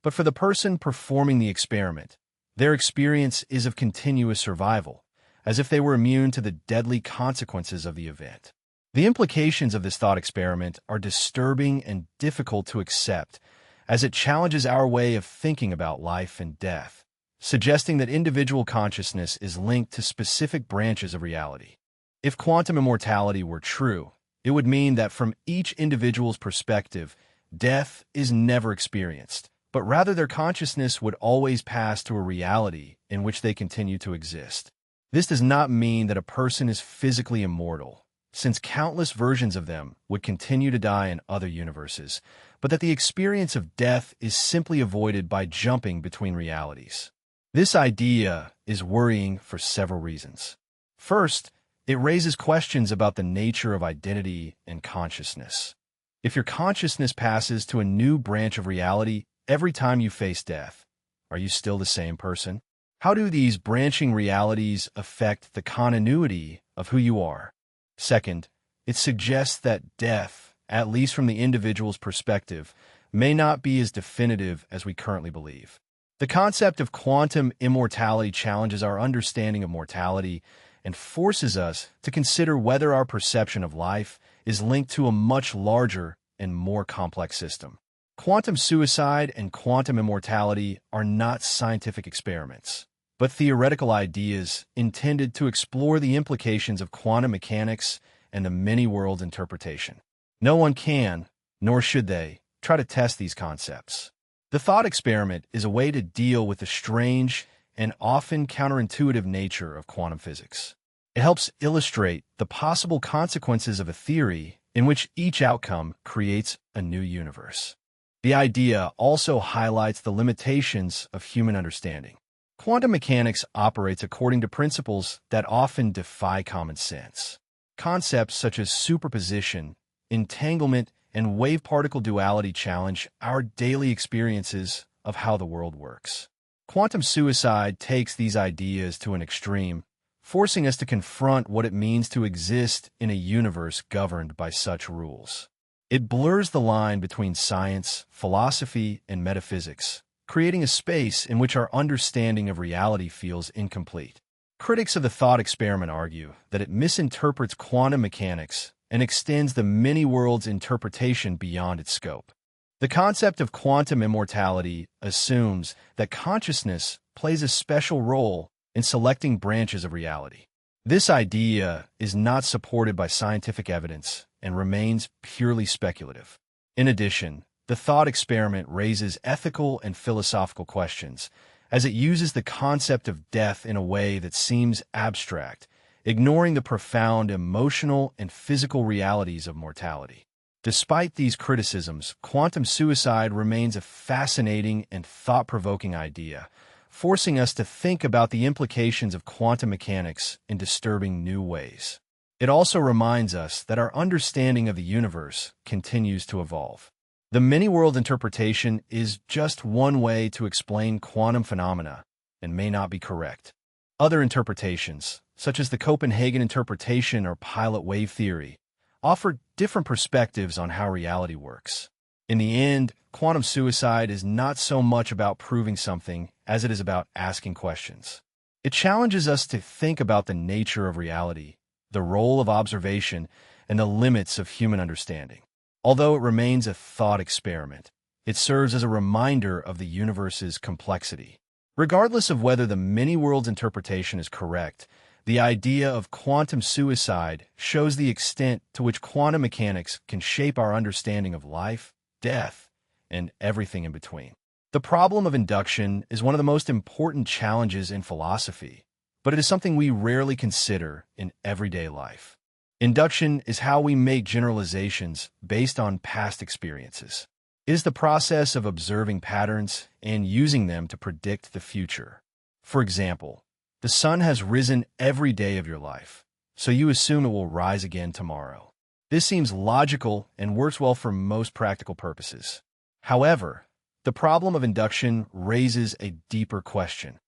But for the person performing the experiment, their experience is of continuous survival, as if they were immune to the deadly consequences of the event. The implications of this thought experiment are disturbing and difficult to accept, as it challenges our way of thinking about life and death, suggesting that individual consciousness is linked to specific branches of reality. If quantum immortality were true, it would mean that from each individual's perspective, death is never experienced, but rather their consciousness would always pass to a reality in which they continue to exist. This does not mean that a person is physically immortal, since countless versions of them would continue to die in other universes, but that the experience of death is simply avoided by jumping between realities. This idea is worrying for several reasons. First, it raises questions about the nature of identity and consciousness. If your consciousness passes to a new branch of reality every time you face death, are you still the same person? How do these branching realities affect the continuity of who you are? Second, it suggests that death, at least from the individual's perspective, may not be as definitive as we currently believe. The concept of quantum immortality challenges our understanding of mortality and forces us to consider whether our perception of life is linked to a much larger and more complex system. Quantum suicide and quantum immortality are not scientific experiments, but theoretical ideas intended to explore the implications of quantum mechanics and the many-world interpretation. No one can, nor should they, try to test these concepts. The thought experiment is a way to deal with the strange and often counterintuitive nature of quantum physics. It helps illustrate the possible consequences of a theory in which each outcome creates a new universe. The idea also highlights the limitations of human understanding. Quantum mechanics operates according to principles that often defy common sense. Concepts such as superposition, entanglement, and wave-particle duality challenge our daily experiences of how the world works. Quantum suicide takes these ideas to an extreme, forcing us to confront what it means to exist in a universe governed by such rules. It blurs the line between science, philosophy, and metaphysics, creating a space in which our understanding of reality feels incomplete. Critics of the thought experiment argue that it misinterprets quantum mechanics and extends the many worlds interpretation beyond its scope. The concept of quantum immortality assumes that consciousness plays a special role in selecting branches of reality. This idea is not supported by scientific evidence and remains purely speculative. In addition, the thought experiment raises ethical and philosophical questions, as it uses the concept of death in a way that seems abstract, ignoring the profound emotional and physical realities of mortality. Despite these criticisms, quantum suicide remains a fascinating and thought-provoking idea, forcing us to think about the implications of quantum mechanics in disturbing new ways. It also reminds us that our understanding of the universe continues to evolve. The many-world interpretation is just one way to explain quantum phenomena and may not be correct. Other interpretations, such as the Copenhagen interpretation or pilot wave theory, offer different perspectives on how reality works. In the end, quantum suicide is not so much about proving something as it is about asking questions. It challenges us to think about the nature of reality, the role of observation, and the limits of human understanding. Although it remains a thought experiment, it serves as a reminder of the universe's complexity. Regardless of whether the many-worlds interpretation is correct, the idea of quantum suicide shows the extent to which quantum mechanics can shape our understanding of life, death, and everything in between. The problem of induction is one of the most important challenges in philosophy, but it is something we rarely consider in everyday life. Induction is how we make generalizations based on past experiences. It is the process of observing patterns and using them to predict the future. For example, the sun has risen every day of your life, so you assume it will rise again tomorrow. This seems logical and works well for most practical purposes. However, the problem of induction raises a deeper question.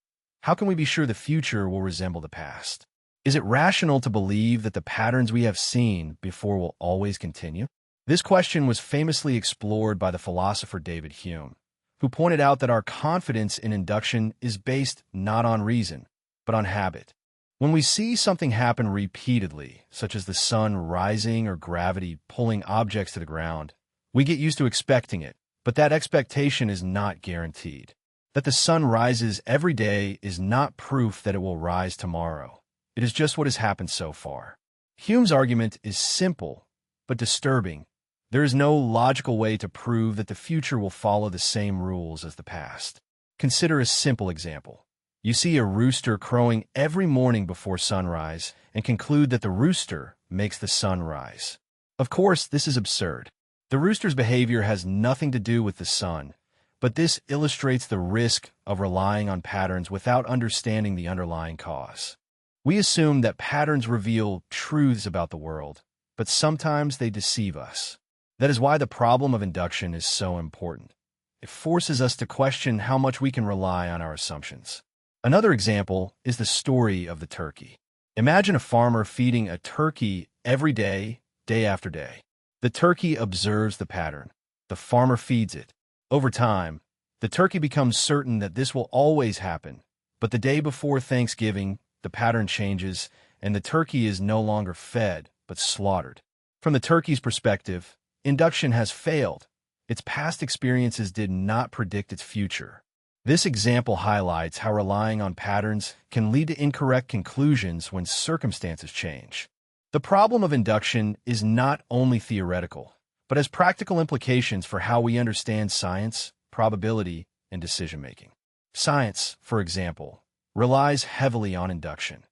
How can we be sure the future will resemble the past? Is it rational to believe that the patterns we have seen before will always continue? This question was famously explored by the philosopher David Hume, who pointed out that our confidence in induction is based not on reason, but on habit. When we see something happen repeatedly, such as the sun rising or gravity pulling objects to the ground, we get used to expecting it, but that expectation is not guaranteed. That the sun rises every day is not proof that it will rise tomorrow. It is just what has happened so far. Hume's argument is simple, but disturbing. There is no logical way to prove that the future will follow the same rules as the past. Consider a simple example. You see a rooster crowing every morning before sunrise and conclude that the rooster makes the sun rise. Of course, this is absurd. The rooster's behavior has nothing to do with the sun, but this illustrates the risk of relying on patterns without understanding the underlying cause. We assume that patterns reveal truths about the world, but sometimes they deceive us. That is why the problem of induction is so important. It forces us to question how much we can rely on our assumptions. Another example is the story of the turkey. Imagine a farmer feeding a turkey every day, day after day. The turkey observes the pattern. The farmer feeds it. Over time, the turkey becomes certain that this will always happen, but the day before Thanksgiving, the pattern changes, and the turkey is no longer fed, but slaughtered. From the turkey's perspective, induction has failed. Its past experiences did not predict its future. This example highlights how relying on patterns can lead to incorrect conclusions when circumstances change. The problem of induction is not only theoretical, but has practical implications for how we understand science, probability, and decision-making. Science, for example, relies heavily on induction.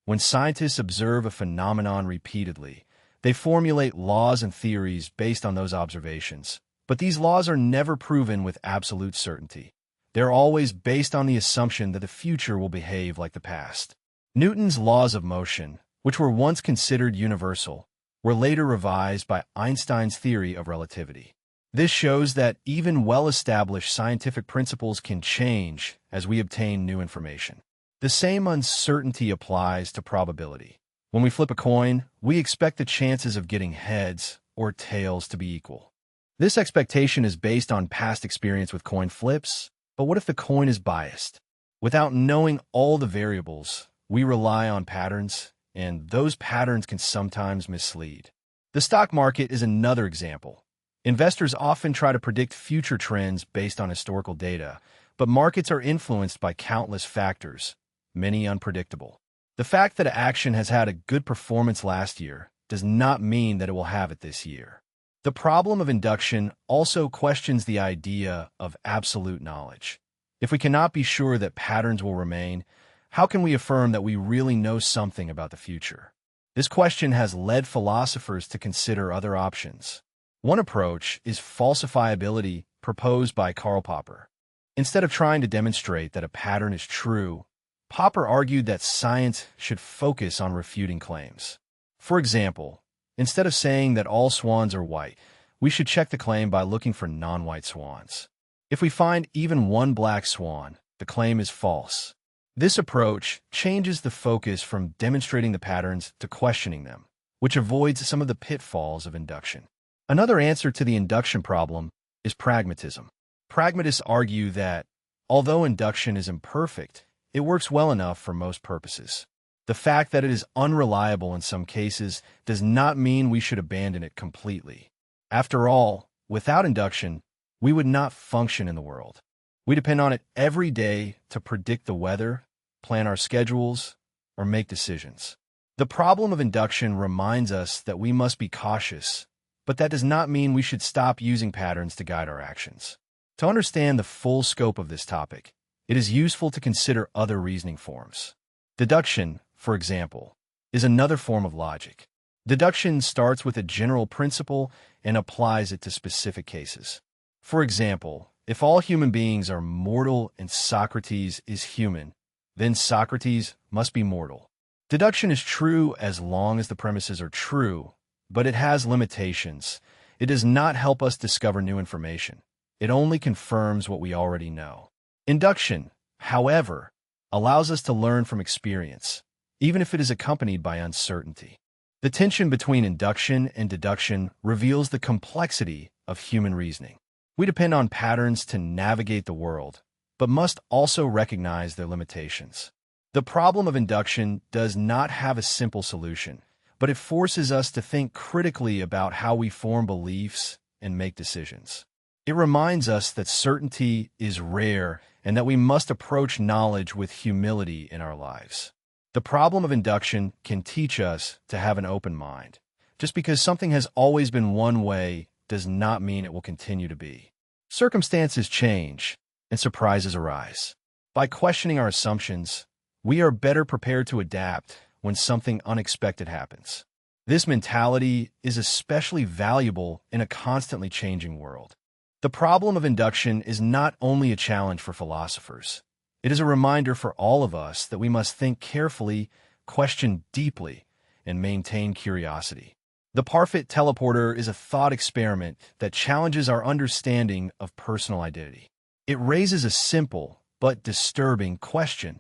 When scientists observe a phenomenon repeatedly, they formulate laws and theories based on those observations. But these laws are never proven with absolute certainty. They're always based on the assumption that the future will behave like the past. Newton's laws of motion, which were once considered universal, were later revised by Einstein's theory of relativity. This shows that even well-established scientific principles can change as we obtain new information. The same uncertainty applies to probability. When we flip a coin, we expect the chances of getting heads or tails to be equal. This expectation is based on past experience with coin flips, but what if the coin is biased? Without knowing all the variables, we rely on patterns, and those patterns can sometimes mislead. The stock market is another example. Investors often try to predict future trends based on historical data, but markets are influenced by countless factors, many unpredictable. The fact that an action has had a good performance last year does not mean that it will have it this year. The problem of induction also questions the idea of absolute knowledge. If we cannot be sure that patterns will remain, how can we affirm that we really know something about the future? This question has led philosophers to consider other options. One approach is falsifiability, proposed by Karl Popper. Instead of trying to demonstrate that a pattern is true, Popper argued that science should focus on refuting claims. For example, instead of saying that all swans are white, we should check the claim by looking for non-white swans. If we find even one black swan, the claim is false. This approach changes the focus from demonstrating the patterns to questioning them, which avoids some of the pitfalls of induction. Another answer to the induction problem is pragmatism. Pragmatists argue that, although induction is imperfect, it works well enough for most purposes. The fact that it is unreliable in some cases does not mean we should abandon it completely. After all, without induction, we would not function in the world. We depend on it every day to predict the weather, plan our schedules, or make decisions. The problem of induction reminds us that we must be cautious, but that does not mean we should stop using patterns to guide our actions. To understand the full scope of this topic, it is useful to consider other reasoning forms. Deduction, for example, is another form of logic. Deduction starts with a general principle and applies it to specific cases. For example, if all human beings are mortal and Socrates is human, then Socrates must be mortal. Deduction is true as long as the premises are true, but it has limitations. It does not help us discover new information. It only confirms what we already know. Induction, however, allows us to learn from experience, even if it is accompanied by uncertainty. The tension between induction and deduction reveals the complexity of human reasoning. We depend on patterns to navigate the world, but must also recognize their limitations. The problem of induction does not have a simple solution, but it forces us to think critically about how we form beliefs and make decisions. It reminds us that certainty is rare and that we must approach knowledge with humility in our lives. The problem of induction can teach us to have an open mind. Just because something has always been one way does not mean it will continue to be. Circumstances change and surprises arise. By questioning our assumptions, we are better prepared to adapt when something unexpected happens. This mentality is especially valuable in a constantly changing world. The problem of induction is not only a challenge for philosophers. It is a reminder for all of us that we must think carefully, question deeply, and maintain curiosity. The Parfit teleporter is a thought experiment that challenges our understanding of personal identity. It raises a simple but disturbing question.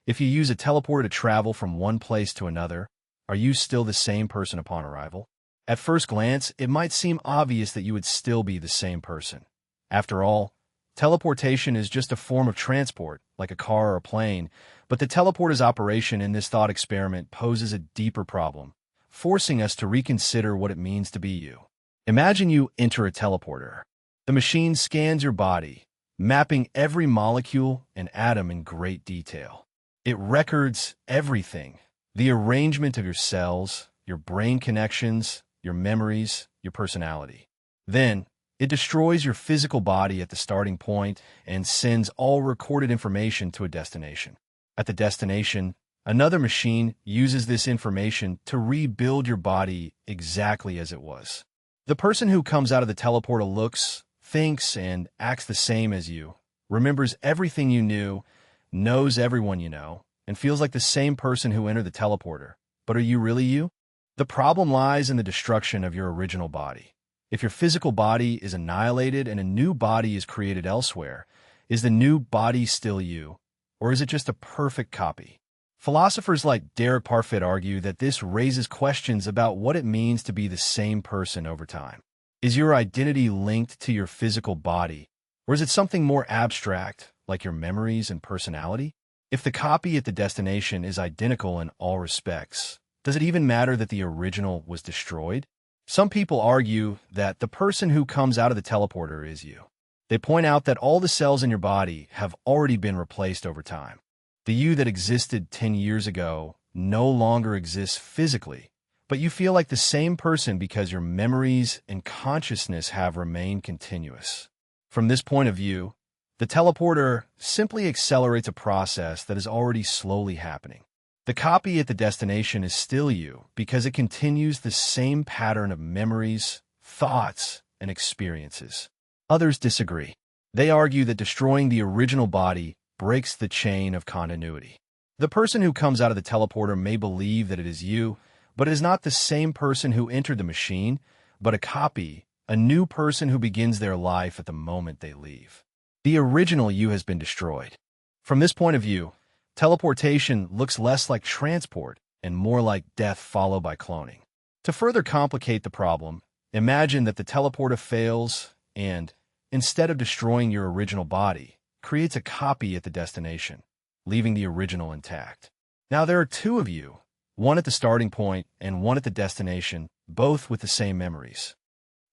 If you use a teleporter to travel from one place to another, are you still the same person upon arrival? At first glance, it might seem obvious that you would still be the same person. After all, teleportation is just a form of transport, like a car or a plane, but the teleporter's operation in this thought experiment poses a deeper problem, forcing us to reconsider what it means to be you. Imagine you enter a teleporter. The machine scans your body, mapping every molecule and atom in great detail. It records everything: the arrangement of your cells, your brain connections, your memories, your personality. Then, it destroys your physical body at the starting point and sends all recorded information to a destination. At the destination, another machine uses this information to rebuild your body exactly as it was. The person who comes out of the teleporter looks, thinks, and acts the same as you, remembers everything you knew, knows everyone you know, and feels like the same person who entered the teleporter. But are you really you? The problem lies in the destruction of your original body. If your physical body is annihilated and a new body is created elsewhere, is the new body still you, or is it just a perfect copy? Philosophers like Derek Parfit argue that this raises questions about what it means to be the same person over time. Is your identity linked to your physical body, or is it something more abstract, like your memories and personality? If the copy at the destination is identical in all respects, does it even matter that the original was destroyed? Some people argue that the person who comes out of the teleporter is you. They point out that all the cells in your body have already been replaced over time. The you that existed 10 years ago no longer exists physically, but you feel like the same person because your memories and consciousness have remained continuous. From this point of view, the teleporter simply accelerates a process that is already slowly happening. The copy at the destination is still you because it continues the same pattern of memories, thoughts, and experiences. Others disagree. They argue that destroying the original body breaks the chain of continuity. The person who comes out of the teleporter may believe that it is you, but it is not the same person who entered the machine, but a copy, a new person who begins their life at the moment they leave. The original you has been destroyed. From this point of view, teleportation looks less like transport and more like death followed by cloning. To further complicate the problem, imagine that the teleporter fails and, instead of destroying your original body, creates a copy at the destination, leaving the original intact. Now there are two of you, one at the starting point and one at the destination, both with the same memories,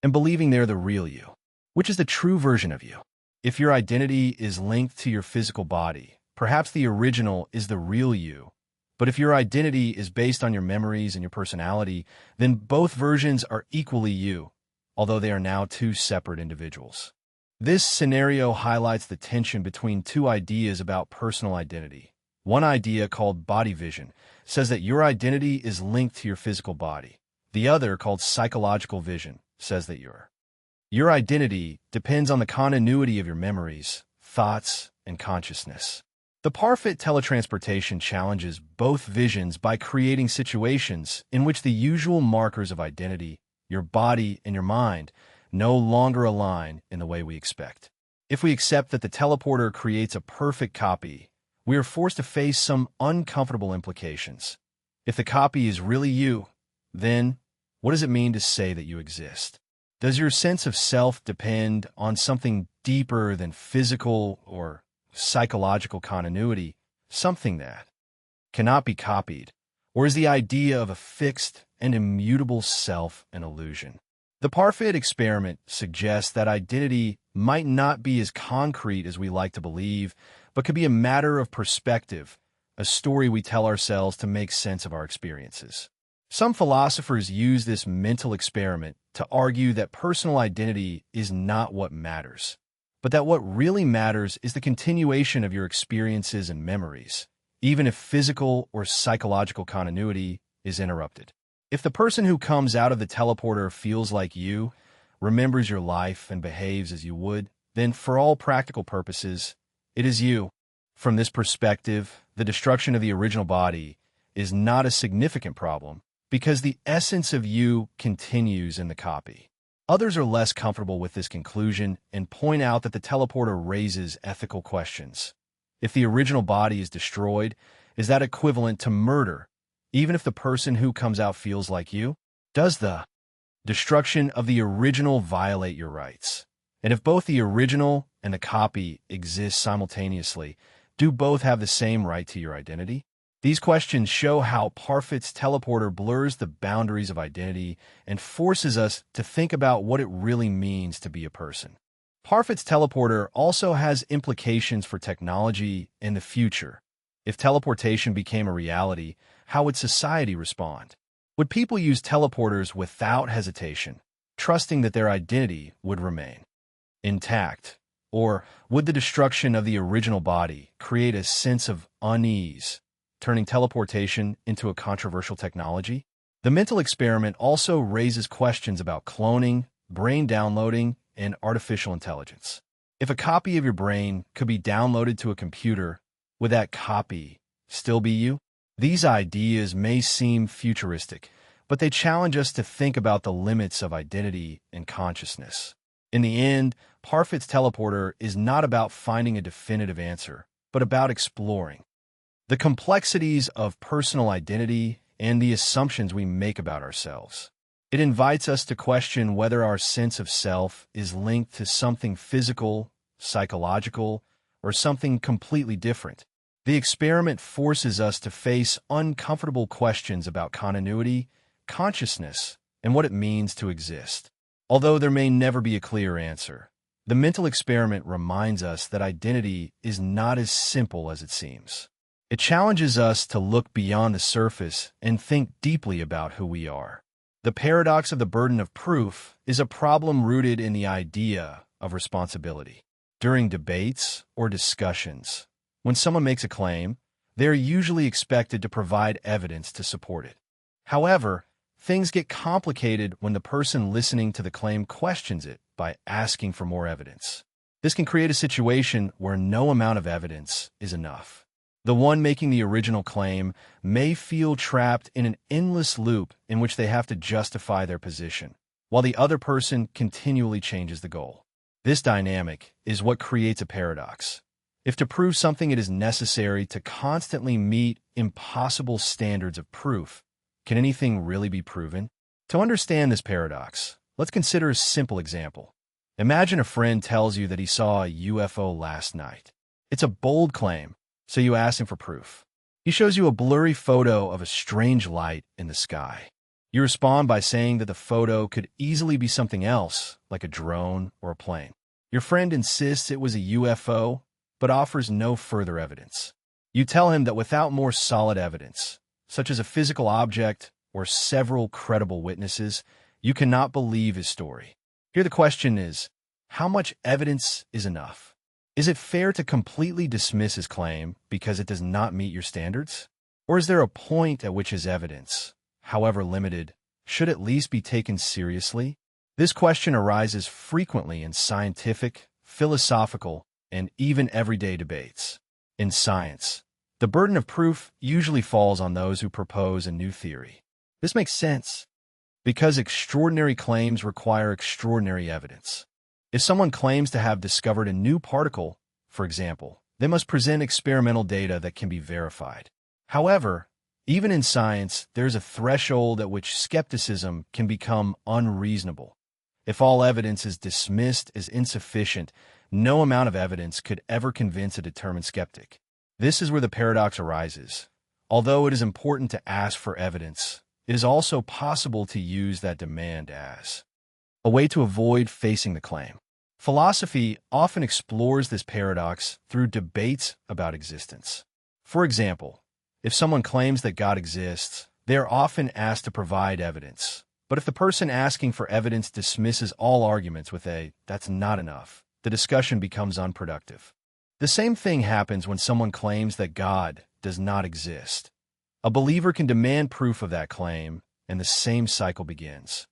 and believing they're the real you. Which is the true version of you? If your identity is linked to your physical body, perhaps the original is the real you. But if your identity is based on your memories and your personality, then both versions are equally you, although they are now two separate individuals. This scenario highlights the tension between two ideas about personal identity. One idea, called body vision, says that your identity is linked to your physical body. The other, called psychological vision, says that your identity depends on the continuity of your memories, thoughts, and consciousness. The Parfit teletransportation challenges both visions by creating situations in which the usual markers of identity, your body and your mind, no longer align in the way we expect. If we accept that the teleporter creates a perfect copy, we are forced to face some uncomfortable implications. If the copy is really you, then what does it mean to say that you exist? Does your sense of self depend on something deeper than physical or psychological continuity, something that cannot be copied? Or is the idea of a fixed and immutable self an illusion? The Parfit experiment suggests that identity might not be as concrete as we like to believe, but could be a matter of perspective, a story we tell ourselves to make sense of our experiences. Some philosophers use this mental experiment to argue that personal identity is not what matters, but that what really matters is the continuation of your experiences and memories, even if physical or psychological continuity is interrupted. If the person who comes out of the teleporter feels like you, remembers your life, and behaves as you would, then for all practical purposes, it is you. From this perspective, the destruction of the original body is not a significant problem because the essence of you continues in the copy. Others are less comfortable with this conclusion and point out that the teleporter raises ethical questions. If the original body is destroyed, is that equivalent to murder, even if the person who comes out feels like you? Does the destruction of the original violate your rights? And if both the original and the copy exist simultaneously, do both have the same right to your identity? These questions show how Parfit's teleporter blurs the boundaries of identity and forces us to think about what it really means to be a person. Parfit's teleporter also has implications for technology in the future. If teleportation became a reality, how would society respond? Would people use teleporters without hesitation, trusting that their identity would remain intact? Or would the destruction of the original body create a sense of unease, turning teleportation into a controversial technology? The mental experiment also raises questions about cloning, brain downloading, and artificial intelligence. If a copy of your brain could be downloaded to a computer, would that copy still be you? These ideas may seem futuristic, but they challenge us to think about the limits of identity and consciousness. In the end, Parfit's teleporter is not about finding a definitive answer, but about exploring the complexities of personal identity and the assumptions we make about ourselves. It invites us to question whether our sense of self is linked to something physical, psychological, or something completely different. The experiment forces us to face uncomfortable questions about continuity, consciousness, and what it means to exist. Although there may never be a clear answer, the mental experiment reminds us that identity is not as simple as it seems. It challenges us to look beyond the surface and think deeply about who we are. The paradox of the burden of proof is a problem rooted in the idea of responsibility. During debates or discussions, when someone makes a claim, they are usually expected to provide evidence to support it. However, things get complicated when the person listening to the claim questions it by asking for more evidence. This can create a situation where no amount of evidence is enough. The one making the original claim may feel trapped in an endless loop in which they have to justify their position, while the other person continually changes the goal. This dynamic is what creates a paradox. If to prove something it is necessary to constantly meet impossible standards of proof, can anything really be proven? To understand this paradox, let's consider a simple example. Imagine a friend tells you that he saw a UFO last night. It's a bold claim, so you ask him for proof. He shows you a blurry photo of a strange light in the sky. You respond by saying that the photo could easily be something else, like a drone or a plane. Your friend insists it was a UFO, but offers no further evidence. You tell him that without more solid evidence, such as a physical object or several credible witnesses, you cannot believe his story. Here the question is, how much evidence is enough? Is it fair to completely dismiss his claim because it does not meet your standards? Or is there a point at which his evidence, however limited, should at least be taken seriously? This question arises frequently in scientific, philosophical, and even everyday debates. In science, the burden of proof usually falls on those who propose a new theory. This makes sense because extraordinary claims require extraordinary evidence. If someone claims to have discovered a new particle, for example, they must present experimental data that can be verified. However, even in science, there's a threshold at which skepticism can become unreasonable. If all evidence is dismissed as insufficient, no amount of evidence could ever convince a determined skeptic. This is where the paradox arises. Although it is important to ask for evidence, it is also possible to use that demand as a way to avoid facing the claim. Philosophy often explores this paradox through debates about existence. For example, if someone claims that God exists, they are often asked to provide evidence. But if the person asking for evidence dismisses all arguments with "that's not enough," the discussion becomes unproductive. The same thing happens when someone claims that God does not exist. A believer can demand proof of that claim, and the same cycle begins.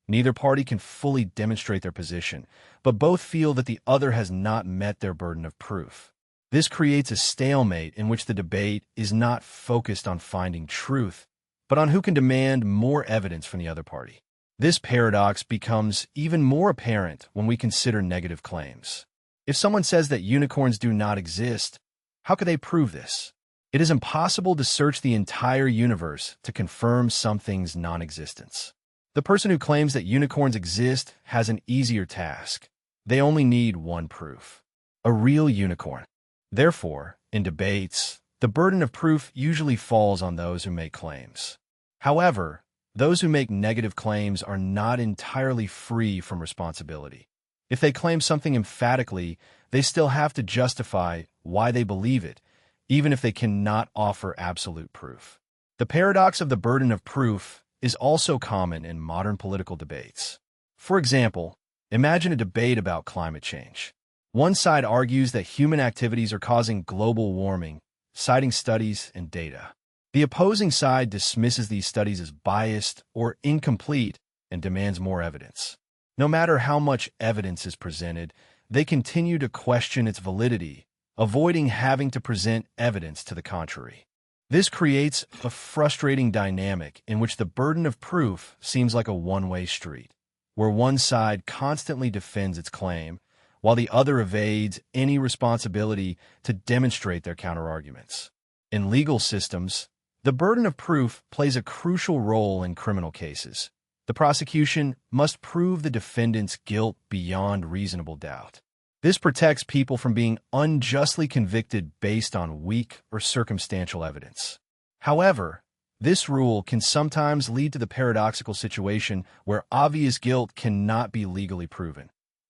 Neither party can fully demonstrate their position, but both feel that the other has not met their burden of proof. This creates a stalemate in which the debate is not focused on finding truth, but on who can demand more evidence from the other party. This paradox becomes even more apparent when we consider negative claims. If someone says that unicorns do not exist, how could they prove this? It is impossible to search the entire universe to confirm something's non-existence. The person who claims that unicorns exist has an easier task. They only need one proof: a real unicorn. Therefore, in debates, the burden of proof usually falls on those who make claims. However, those who make negative claims are not entirely free from responsibility. If they claim something emphatically, they still have to justify why they believe it, even if they cannot offer absolute proof. The paradox of the burden of proof is also common in modern political debates. For example, imagine a debate about climate change. One side argues that human activities are causing global warming, citing studies and data. The opposing side dismisses these studies as biased or incomplete and demands more evidence. No matter how much evidence is presented, they continue to question its validity, avoiding having to present evidence to the contrary. This creates a frustrating dynamic in which the burden of proof seems like a one-way street, where one side constantly defends its claim, while the other evades any responsibility to demonstrate their counterarguments. In legal systems, the burden of proof plays a crucial role in criminal cases. The prosecution must prove the defendant's guilt beyond reasonable doubt. This protects people from being unjustly convicted based on weak or circumstantial evidence. However, this rule can sometimes lead to the paradoxical situation where obvious guilt cannot be legally proven.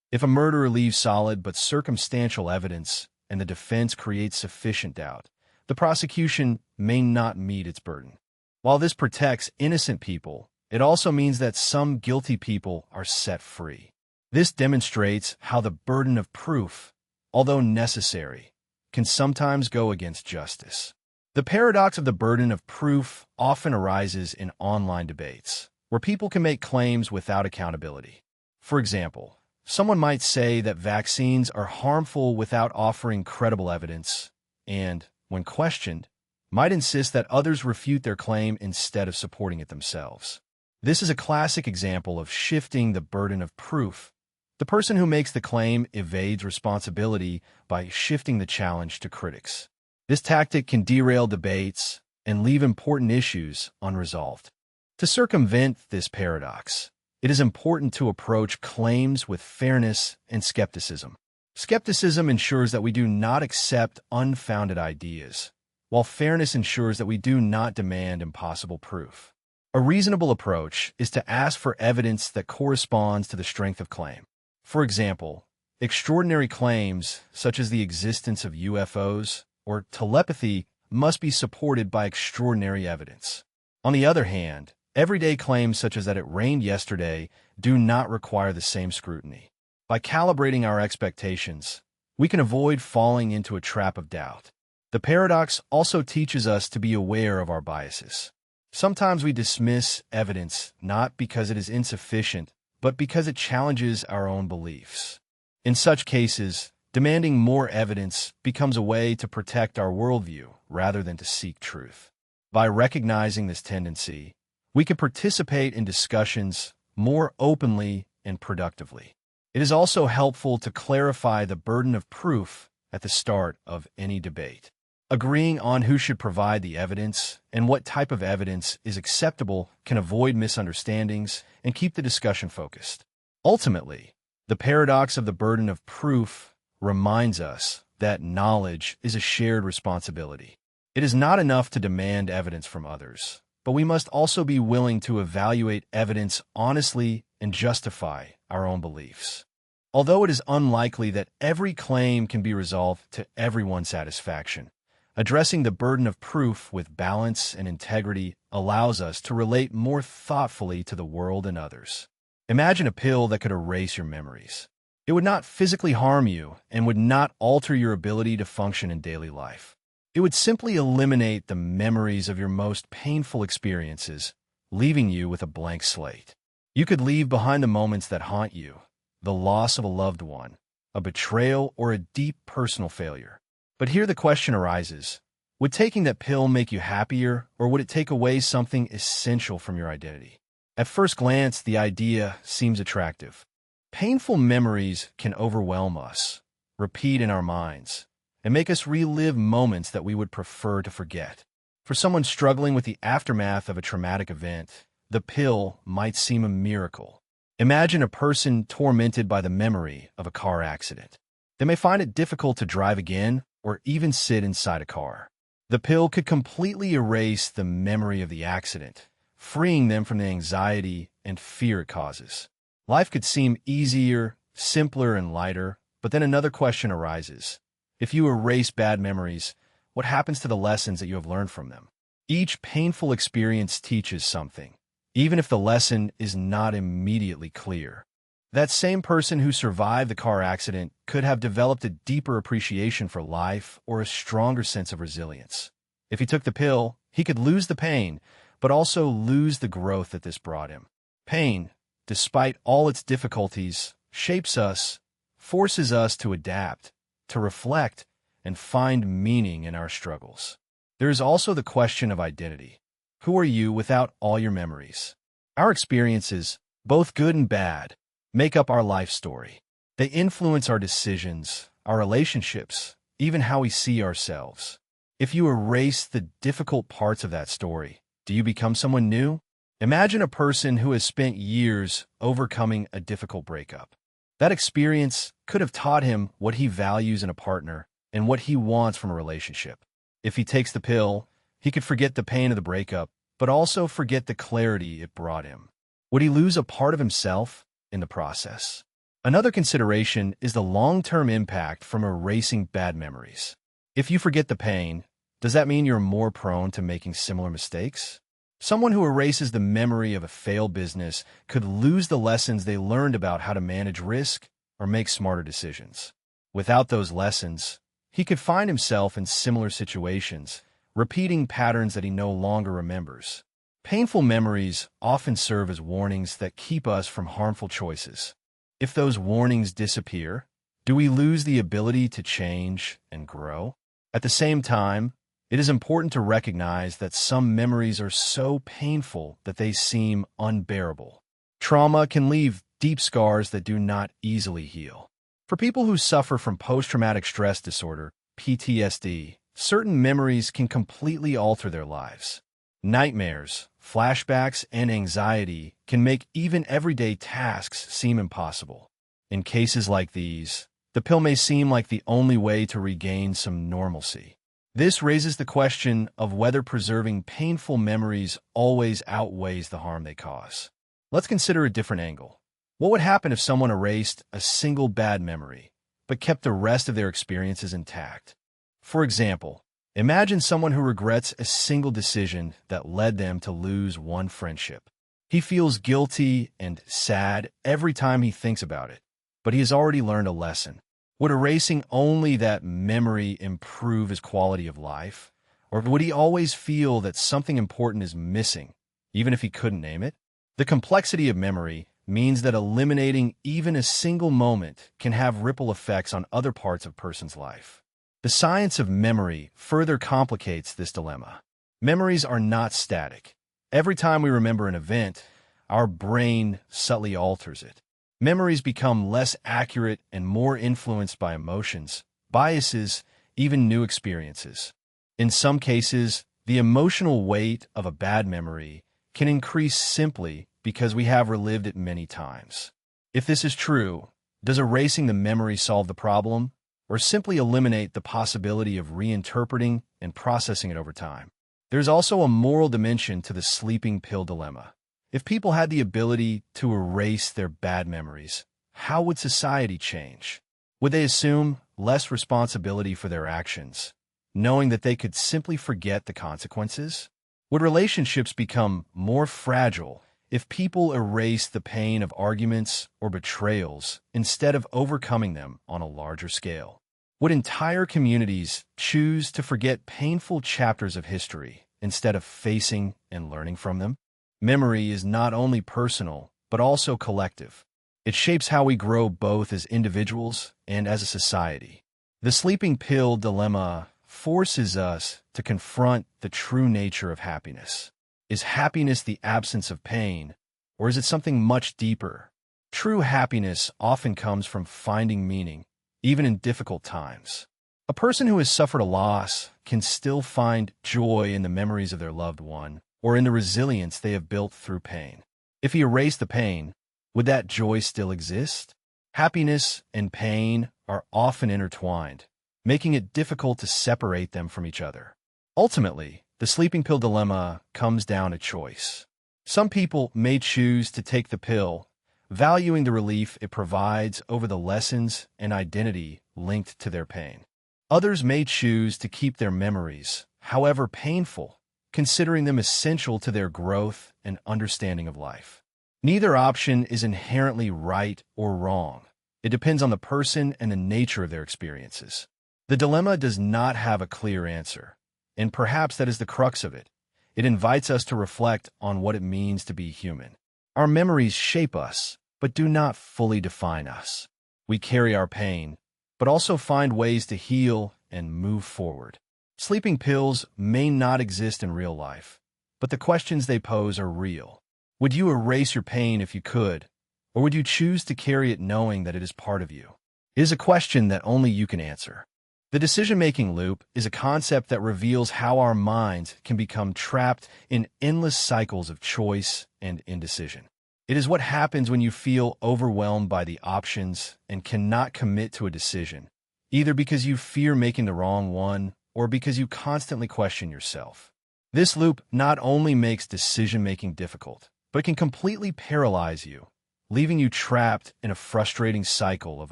If a murderer leaves solid but circumstantial evidence and the defense creates sufficient doubt, the prosecution may not meet its burden. While this protects innocent people, it also means that some guilty people are set free. This demonstrates how the burden of proof, although necessary, can sometimes go against justice. The paradox of the burden of proof often arises in online debates, where people can make claims without accountability. For example, someone might say that vaccines are harmful without offering credible evidence, and, when questioned, might insist that others refute their claim instead of supporting it themselves. This is a classic example of shifting the burden of proof. The person who makes the claim evades responsibility by shifting the challenge to critics. This tactic can derail debates and leave important issues unresolved. To circumvent this paradox, it is important to approach claims with fairness and skepticism. Skepticism ensures that we do not accept unfounded ideas, while fairness ensures that we do not demand impossible proof. A reasonable approach is to ask for evidence that corresponds to the strength of claim. For example, extraordinary claims such as the existence of UFOs or telepathy must be supported by extraordinary evidence. On the other hand, everyday claims such as that it rained yesterday do not require the same scrutiny. By calibrating our expectations, we can avoid falling into a trap of doubt. The paradox also teaches us to be aware of our biases. Sometimes we dismiss evidence not because it is insufficient, but because it challenges our own beliefs. In such cases, demanding more evidence becomes a way to protect our worldview rather than to seek truth. By recognizing this tendency, we can participate in discussions more openly and productively. It is also helpful to clarify the burden of proof at the start of any debate. Agreeing on who should provide the evidence and what type of evidence is acceptable can avoid misunderstandings and keep the discussion focused. Ultimately, the paradox of the burden of proof reminds us that knowledge is a shared responsibility. It is not enough to demand evidence from others, but we must also be willing to evaluate evidence honestly and justify our own beliefs. Although it is unlikely that every claim can be resolved to everyone's satisfaction, addressing the burden of proof with balance and integrity allows us to relate more thoughtfully to the world and others. Imagine a pill that could erase your memories. It would not physically harm you and would not alter your ability to function in daily life. It would simply eliminate the memories of your most painful experiences, leaving you with a blank slate. You could leave behind the moments that haunt you, the loss of a loved one, a betrayal, or a deep personal failure. But here the question arises, would taking that pill make you happier, or would it take away something essential from your identity? At first glance, the idea seems attractive. Painful memories can overwhelm us, repeat in our minds, and make us relive moments that we would prefer to forget. For someone struggling with the aftermath of a traumatic event, the pill might seem a miracle. Imagine a person tormented by the memory of a car accident. They may find it difficult to drive again or even sit inside a car. The pill could completely erase the memory of the accident, freeing them from the anxiety and fear it causes. Life could seem easier, simpler, and lighter, but then another question arises. If you erase bad memories, what happens to the lessons that you have learned from them? Each painful experience teaches something, even if the lesson is not immediately clear. That same person who survived the car accident could have developed a deeper appreciation for life or a stronger sense of resilience. If he took the pill, he could lose the pain, but also lose the growth that this brought him. Pain, despite all its difficulties, shapes us, forces us to adapt, to reflect, and find meaning in our struggles. There is also the question of identity. Who are you without all your memories? Our experiences, both good and bad, make up our life story. They influence our decisions, our relationships, even how we see ourselves. If you erase the difficult parts of that story, do you become someone new? Imagine a person who has spent years overcoming a difficult breakup. That experience could have taught him what he values in a partner and what he wants from a relationship. If he takes the pill, he could forget the pain of the breakup, but also forget the clarity it brought him. Would he lose a part of himself in the process? Another consideration is the long-term impact from erasing bad memories. If you forget the pain, does that mean you're more prone to making similar mistakes? Someone who erases the memory of a failed business could lose the lessons they learned about how to manage risk or make smarter decisions. Without those lessons, he could find himself in similar situations, repeating patterns that he no longer remembers. Painful memories often serve as warnings that keep us from harmful choices. If those warnings disappear, do we lose the ability to change and grow? At the same time, it is important to recognize that some memories are so painful that they seem unbearable. Trauma can leave deep scars that do not easily heal. For people who suffer from post-traumatic stress disorder, PTSD, certain memories can completely alter their lives. Nightmares, flashbacks, and anxiety can make even everyday tasks seem impossible. In cases like these, the pill may seem like the only way to regain some normalcy. This raises the question of whether preserving painful memories always outweighs the harm they cause. Let's consider a different angle. What would happen if someone erased a single bad memory, but kept the rest of their experiences intact? For example, imagine someone who regrets a single decision that led them to lose one friendship. He feels guilty and sad every time he thinks about it. but he has already learned a lesson. Would erasing only that memory improve his quality of life? Or would he always feel that something important is missing, even if he couldn't name it? The complexity of memory means that eliminating even a single moment can have ripple effects on other parts of a person's life. The science of memory further complicates this dilemma. Memories are not static. Every time we remember an event, our brain subtly alters it. Memories become less accurate and more influenced by emotions, biases, even new experiences. In some cases, the emotional weight of a bad memory can increase simply because we have relived it many times. If this is true, does erasing the memory solve the problem, or simply eliminate the possibility of reinterpreting and processing it over time? There's also a moral dimension to the sleeping pill dilemma. If people had the ability to erase their bad memories, how would society change? Would they assume less responsibility for their actions, knowing that they could simply forget the consequences? Would relationships become more fragile if people erased the pain of arguments or betrayals instead of overcoming them on a larger scale? Would entire communities choose to forget painful chapters of history instead of facing and learning from them? Memory is not only personal, but also collective. It shapes how we grow both as individuals and as a society. The sleeping pill dilemma forces us to confront the true nature of happiness. Is happiness the absence of pain, or is it something much deeper? True happiness often comes from finding meaning, even in difficult times. A person who has suffered a loss can still find joy in the memories of their loved one or in the resilience they have built through pain. If he erased the pain, would that joy still exist? Happiness and pain are often intertwined, making it difficult to separate them from each other. Ultimately, the sleeping pill dilemma comes down to choice. Some people may choose to take the pill, valuing the relief it provides over the lessons and identity linked to their pain. Others may choose to keep their memories, however painful, considering them essential to their growth and understanding of life. Neither option is inherently right or wrong. It depends on the person and the nature of their experiences. The dilemma does not have a clear answer, and perhaps that is the crux of it. It invites us to reflect on what it means to be human. Our memories shape us, but do not fully define us. We carry our pain, but also find ways to heal and move forward. Sleeping pills may not exist in real life, but the questions they pose are real. Would you erase your pain if you could, or would you choose to carry it knowing that it is part of you? It is a question that only you can answer. The decision-making loop is a concept that reveals how our minds can become trapped in endless cycles of choice and indecision. It is what happens when you feel overwhelmed by the options and cannot commit to a decision, either because you fear making the wrong one or because you constantly question yourself. This loop not only makes decision-making difficult, but can completely paralyze you, leaving you trapped in a frustrating cycle of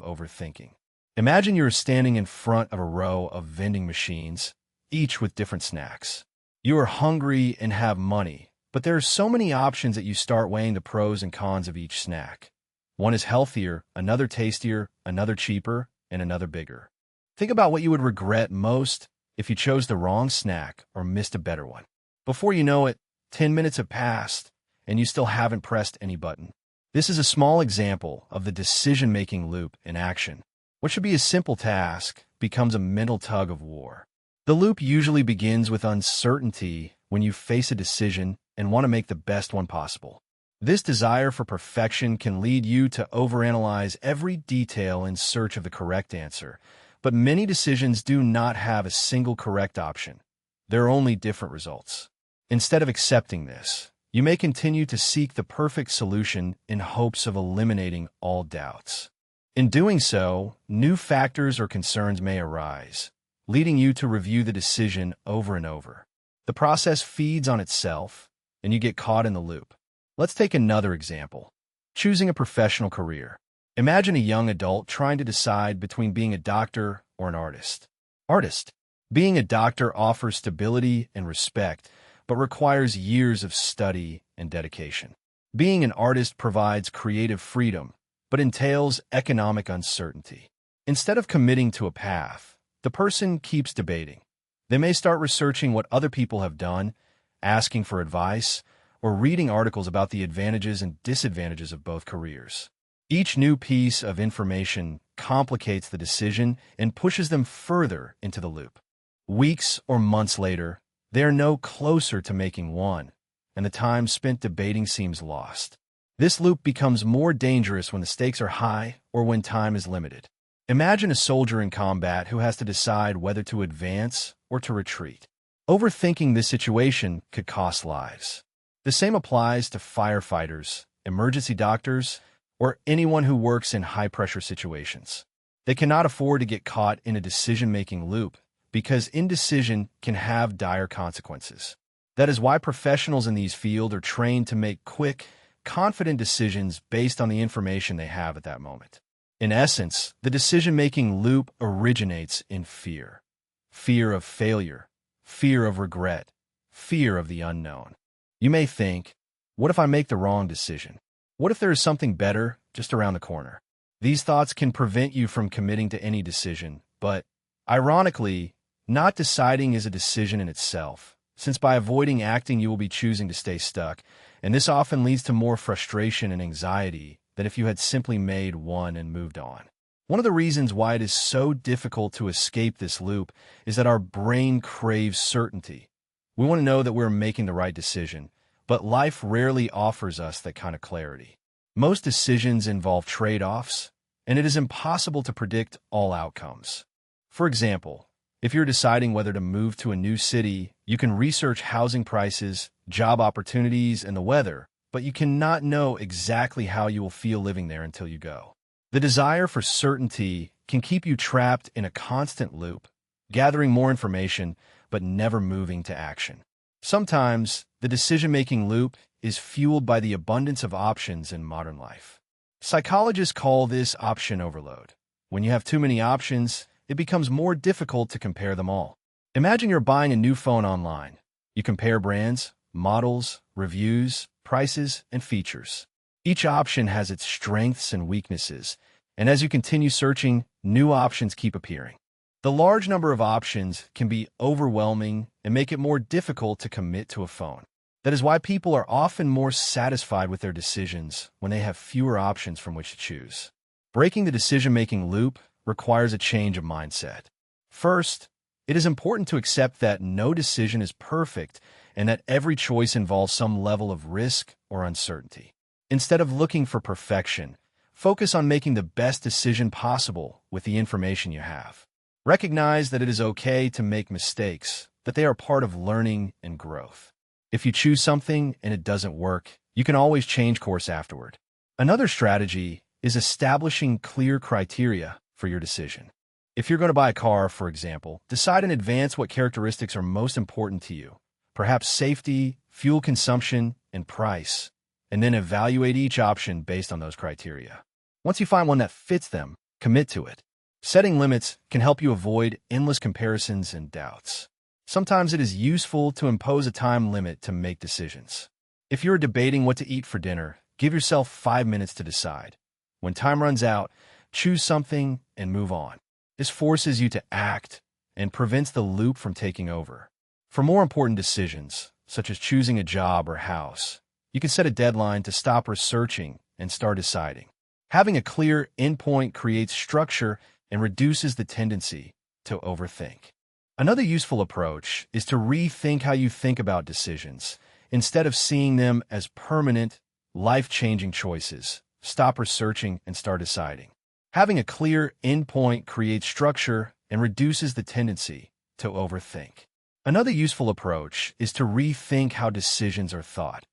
overthinking. Imagine you're standing in front of a row of vending machines, each with different snacks. You are hungry and have money, but there are so many options that you start weighing the pros and cons of each snack. One is healthier, another tastier, another cheaper, and another bigger. Think about what you would regret most if you chose the wrong snack or missed a better one. Before you know it, 10 minutes have passed, and you still haven't pressed any button. This is a small example of the decision-making loop in action. What should be a simple task becomes a mental tug of war. The loop usually begins with uncertainty when you face a decision and want to make the best one possible. This desire for perfection can lead you to overanalyze every detail in search of the correct answer. But many decisions do not have a single correct option. There are only different results. Instead of accepting this, you may continue to seek the perfect solution in hopes of eliminating all doubts. In doing so, new factors or concerns may arise, leading you to review the decision over and over. The process feeds on itself, and you get caught in the loop. Let's take another example. Choosing a professional career. Imagine a young adult trying to decide between being a doctor or an artist. Being a doctor offers stability and respect, but requires years of study and dedication. Being an artist provides creative freedom, but but entails economic uncertainty. Instead of committing to a path, the person keeps debating. They may start researching what other people have done, asking for advice, or reading articles about the advantages and disadvantages of both careers. Each new piece of information complicates the decision and pushes them further into the loop. Weeks or months later, they are no closer to making one, and the time spent debating seems lost. This loop becomes more dangerous when the stakes are high or when time is limited. Imagine a soldier in combat who has to decide whether to advance or to retreat. Overthinking this situation could cost lives. The same applies to firefighters, emergency doctors, or anyone who works in high-pressure situations. They cannot afford to get caught in a decision-making loop because indecision can have dire consequences. That is why professionals in these fields are trained to make quick, confident decisions based on the information they have at that moment. In essence, the decision-making loop originates in fear. Fear of failure, fear of regret, fear of the unknown. You may think, what if I make the wrong decision? What if there is something better just around the corner? These thoughts can prevent you from committing to any decision, but, ironically, not deciding is a decision in itself, since by avoiding acting you will be choosing to stay stuck, and this often leads to more frustration and anxiety than if you had simply made one and moved on. One of the reasons why it is so difficult to escape this loop is that our brain craves certainty. We want to know that we're making the right decision, but life rarely offers us that kind of clarity. Most decisions involve trade-offs, and it is impossible to predict all outcomes. For example, if you're deciding whether to move to a new city, you can research housing prices, job opportunities, and the weather, but you cannot know exactly how you will feel living there until you go. The desire for certainty can keep you trapped in a constant loop, gathering more information but never moving to action. Sometimes, the decision-making loop is fueled by the abundance of options in modern life. Psychologists call this option overload. When you have too many options, it becomes more difficult to compare them all. Imagine you're buying a new phone online. You compare brands, models, reviews, prices, and features. Each option has its strengths and weaknesses, and as you continue searching, new options keep appearing. The large number of options can be overwhelming and make it more difficult to commit to a phone. That is why people are often more satisfied with their decisions when they have fewer options from which to choose. Breaking the decision-making loop requires a change of mindset. First, it is important to accept that no decision is perfect and that every choice involves some level of risk or uncertainty. Instead of looking for perfection, focus on making the best decision possible with the information you have. Recognize that it is okay to make mistakes, that they are part of learning and growth. If you choose something and it doesn't work, you can always change course afterward. Another strategy is establishing clear criteria for your decision. If you're going to buy a car, for example, decide in advance what characteristics are most important to you, perhaps safety, fuel consumption, and price, and then evaluate each option based on those criteria. Once you find one that fits them, commit to it. Setting limits can help you avoid endless comparisons and doubts. Sometimes it is useful to impose a time limit to make decisions. If you're debating what to eat for dinner, give yourself 5 minutes to decide. When time runs out, choose something and move on. This forces you to act and prevents the loop from taking over. For more important decisions, such as choosing a job or house, you can set a deadline to stop researching and start deciding. Having a clear endpoint creates structure and reduces the tendency to overthink. Another useful approach is to rethink how you think about decisions. Instead of seeing them as permanent, life-changing choices, stop researching and start deciding. Having a clear endpoint creates structure and reduces the tendency to overthink. Another useful approach is to rethink how decisions are thought.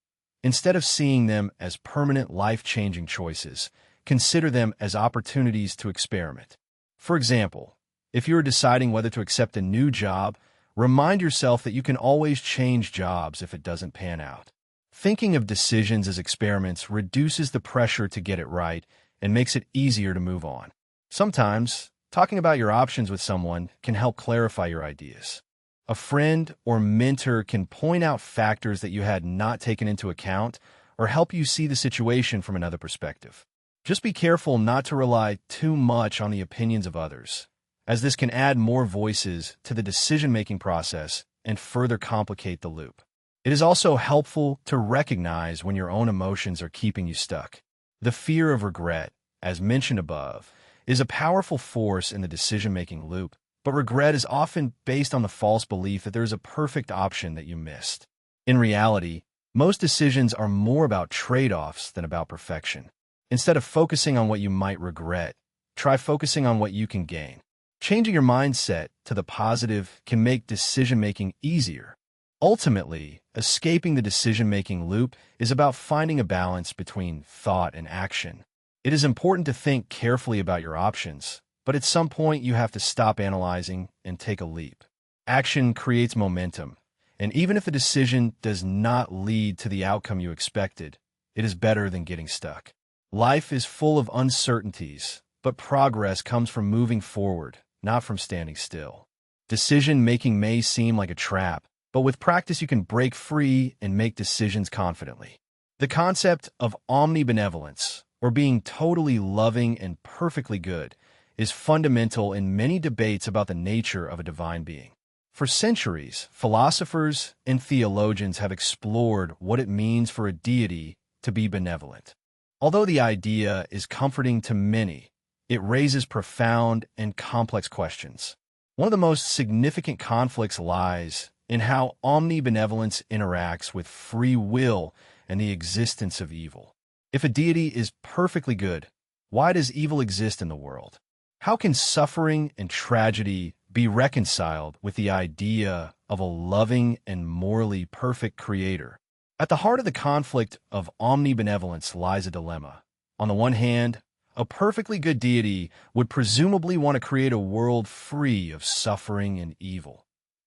Instead of seeing them as permanent, life-changing choices, consider them as opportunities to experiment. For example, if you are deciding whether to accept a new job, remind yourself that you can always change jobs if it doesn't pan out. Thinking of decisions as experiments reduces the pressure to get it right and makes it easier to move on. Sometimes, talking about your options with someone can help clarify your ideas. A friend or mentor can point out factors that you had not taken into account or help you see the situation from another perspective. Just be careful not to rely too much on the opinions of others, as this can add more voices to the decision-making process and further complicate the loop. It is also helpful to recognize when your own emotions are keeping you stuck. The fear of regret, as mentioned above, is a powerful force in the decision-making loop, but regret is often based on the false belief that there is a perfect option that you missed. In reality, most decisions are more about trade-offs than about perfection. Instead of focusing on what you might regret, try focusing on what you can gain. Changing your mindset to the positive can make decision-making easier. Ultimately, escaping the decision-making loop is about finding a balance between thought and action. It is important to think carefully about your options, but at some point you have to stop analyzing and take a leap. Action creates momentum, and even if a decision does not lead to the outcome you expected, it is better than getting stuck. Life is full of uncertainties, but progress comes from moving forward, not from standing still. Decision-making may seem like a trap, but with practice you can break free and make decisions confidently. The concept of omnibenevolence, or being totally loving and perfectly good, is fundamental in many debates about the nature of a divine being. For centuries, philosophers and theologians have explored what it means for a deity to be benevolent. Although the idea is comforting to many, it raises profound and complex questions. One of the most significant conflicts lies in how omnibenevolence interacts with free will and the existence of evil. If a deity is perfectly good, why does evil exist in the world? How can suffering and tragedy be reconciled with the idea of a loving and morally perfect creator? At the heart of the conflict of omnibenevolence lies a dilemma. On the one hand, a perfectly good deity would presumably want to create a world free of suffering and evil.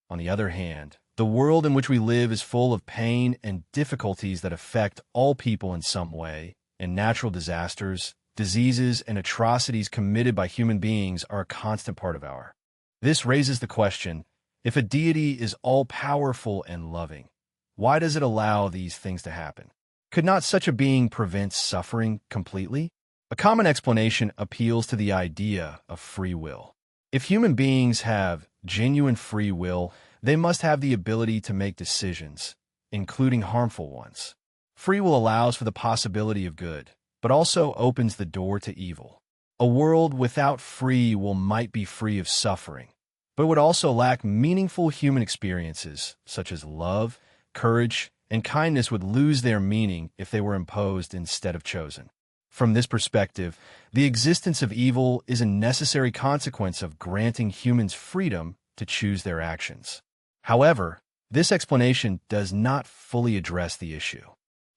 On the other hand, the world in which we live is full of pain and difficulties that affect all people in some way, and natural disasters, diseases, and atrocities committed by human beings are a constant part of our. This raises the question, if a deity is all-powerful and loving, why does it allow these things to happen? Could not such a being prevent suffering completely? A common explanation appeals to the idea of free will. If human beings have genuine free will, they must have the ability to make decisions, including harmful ones. Free will allows for the possibility of good, but also opens the door to evil. A world without free will might be free of suffering, but would also lack meaningful human experiences, such as love, courage, and kindness would lose their meaning if they were imposed instead of chosen. From this perspective, the existence of evil is a necessary consequence of granting humans freedom to choose their actions. However, this explanation does not fully address the issue.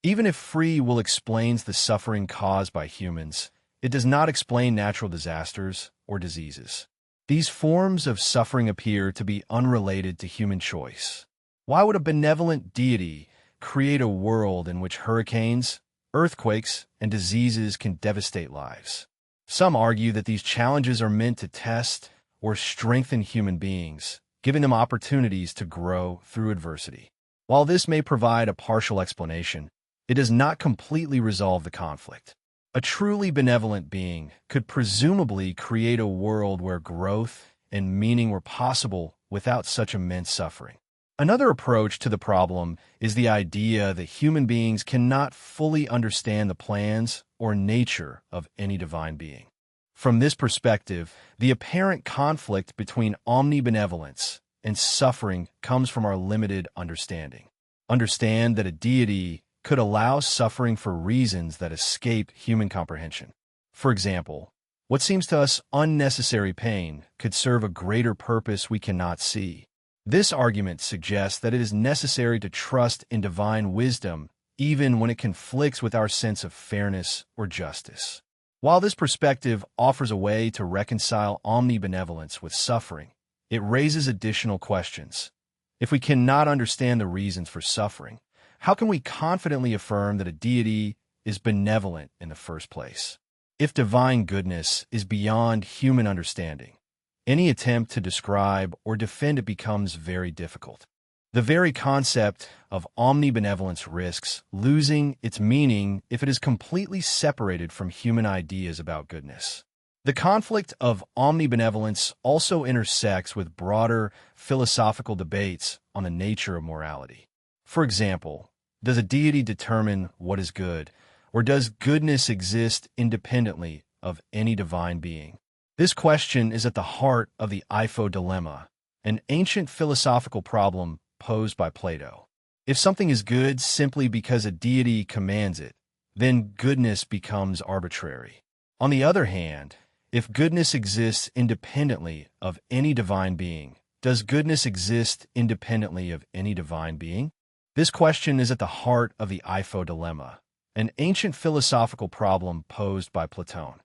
Even if free will explains the suffering caused by humans, it does not explain natural disasters or diseases. These forms of suffering appear to be unrelated to human choice. Why would a benevolent deity create a world in which hurricanes, earthquakes, and diseases can devastate lives? Some argue that these challenges are meant to test or strengthen human beings, giving them opportunities to grow through adversity. While this may provide a partial explanation, it does not completely resolve the conflict. A truly benevolent being could presumably create a world where growth and meaning were possible without such immense suffering. Another approach to the problem is the idea that human beings cannot fully understand the plans or nature of any divine being. From this perspective, the apparent conflict between omnibenevolence and suffering comes from our limited understanding. Understand that a deity could allow suffering for reasons that escape human comprehension. For example, what seems to us unnecessary pain could serve a greater purpose we cannot see. This argument suggests that it is necessary to trust in divine wisdom even when it conflicts with our sense of fairness or justice. While this perspective offers a way to reconcile omnibenevolence with suffering, it raises additional questions. If we cannot understand the reasons for suffering, how can we confidently affirm that a deity is benevolent in the first place? If divine goodness is beyond human understanding, any attempt to describe or defend it becomes very difficult. The very concept of omnibenevolence risks losing its meaning if it is completely separated from human ideas about goodness. The conflict of omnibenevolence also intersects with broader philosophical debates on the nature of morality. For example, does a deity determine what is good, or does goodness exist independently of any divine being? This question is at the heart of the Ifo dilemma, an ancient philosophical problem posed by Plato. If something is good simply because a deity commands it, then goodness becomes arbitrary. On the other hand, if goodness exists independently of any divine being, does goodness exist independently of any divine being? This question is at the heart of the Ifo dilemma, an ancient philosophical problem posed by Plato.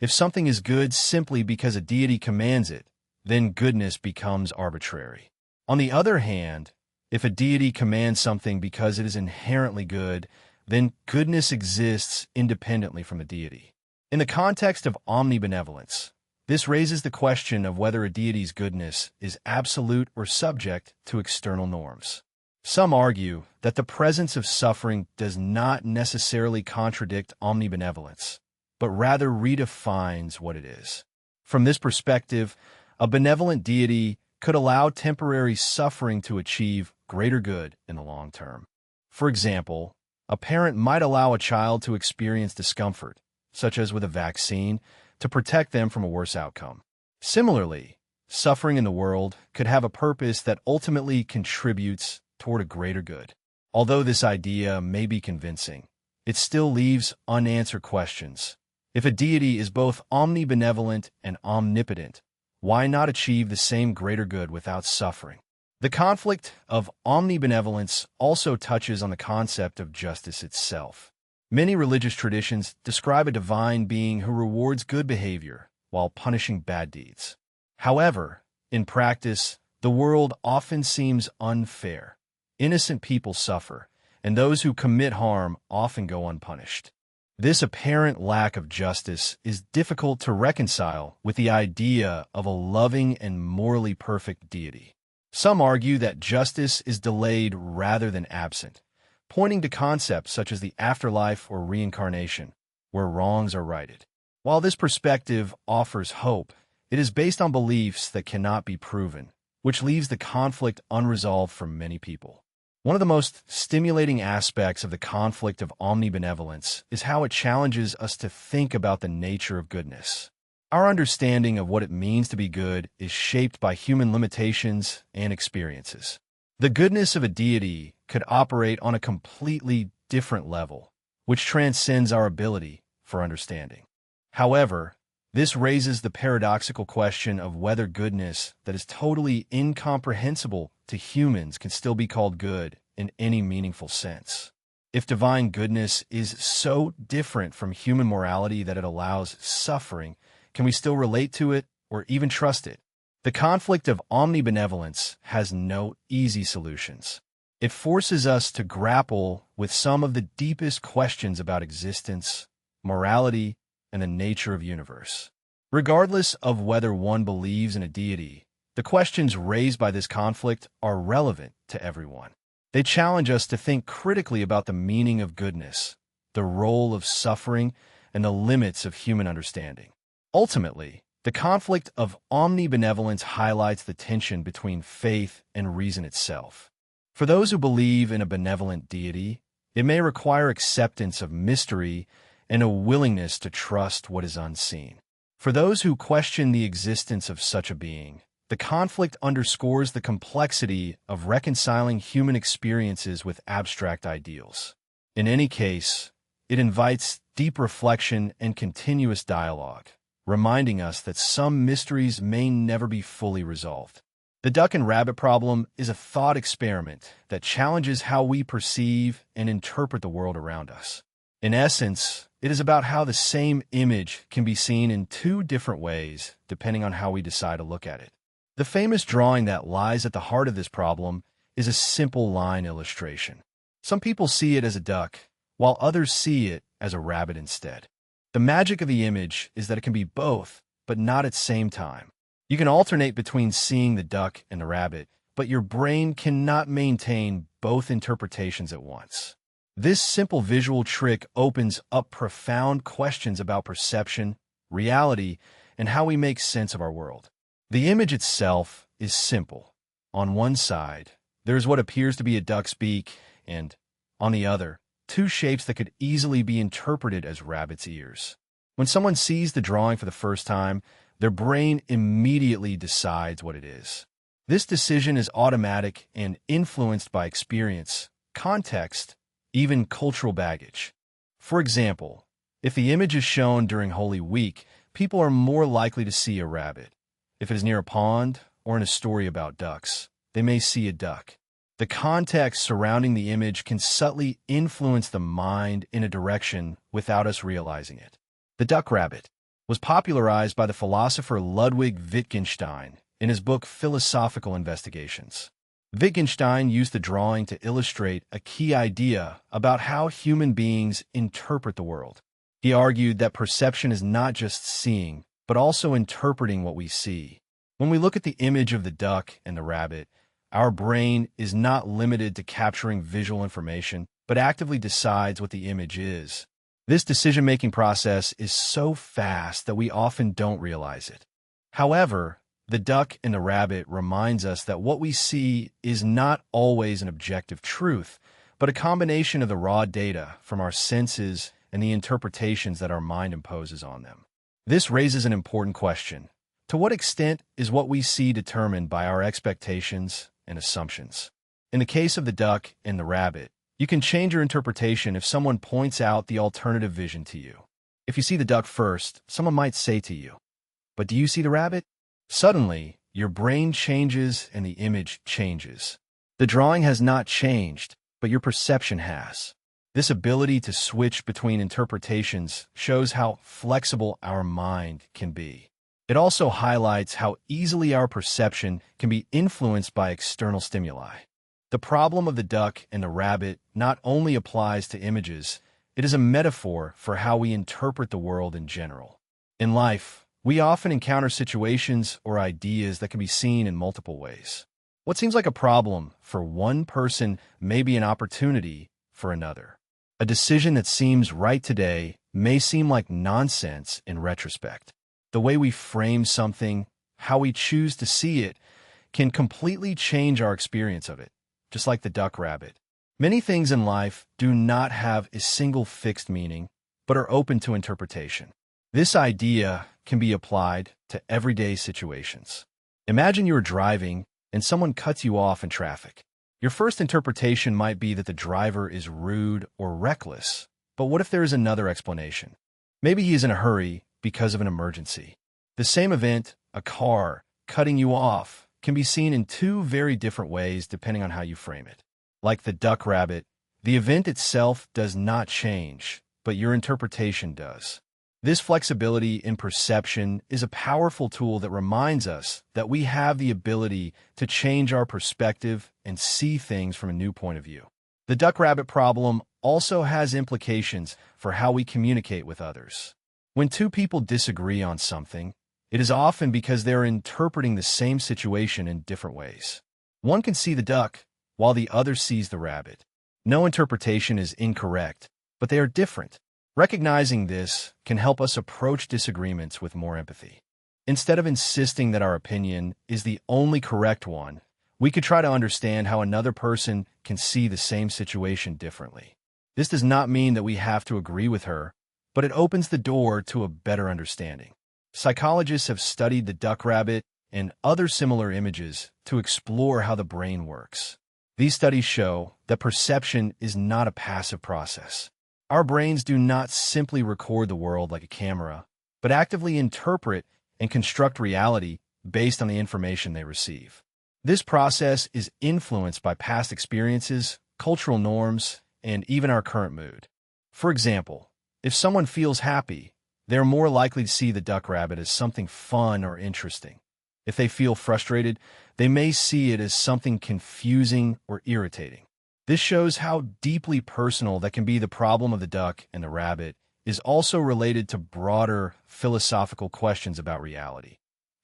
If something is good simply because a deity commands it, then goodness becomes arbitrary. On the other hand, if a deity commands something because it is inherently good, then goodness exists independently from the deity. In the context of omnibenevolence, this raises the question of whether a deity's goodness is absolute or subject to external norms. Some argue that the presence of suffering does not necessarily contradict omnibenevolence, but rather redefines what it is. From this perspective, a benevolent deity could allow temporary suffering to achieve greater good in the long term. For example, a parent might allow a child to experience discomfort, such as with a vaccine, to protect them from a worse outcome. Similarly, suffering in the world could have a purpose that ultimately contributes toward a greater good. Although this idea may be convincing, it still leaves unanswered questions. If a deity is both omnibenevolent and omnipotent, why not achieve the same greater good without suffering? The conflict of omnibenevolence also touches on the concept of justice itself. Many religious traditions describe a divine being who rewards good behavior while punishing bad deeds. However, in practice, the world often seems unfair. Innocent people suffer, and those who commit harm often go unpunished. This apparent lack of justice is difficult to reconcile with the idea of a loving and morally perfect deity. Some argue that justice is delayed rather than absent, pointing to concepts such as the afterlife or reincarnation, where wrongs are righted. While this perspective offers hope, it is based on beliefs that cannot be proven, which leaves the conflict unresolved for many people. One of the most stimulating aspects of the conflict of omnibenevolence is how it challenges us to think about the nature of goodness. Our understanding of what it means to be good is shaped by human limitations and experiences. The goodness of a deity could operate on a completely different level, which transcends our ability for understanding. However, this raises the paradoxical question of whether goodness that is totally incomprehensible to humans can still be called good in any meaningful sense. If divine goodness is so different from human morality that it allows suffering, can we still relate to it or even trust it? The conflict of omnibenevolence has no easy solutions. It forces us to grapple with some of the deepest questions about existence, morality, and the nature of the universe. Regardless of whether one believes in a deity, the questions raised by this conflict are relevant to everyone. They challenge us to think critically about the meaning of goodness, the role of suffering, and the limits of human understanding. Ultimately, the conflict of omnibenevolence highlights the tension between faith and reason itself. For those who believe in a benevolent deity, it may require acceptance of mystery and a willingness to trust what is unseen. For those who question the existence of such a being, the conflict underscores the complexity of reconciling human experiences with abstract ideals. In any case, it invites deep reflection and continuous dialogue, reminding us that some mysteries may never be fully resolved. The duck and rabbit problem is a thought experiment that challenges how we perceive and interpret the world around us. In essence, it is about how the same image can be seen in two different ways, depending on how we decide to look at it. The famous drawing that lies at the heart of this problem is a simple line illustration. Some people see it as a duck, while others see it as a rabbit instead. The magic of the image is that it can be both, but not at the same time. You can alternate between seeing the duck and the rabbit, but your brain cannot maintain both interpretations at once. This simple visual trick opens up profound questions about perception, reality, and how we make sense of our world. The image itself is simple. On one side, there is what appears to be a duck's beak, and, on the other, two shapes that could easily be interpreted as rabbit's ears. When someone sees the drawing for the first time, their brain immediately decides what it is. This decision is automatic and influenced by experience, context, even cultural baggage. For example, if the image is shown during Holy Week, people are more likely to see a rabbit. If it is near a pond or in a story about ducks, they may see a duck. The context surrounding the image can subtly influence the mind in a direction without us realizing it. The duck rabbit was popularized by the philosopher Ludwig Wittgenstein in his book Philosophical Investigations. Wittgenstein used the drawing to illustrate a key idea about how human beings interpret the world. He argued that perception is not just seeing, but also interpreting what we see. When we look at the image of the duck and the rabbit, our brain is not limited to capturing visual information, but actively decides what the image is. This decision-making process is so fast that we often don't realize it. However, the duck and the rabbit reminds us that what we see is not always an objective truth, but a combination of the raw data from our senses and the interpretations that our mind imposes on them. This raises an important question. To what extent is what we see determined by our expectations and assumptions? In the case of the duck and the rabbit, you can change your interpretation if someone points out the alternative vision to you. If you see the duck first, someone might say to you, "But do you see the rabbit?" Suddenly, your brain changes and the image changes. The drawing has not changed, but your perception has. This ability to switch between interpretations shows how flexible our mind can be. It also highlights how easily our perception can be influenced by external stimuli. The problem of the duck and the rabbit not only applies to images, it is a metaphor for how we interpret the world in general. In life, we often encounter situations or ideas that can be seen in multiple ways. What seems like a problem for one person may be an opportunity for another. A decision that seems right today may seem like nonsense in retrospect. The way we frame something, how we choose to see it, can completely change our experience of it, just like the duck rabbit. Many things in life do not have a single fixed meaning, but are open to interpretation. This idea can be applied to everyday situations. Imagine you are driving and someone cuts you off in traffic. Your first interpretation might be that the driver is rude or reckless, but what if there is another explanation? Maybe he is in a hurry because of an emergency. The same event, a car cutting you off, can be seen in two very different ways depending on how you frame it. Like the duck rabbit, the event itself does not change, but your interpretation does. This flexibility in perception is a powerful tool that reminds us that we have the ability to change our perspective and see things from a new point of view. The duck-rabbit problem also has implications for how we communicate with others. When two people disagree on something, it is often because they're interpreting the same situation in different ways. One can see the duck, while the other sees the rabbit. No interpretation is incorrect, but they are different. Recognizing this can help us approach disagreements with more empathy. Instead of insisting that our opinion is the only correct one, we could try to understand how another person can see the same situation differently. This does not mean that we have to agree with her, but it opens the door to a better understanding. Psychologists have studied the duck rabbit and other similar images to explore how the brain works. These studies show that perception is not a passive process. Our brains do not simply record the world like a camera, but actively interpret and construct reality based on the information they receive. This process is influenced by past experiences, cultural norms, and even our current mood. For example, if someone feels happy, they're more likely to see the duck rabbit as something fun or interesting. If they feel frustrated, they may see it as something confusing or irritating. This shows how deeply personal that can be. The problem of the duck and the rabbit is also related to broader philosophical questions about reality.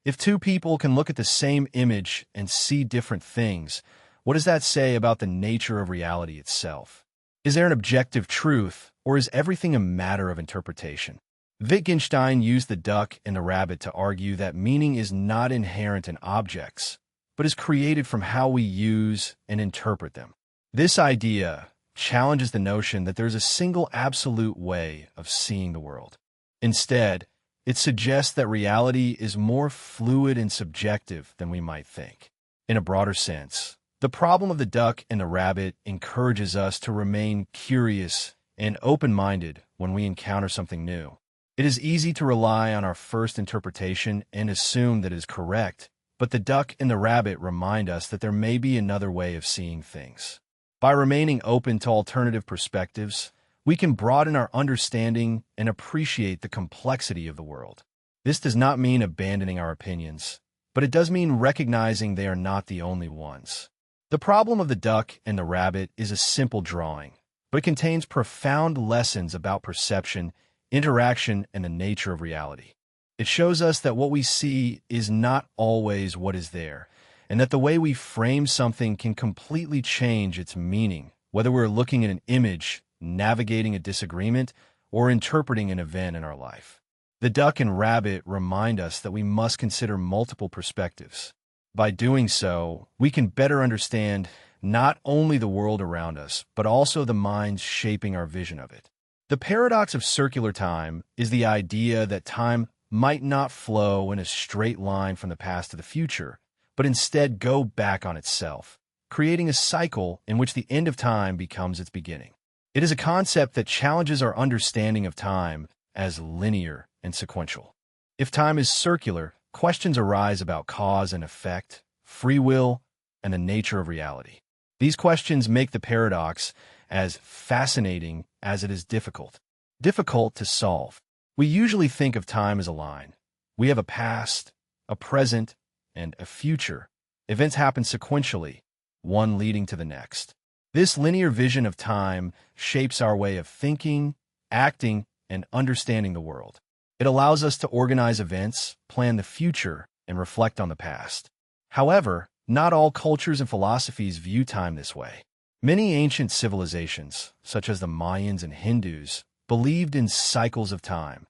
If two people can look at the same image and see different things, what does that say about the nature of reality itself? Is there an objective truth, or is everything a matter of interpretation? Wittgenstein used the duck and the rabbit to argue that meaning is not inherent in objects, but is created from how we use and interpret them. This idea challenges the notion that there's a single absolute way of seeing the world. Instead, it suggests that reality is more fluid and subjective than we might think. In a broader sense, the problem of the duck and the rabbit encourages us to remain curious and open-minded when we encounter something new. It is easy to rely on our first interpretation and assume that it is correct, but the duck and the rabbit remind us that there may be another way of seeing things. By remaining open to alternative perspectives, we can broaden our understanding and appreciate the complexity of the world. This does not mean abandoning our opinions, but it does mean recognizing they are not the only ones. The problem of the duck and the rabbit is a simple drawing, but it contains profound lessons about perception, interaction, and the nature of reality. It shows us that what we see is not always what is there, and that the way we frame something can completely change its meaning, whether we're looking at an image, navigating a disagreement, or interpreting an event in our life. The duck and rabbit remind us that we must consider multiple perspectives. By doing so, we can better understand not only the world around us, but also the minds shaping our vision of it. The paradox of circular time is the idea that time might not flow in a straight line from the past to the future, but instead go back on itself, creating a cycle in which the end of time becomes its beginning. It is a concept that challenges our understanding of time as linear and sequential. If time is circular, questions arise about cause and effect, free will, and the nature of reality. These questions make the paradox as fascinating as it is difficult to solve. We usually think of time as a line. We have a past, a present, and a future. Events happen sequentially, one leading to the next. This linear vision of time shapes our way of thinking, acting, and understanding the world. It allows us to organize events, plan the future, and reflect on the past. However, not all cultures and philosophies view time this way. Many ancient civilizations, such as the Mayans and Hindus, believed in cycles of time,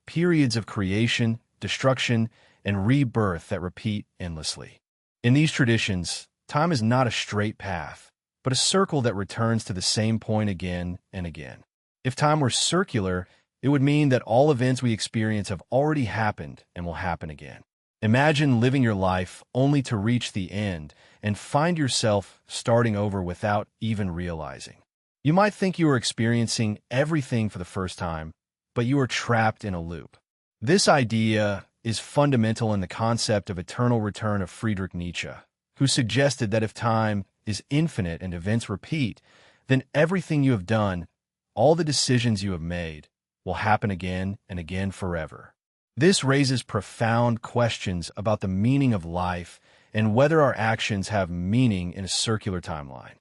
periods of creation, destruction, and rebirth that repeat endlessly. In these traditions, time is not a straight path, but a circle that returns to the same point again and again. If time were circular, it would mean that all events we experience have already happened and will happen again. Imagine living your life only to reach the end and find yourself starting over without even realizing. You might think you are experiencing everything for the first time, but you are trapped in a loop. This idea is fundamental in the concept of eternal return of Friedrich Nietzsche, who suggested that if time is infinite and events repeat, then everything you have done, all the decisions you have made, will happen again and again forever. This raises profound questions about the meaning of life and whether our actions have meaning in a circular timeline.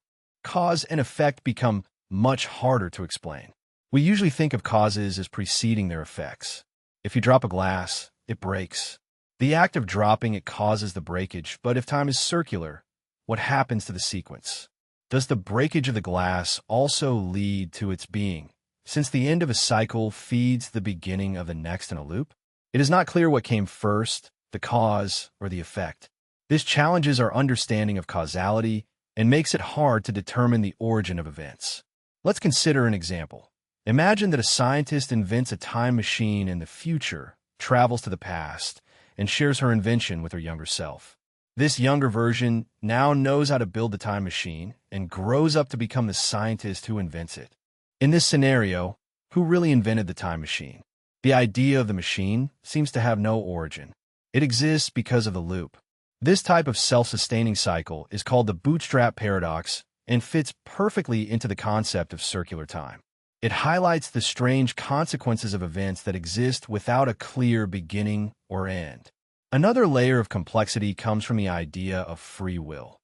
Cause and effect become much harder to explain. We usually think of causes as preceding their effects. If you drop a glass, it breaks. The act of dropping it causes the breakage, but if time is circular, what happens to the sequence? Does the breakage of the glass also lead to its being, since the end of a cycle feeds the beginning of the next in a loop? It is not clear what came first, the cause or the effect. This challenges our understanding of causality and makes it hard to determine the origin of events. Let's consider an example. Imagine that a scientist invents a time machine in the future, travels to the past, and shares her invention with her younger self. This younger version now knows how to build the time machine and grows up to become the scientist who invents it. In this scenario, who really invented the time machine? The idea of the machine seems to have no origin. It exists because of the loop. This type of self-sustaining cycle is called the bootstrap paradox and fits perfectly into the concept of circular time. It highlights the strange consequences of events that exist without a clear beginning or end. Another layer of complexity comes from the idea of free will.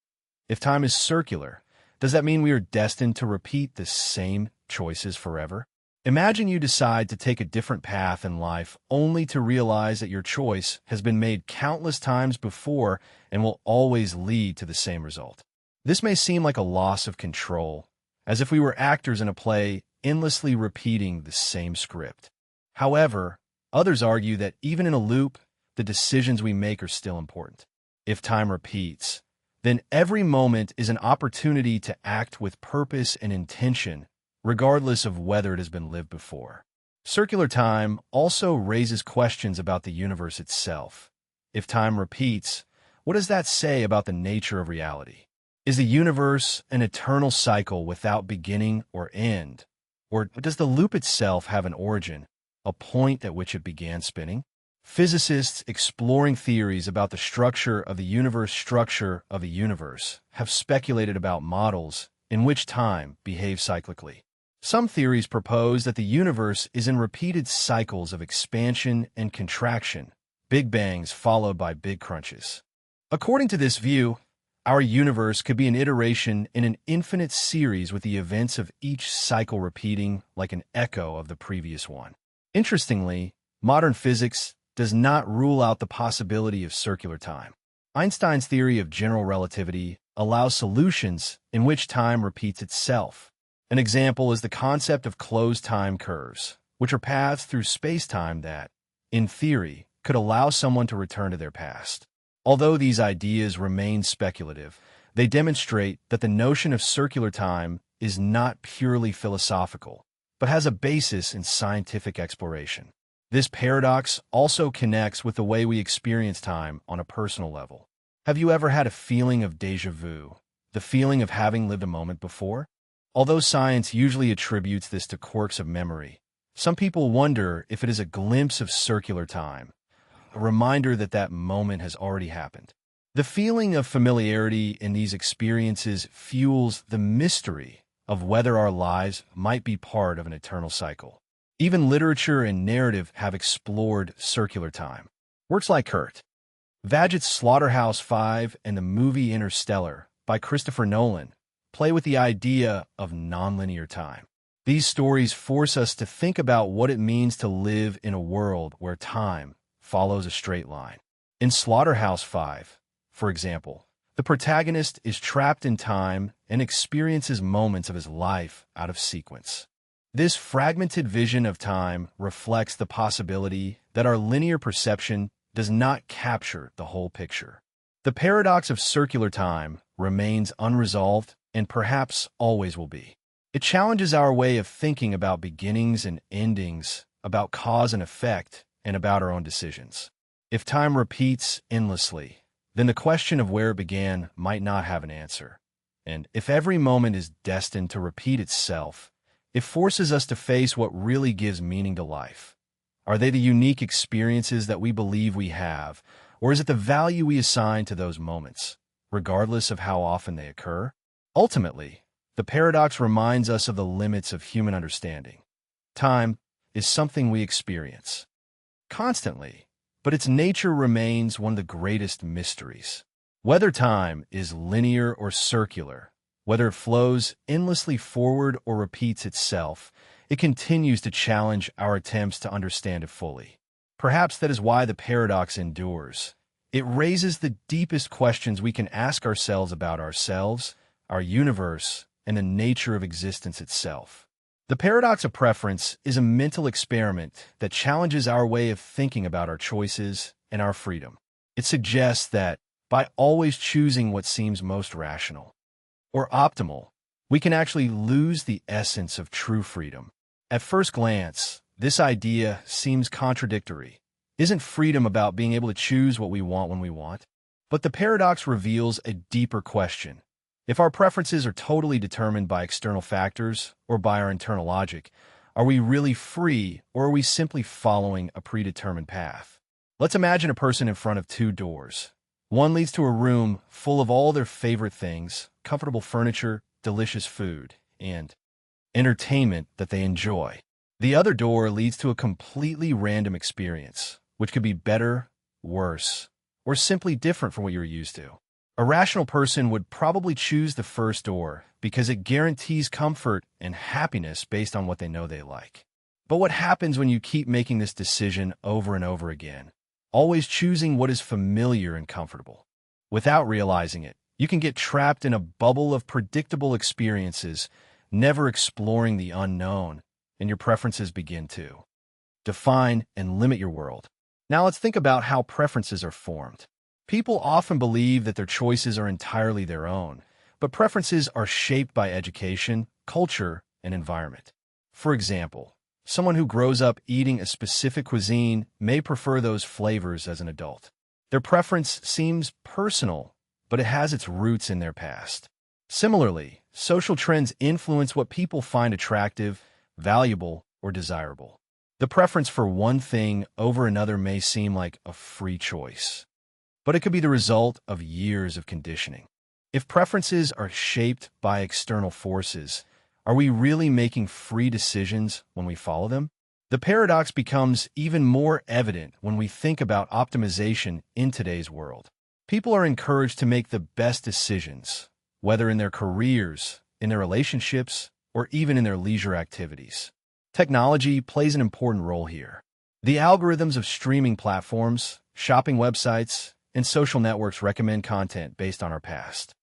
If time is circular, does that mean we are destined to repeat the same choices forever? Imagine you decide to take a different path in life only to realize that your choice has been made countless times before and will always lead to the same result. This may seem like a loss of control, as if we were actors in a play endlessly repeating the same script. However, others argue that even in a loop, the decisions we make are still important. If time repeats, then every moment is an opportunity to act with purpose and intention, regardless of whether it has been lived before. Circular time also raises questions about the universe itself. If time repeats, what does that say about the nature of reality? Is the universe an eternal cycle without beginning or end? Or does the loop itself have an origin, a point at which it began spinning? Physicists exploring theories about the structure of the universe have speculated about models in which time behaves cyclically. Some theories propose that the universe is in repeated cycles of expansion and contraction, big bangs followed by big crunches. According to this view, our universe could be an iteration in an infinite series with the events of each cycle repeating like an echo of the previous one. Interestingly, modern physics does not rule out the possibility of circular time. Einstein's theory of general relativity allows solutions in which time repeats itself. An example is the concept of closed time curves, which are paths through space-time that, in theory, could allow someone to return to their past. Although these ideas remain speculative, they demonstrate that the notion of circular time is not purely philosophical, but has a basis in scientific exploration. This paradox also connects with the way we experience time on a personal level. Have you ever had a feeling of déjà vu, the feeling of having lived a moment before? Although science usually attributes this to quirks of memory, some people wonder if it is a glimpse of circular time, a reminder that that moment has already happened. The feeling of familiarity in these experiences fuels the mystery of whether our lives might be part of an eternal cycle. Even literature and narrative have explored circular time. Works like Kurt Vagit's Slaughterhouse-Five and the movie Interstellar by Christopher Nolan play with the idea of nonlinear time. These stories force us to think about what it means to live in a world where time follows a straight line. In Slaughterhouse-Five, for example, the protagonist is trapped in time and experiences moments of his life out of sequence. This fragmented vision of time reflects the possibility that our linear perception does not capture the whole picture. The paradox of circular time remains unresolved and perhaps always will be. It challenges our way of thinking about beginnings and endings, about cause and effect, and about our own decisions. If time repeats endlessly, then the question of where it began might not have an answer. And if every moment is destined to repeat itself, it forces us to face what really gives meaning to life. Are they the unique experiences that we believe we have, or is it the value we assign to those moments, regardless of how often they occur? Ultimately, the paradox reminds us of the limits of human understanding. Time is something we experience constantly, but its nature remains one of the greatest mysteries. Whether time is linear or circular, whether it flows endlessly forward or repeats itself, it continues to challenge our attempts to understand it fully. Perhaps that is why the paradox endures. It raises the deepest questions we can ask ourselves about ourselves, our universe, and the nature of existence itself. The paradox of preference is a mental experiment that challenges our way of thinking about our choices and our freedom. It suggests that by always choosing what seems most rational or optimal, we can actually lose the essence of true freedom. At first glance, this idea seems contradictory. Isn't freedom about being able to choose what we want when we want? But the paradox reveals a deeper question. If our preferences are totally determined by external factors or by our internal logic, are we really free, or are we simply following a predetermined path? Let's imagine a person in front of two doors. One leads to a room full of all their favorite things, comfortable furniture, delicious food, and entertainment that they enjoy. The other door leads to a completely random experience, which could be better, worse, or simply different from what you're used to. A rational person would probably choose the first door because it guarantees comfort and happiness based on what they know they like. But what happens when you keep making this decision over and over again, always choosing what is familiar and comfortable? Without realizing it, you can get trapped in a bubble of predictable experiences, never exploring the unknown, and your preferences begin to define and limit your world. Now let's think about how preferences are formed. People often believe that their choices are entirely their own, but preferences are shaped by education, culture, and environment. For example, someone who grows up eating a specific cuisine may prefer those flavors as an adult. Their preference seems personal, but it has its roots in their past. Similarly, social trends influence what people find attractive, valuable, or desirable. The preference for one thing over another may seem like a free choice, but it could be the result of years of conditioning. If preferences are shaped by external forces, are we really making free decisions when we follow them? The paradox becomes even more evident when we think about optimization in today's world. People are encouraged to make the best decisions, whether in their careers, in their relationships, or even in their leisure activities. Technology plays an important role here. The algorithms of streaming platforms, shopping websites, and social networks recommend content based on our past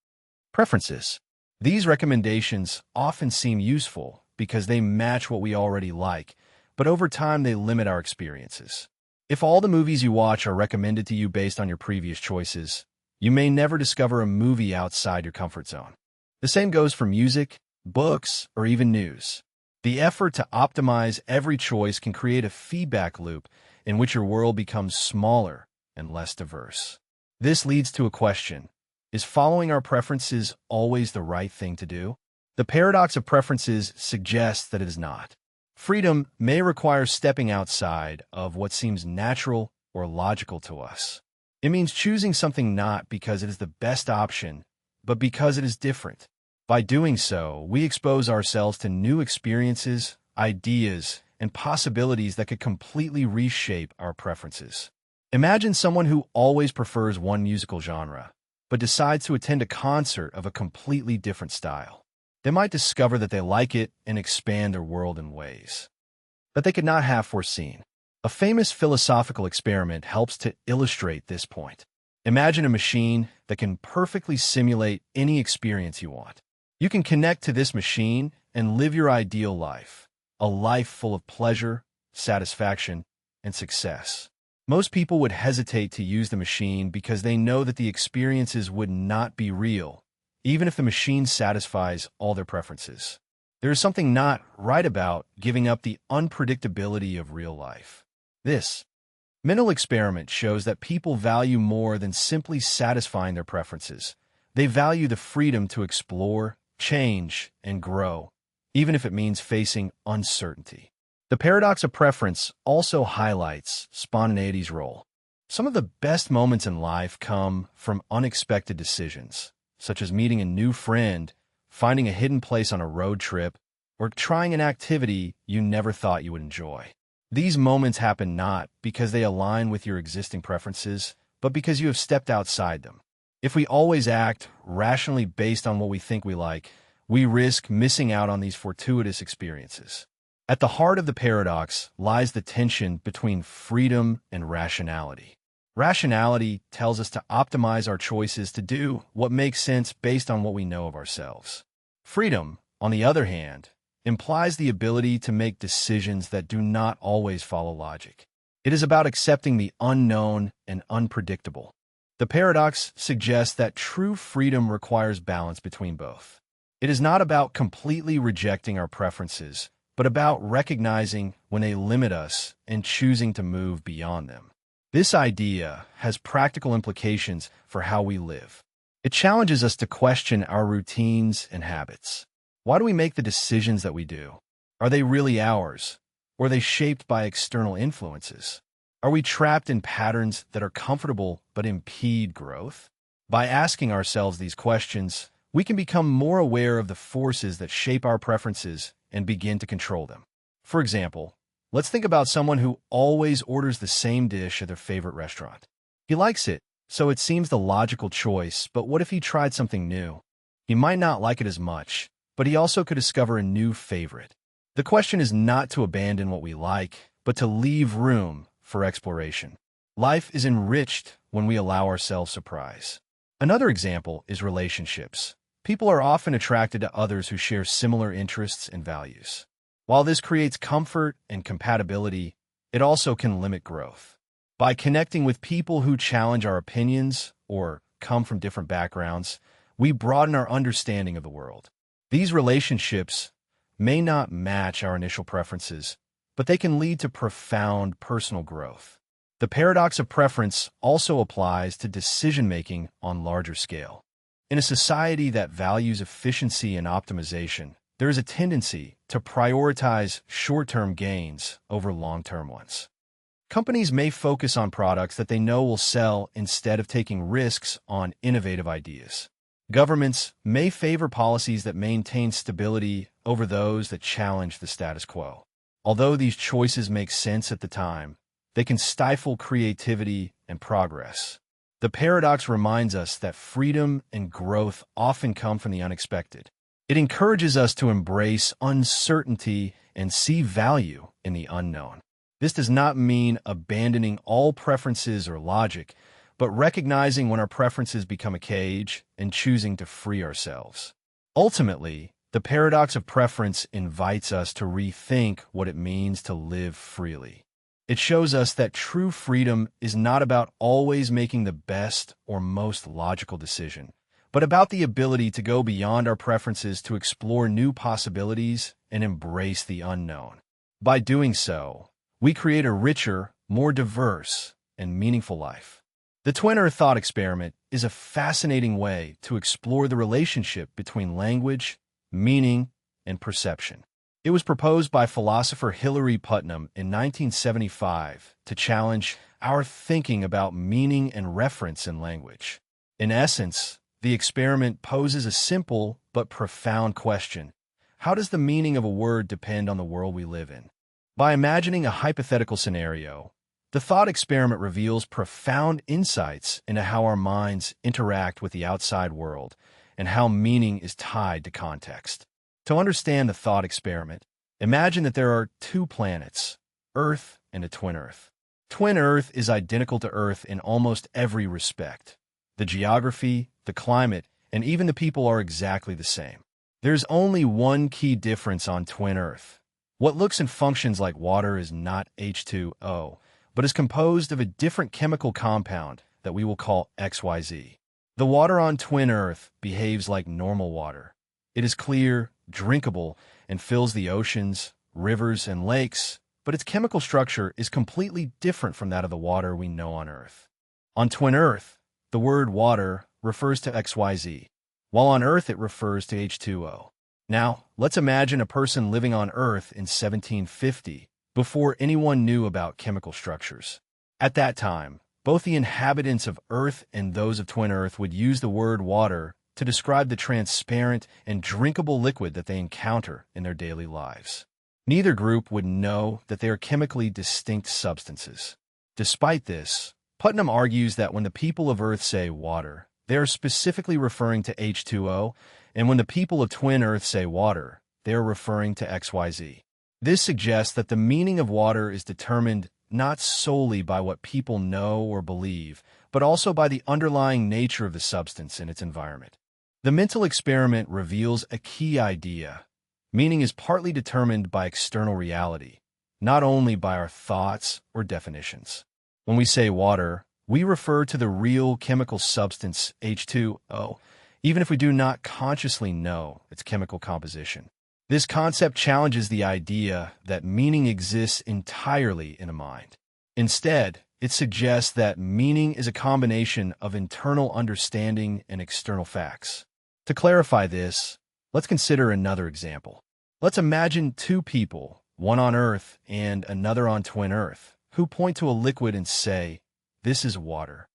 preferences. These recommendations often seem useful because they match what we already like, but over time they limit our experiences. If all the movies you watch are recommended to you based on your previous choices, you may never discover a movie outside your comfort zone. The same goes for music, books, or even news. The effort to optimize every choice can create a feedback loop in which your world becomes smaller and less diverse. This leads to a question: is following our preferences always the right thing to do? The paradox of preferences suggests that it is not. Freedom may require stepping outside of what seems natural or logical to us. It means choosing something not because it is the best option, but because it is different. By doing so, we expose ourselves to new experiences, ideas, and possibilities that could completely reshape our preferences. Imagine someone who always prefers one musical genre, but decides to attend a concert of a completely different style. They might discover that they like it and expand their world in ways that they could not have foreseen. A famous philosophical experiment helps to illustrate this point. Imagine a machine that can perfectly simulate any experience you want. You can connect to this machine and live your ideal life, a life full of pleasure, satisfaction, and success. Most people would hesitate to use the machine because they know that the experiences would not be real, even if the machine satisfies all their preferences. There is something not right about giving up the unpredictability of real life. This mental experiment shows that people value more than simply satisfying their preferences. They value the freedom to explore, change, and grow, even if it means facing uncertainty. The paradox of preference also highlights spontaneity's role. Some of the best moments in life come from unexpected decisions, such as meeting a new friend, finding a hidden place on a road trip, or trying an activity you never thought you would enjoy. These moments happen not because they align with your existing preferences, but because you have stepped outside them. If we always act rationally based on what we think we like, we risk missing out on these fortuitous experiences. At the heart of the paradox lies the tension between freedom and rationality. Rationality tells us to optimize our choices to do what makes sense based on what we know of ourselves. Freedom, on the other hand, implies the ability to make decisions that do not always follow logic. It is about accepting the unknown and unpredictable. The paradox suggests that true freedom requires balance between both. It is not about completely rejecting our preferences, but about recognizing when they limit us and choosing to move beyond them. This idea has practical implications for how we live. It challenges us to question our routines and habits. Why do we make the decisions that we do? Are they really ours, or are they shaped by external influences? Are we trapped in patterns that are comfortable but impede growth? By asking ourselves these questions, we can become more aware of the forces that shape our preferences and begin to control them. For example, let's think about someone who always orders the same dish at their favorite restaurant. He likes it, so it seems the logical choice, but what if he tried something new? He might not like it as much, but he also could discover a new favorite. The question is not to abandon what we like, but to leave room for exploration. Life is enriched when we allow ourselves surprise. Another example is relationships. People are often attracted to others who share similar interests and values. While this creates comfort and compatibility, it also can limit growth. By connecting with people who challenge our opinions or come from different backgrounds, we broaden our understanding of the world. These relationships may not match our initial preferences, but they can lead to profound personal growth. The paradox of preference also applies to decision-making on larger scale. In a society that values efficiency and optimization, there is a tendency to prioritize short-term gains over long-term ones. Companies may focus on products that they know will sell instead of taking risks on innovative ideas. Governments may favor policies that maintain stability over those that challenge the status quo. Although these choices make sense at the time, they can stifle creativity and progress. The paradox reminds us that freedom and growth often come from the unexpected. It encourages us to embrace uncertainty and see value in the unknown. This does not mean abandoning all preferences or logic, but recognizing when our preferences become a cage and choosing to free ourselves. Ultimately, the paradox of preference invites us to rethink what it means to live freely. It shows us that true freedom is not about always making the best or most logical decision, but about the ability to go beyond our preferences to explore new possibilities and embrace the unknown. By doing so, we create a richer, more diverse, and meaningful life. The Twin Earth thought experiment is a fascinating way to explore the relationship between language, meaning, and perception. It was proposed by philosopher Hilary Putnam in 1975 to challenge our thinking about meaning and reference in language. In essence, the experiment poses a simple but profound question. How does the meaning of a word depend on the world we live in? By imagining a hypothetical scenario, the thought experiment reveals profound insights into how our minds interact with the outside world and how meaning is tied to context. To understand the thought experiment, imagine that there are two planets, Earth and a twin Earth. Twin Earth is identical to Earth in almost every respect. The geography, the climate, and even the people are exactly the same. There's only one key difference on Twin Earth. What looks and functions like water is not H2O, but is composed of a different chemical compound that we will call XYZ. The water on Twin Earth behaves like normal water. It is clear, drinkable, and fills the oceans, rivers, and lakes, but its chemical structure is completely different from that of the water we know on Earth. On Twin Earth, the word water refers to XYZ, while on Earth it refers to H2O. Now, let's imagine a person living on Earth in 1750, before anyone knew about chemical structures. At that time, both the inhabitants of Earth and those of Twin Earth would use the word water to describe the transparent and drinkable liquid that they encounter in their daily lives. Neither group would know that they are chemically distinct substances. Despite this, Putnam argues that when the people of Earth say water, they are specifically referring to H2O, and when the people of Twin Earth say water, they are referring to XYZ. This suggests that the meaning of water is determined not solely by what people know or believe, but also by the underlying nature of the substance and its environment. The mental experiment reveals a key idea. Meaning is partly determined by external reality, not only by our thoughts or definitions. When we say water, we refer to the real chemical substance H2O, even if we do not consciously know its chemical composition. This concept challenges the idea that meaning exists entirely in a mind. Instead, it suggests that meaning is a combination of internal understanding and external facts. To clarify this, let's consider another example. Let's imagine two people, one on Earth and another on Twin Earth, who point to a liquid and say, "This is water."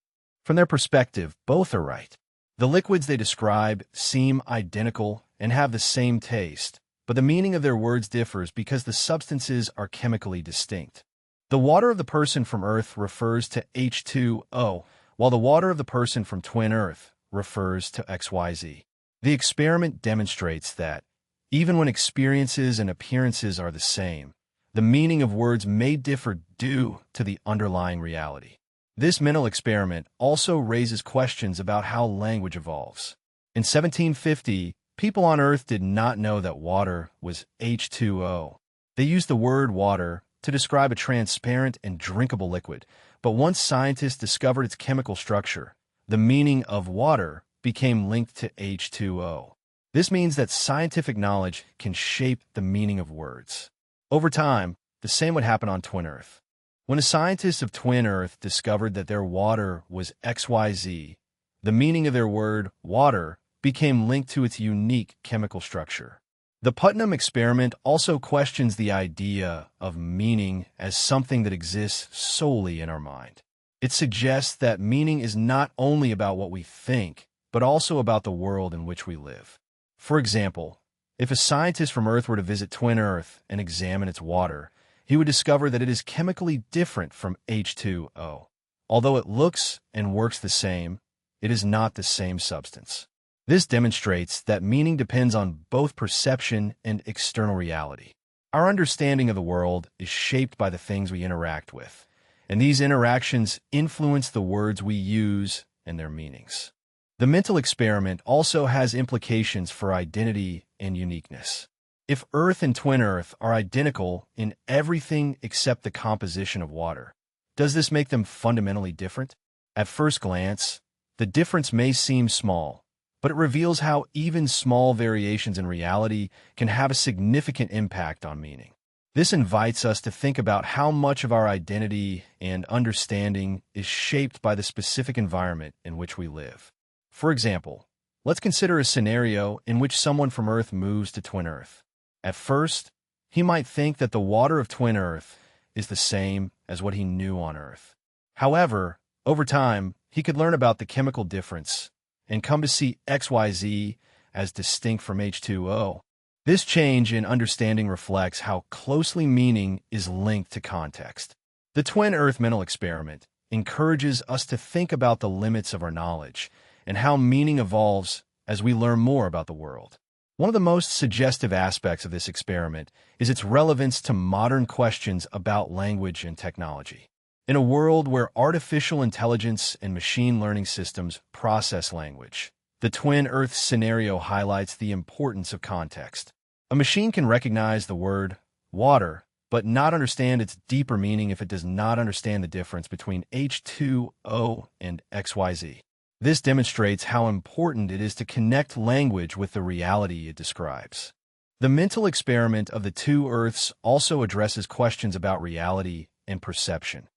From their perspective, both are right. The liquids they describe seem identical and have the same taste, but the meaning of their words differs because the substances are chemically distinct. The water of the person from Earth refers to H2O, while the water of the person from Twin Earth refers to XYZ. The experiment demonstrates that Even when experiences and appearances are the same, the meaning of words may differ due to the underlying reality. This mental experiment also raises questions about how language evolves. In 1750, people on Earth did not know that water was H2O. They used the word water to describe a transparent and drinkable liquid, but once scientists discovered its chemical structure, the meaning of water became linked to H2O. This means that scientific knowledge can shape the meaning of words. Over time, the same would happen on Twin Earth. When the scientists of Twin Earth discovered that their water was XYZ, the meaning of their word water became linked to its unique chemical structure. The Putnam experiment also questions the idea of meaning as something that exists solely in our mind. It suggests that meaning is not only about what we think, but also about the world in which we live. For example, if a scientist from Earth were to visit Twin Earth and examine its water, he would discover that it is chemically different from H2O. Although it looks and works the same, it is not the same substance. This demonstrates that meaning depends on both perception and external reality. Our understanding of the world is shaped by the things we interact with, and these interactions influence the words we use and their meanings. The mental experiment also has implications for identity and uniqueness. If Earth and Twin Earth are identical in everything except the composition of water, does this make them fundamentally different? At first glance, the difference may seem small, but it reveals how even small variations in reality can have a significant impact on meaning. This invites us to think about how much of our identity and understanding is shaped by the specific environment in which we live. For example, let's consider a scenario in which someone from Earth moves to Twin Earth. At first, he might think that the water of Twin Earth is the same as what he knew on Earth. However, over time, he could learn about the chemical difference and come to see XYZ as distinct from H2O. This change in understanding reflects how closely meaning is linked to context. The Twin Earth mental experiment encourages us to think about the limits of our knowledge and how meaning evolves as we learn more about the world. One of the most suggestive aspects of this experiment is its relevance to modern questions about language and technology. In a world where artificial intelligence and machine learning systems process language, the Twin Earth scenario highlights the importance of context. A machine can recognize the word water, but not understand its deeper meaning if it does not understand the difference between H2O and XYZ. This demonstrates how important it is to connect language with the reality it describes. The mental experiment of the two Earths also addresses questions about reality and perception.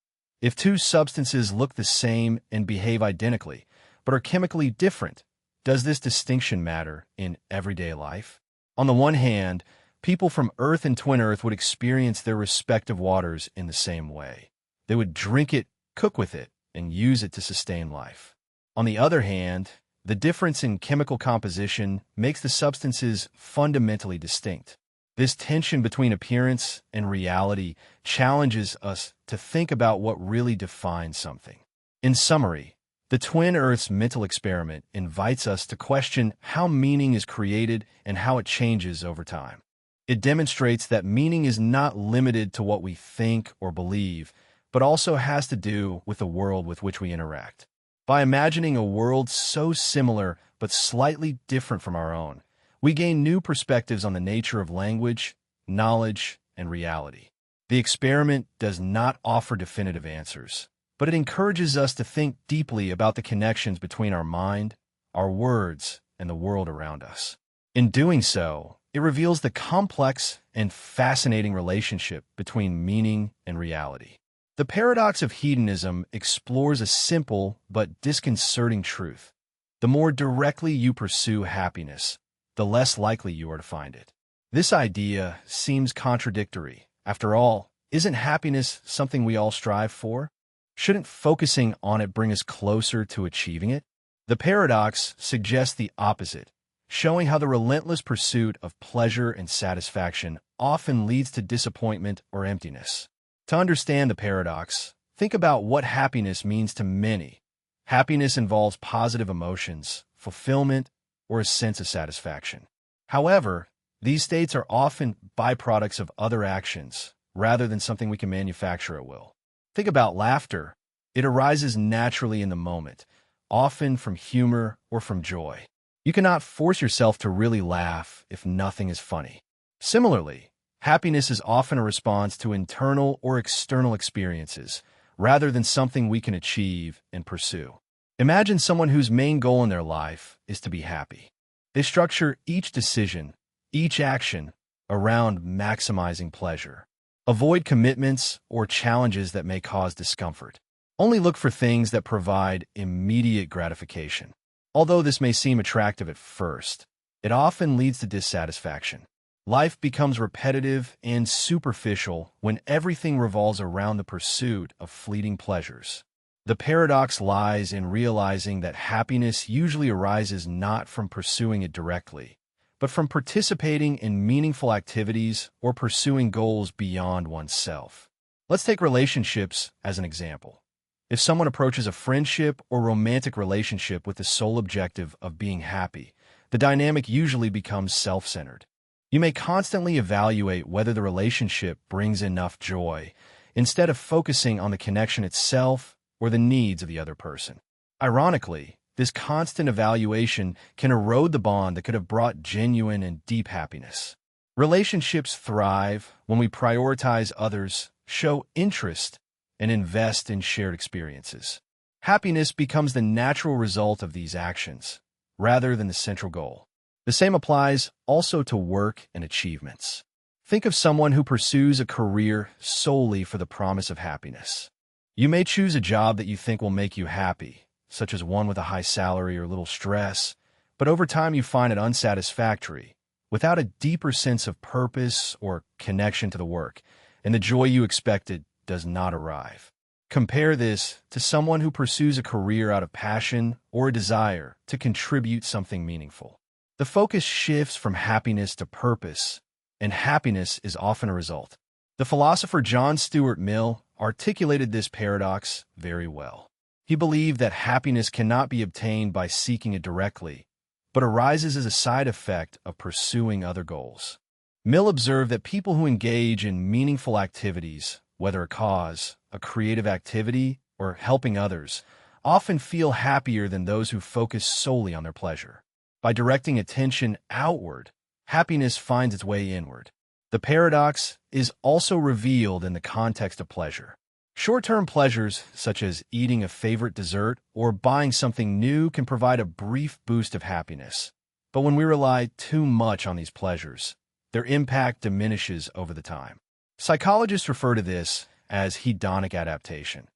If two substances look the same and behave identically, but are chemically different, does this distinction matter in everyday life? On the one hand, people from Earth and Twin Earth would experience their respective waters in the same way. They would drink it, cook with it, and use it to sustain life. On the other hand, the difference in chemical composition makes the substances fundamentally distinct. This tension between appearance and reality challenges us to think about what really defines something. In summary, the Twin Earths mental experiment invites us to question how meaning is created and how it changes over time. It demonstrates that meaning is not limited to what we think or believe, but also has to do with the world with which we interact. By imagining a world so similar but slightly different from our own, we gain new perspectives on the nature of language, knowledge, and reality. The experiment does not offer definitive answers, but it encourages us to think deeply about the connections between our mind, our words, and the world around us. In doing so, it reveals the complex and fascinating relationship between meaning and reality. The paradox of hedonism explores a simple but disconcerting truth. The more directly you pursue happiness, the less likely you are to find it. This idea seems contradictory. After all, isn't happiness something we all strive for? Shouldn't focusing on it bring us closer to achieving it? The paradox suggests the opposite, showing how the relentless pursuit of pleasure and satisfaction often leads to disappointment or emptiness. To understand the paradox, think about what happiness means to many. Happiness involves positive emotions, fulfillment, or a sense of satisfaction. However, These states are often byproducts of other actions, rather than something we can manufacture at will. Think about laughter. It arises naturally in the moment, often from humor or from joy. You cannot force yourself to really laugh if nothing is funny. Similarly, happiness is often a response to internal or external experiences, rather than something we can achieve and pursue. Imagine someone whose main goal in their life is to be happy. They structure each decision, each action, around maximizing pleasure. Avoid commitments or challenges that may cause discomfort. Only look for things that provide immediate gratification. Although this may seem attractive at first, it often leads to dissatisfaction. Life becomes repetitive and superficial when everything revolves around the pursuit of fleeting pleasures. The paradox lies in realizing that happiness usually arises not from pursuing it directly, but from participating in meaningful activities or pursuing goals beyond oneself. Let's take relationships as an example. If someone approaches a friendship or romantic relationship with the sole objective of being happy, the dynamic usually becomes self-centered. You may constantly evaluate whether the relationship brings enough joy, instead of focusing on the connection itself or the needs of the other person. Ironically, this constant evaluation can erode the bond that could have brought genuine and deep happiness. Relationships thrive when we prioritize others, show interest, and invest in shared experiences. Happiness becomes the natural result of these actions, rather than the central goal. The same applies also to work and achievements. Think of someone who pursues a career solely for the promise of happiness. You may choose a job that you think will make you happy, such as one with a high salary or little stress, but over time you find it unsatisfactory, without a deeper sense of purpose or connection to the work, and the joy you expected does not arrive. Compare this to someone who pursues a career out of passion or a desire to contribute something meaningful. The focus shifts from happiness to purpose, and happiness is often a result. The philosopher John Stuart Mill articulated this paradox very well. He believed that happiness cannot be obtained by seeking it directly, but arises as a side effect of pursuing other goals. Mill observed that people who engage in meaningful activities, whether a cause, a creative activity, or helping others, often feel happier than those who focus solely on their pleasure. By directing attention outward, happiness finds its way inward. The paradox is also revealed in the context of pleasure. Short-term pleasures, such as eating a favorite dessert or buying something new, can provide a brief boost of happiness. But when we rely too much on these pleasures, their impact diminishes over the time. Psychologists refer to this as hedonic adaptation.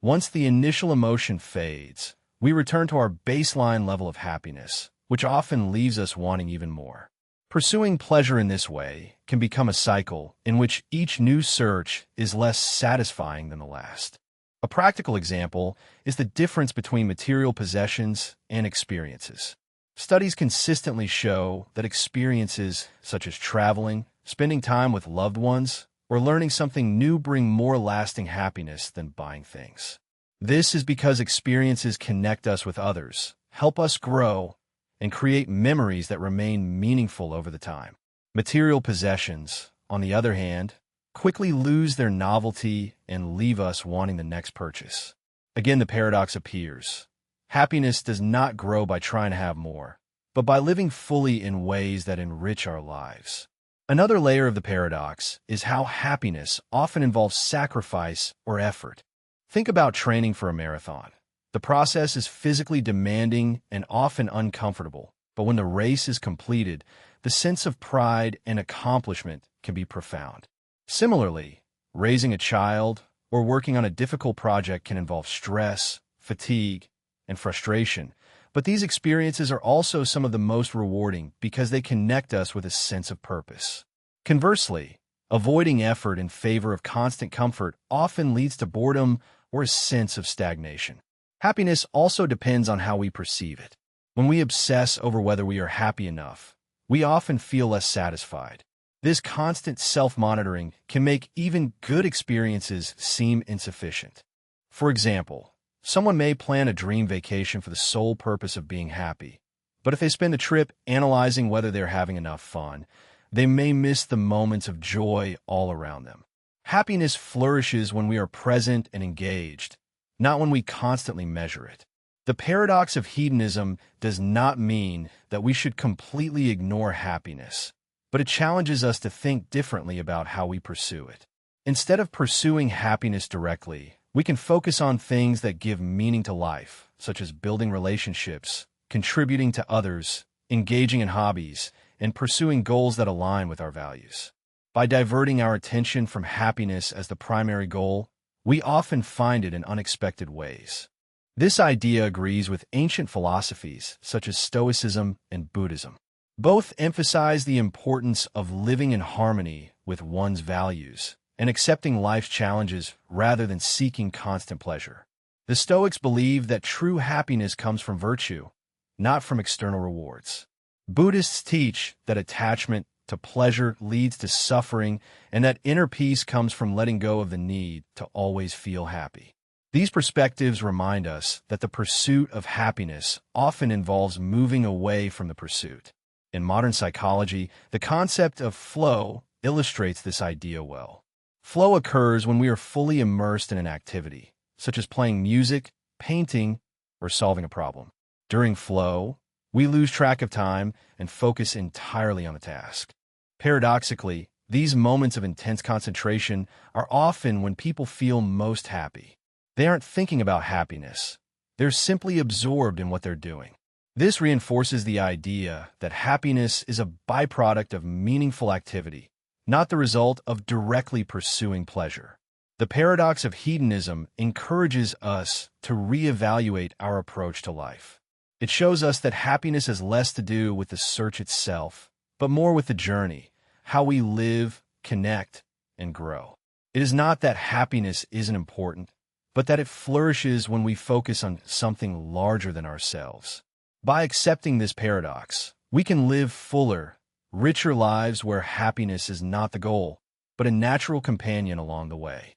Once the initial emotion fades, we return to our baseline level of happiness, which often leaves us wanting even more. Pursuing pleasure in this way can become a cycle in which each new search is less satisfying than the last. A practical example is the difference between material possessions and experiences. Studies consistently show that experiences such as traveling, spending time with loved ones, or learning something new bring more lasting happiness than buying things. This is because experiences connect us with others, help us grow, and create memories that remain meaningful over the time. Material possessions, on the other hand, quickly lose their novelty and leave us wanting the next purchase. Again, the paradox appears. Happiness does not grow by trying to have more, but by living fully in ways that enrich our lives. Another layer of the paradox is how happiness often involves sacrifice or effort. Think about training for a marathon. The process is physically demanding and often uncomfortable, but when the race is completed, the sense of pride and accomplishment can be profound. Similarly, raising a child or working on a difficult project can involve stress, fatigue, and frustration, but these experiences are also some of the most rewarding because they connect us with a sense of purpose. Conversely, avoiding effort in favor of constant comfort often leads to boredom or a sense of stagnation. Happiness also depends on how we perceive it. When we obsess over whether we are happy enough, we often feel less satisfied. This constant self-monitoring can make even good experiences seem insufficient. For example, someone may plan a dream vacation for the sole purpose of being happy, but if they spend the trip analyzing whether they're having enough fun, they may miss the moments of joy all around them. Happiness flourishes when we are present and engaged, not when we constantly measure it. The paradox of hedonism does not mean that we should completely ignore happiness, but it challenges us to think differently about how we pursue it. Instead of pursuing happiness directly, we can focus on things that give meaning to life, such as building relationships, contributing to others, engaging in hobbies, and pursuing goals that align with our values. By diverting our attention from happiness as the primary goal, we often find it in unexpected ways. This idea agrees with ancient philosophies such as Stoicism and Buddhism. Both emphasize the importance of living in harmony with one's values and accepting life's challenges rather than seeking constant pleasure. The Stoics believe that true happiness comes from virtue, not from external rewards. Buddhists teach that attachment to pleasure leads to suffering and that inner peace comes from letting go of the need to always feel happy. These perspectives remind us that the pursuit of happiness often involves moving away from the pursuit. In modern psychology, the concept of flow illustrates this idea well. Flow occurs when we are fully immersed in an activity, such as playing music, painting, or solving a problem. During flow, we lose track of time and focus entirely on the task. Paradoxically, these moments of intense concentration are often when people feel most happy. They aren't thinking about happiness. They're simply absorbed in what they're doing. This reinforces the idea that happiness is a byproduct of meaningful activity, not the result of directly pursuing pleasure. The paradox of hedonism encourages us to reevaluate our approach to life. It shows us that happiness has less to do with the search itself, but more with the journey, how we live, connect, and grow. It is not that happiness isn't important, but that it flourishes when we focus on something larger than ourselves. By accepting this paradox, we can live fuller, richer lives where happiness is not the goal, but a natural companion along the way.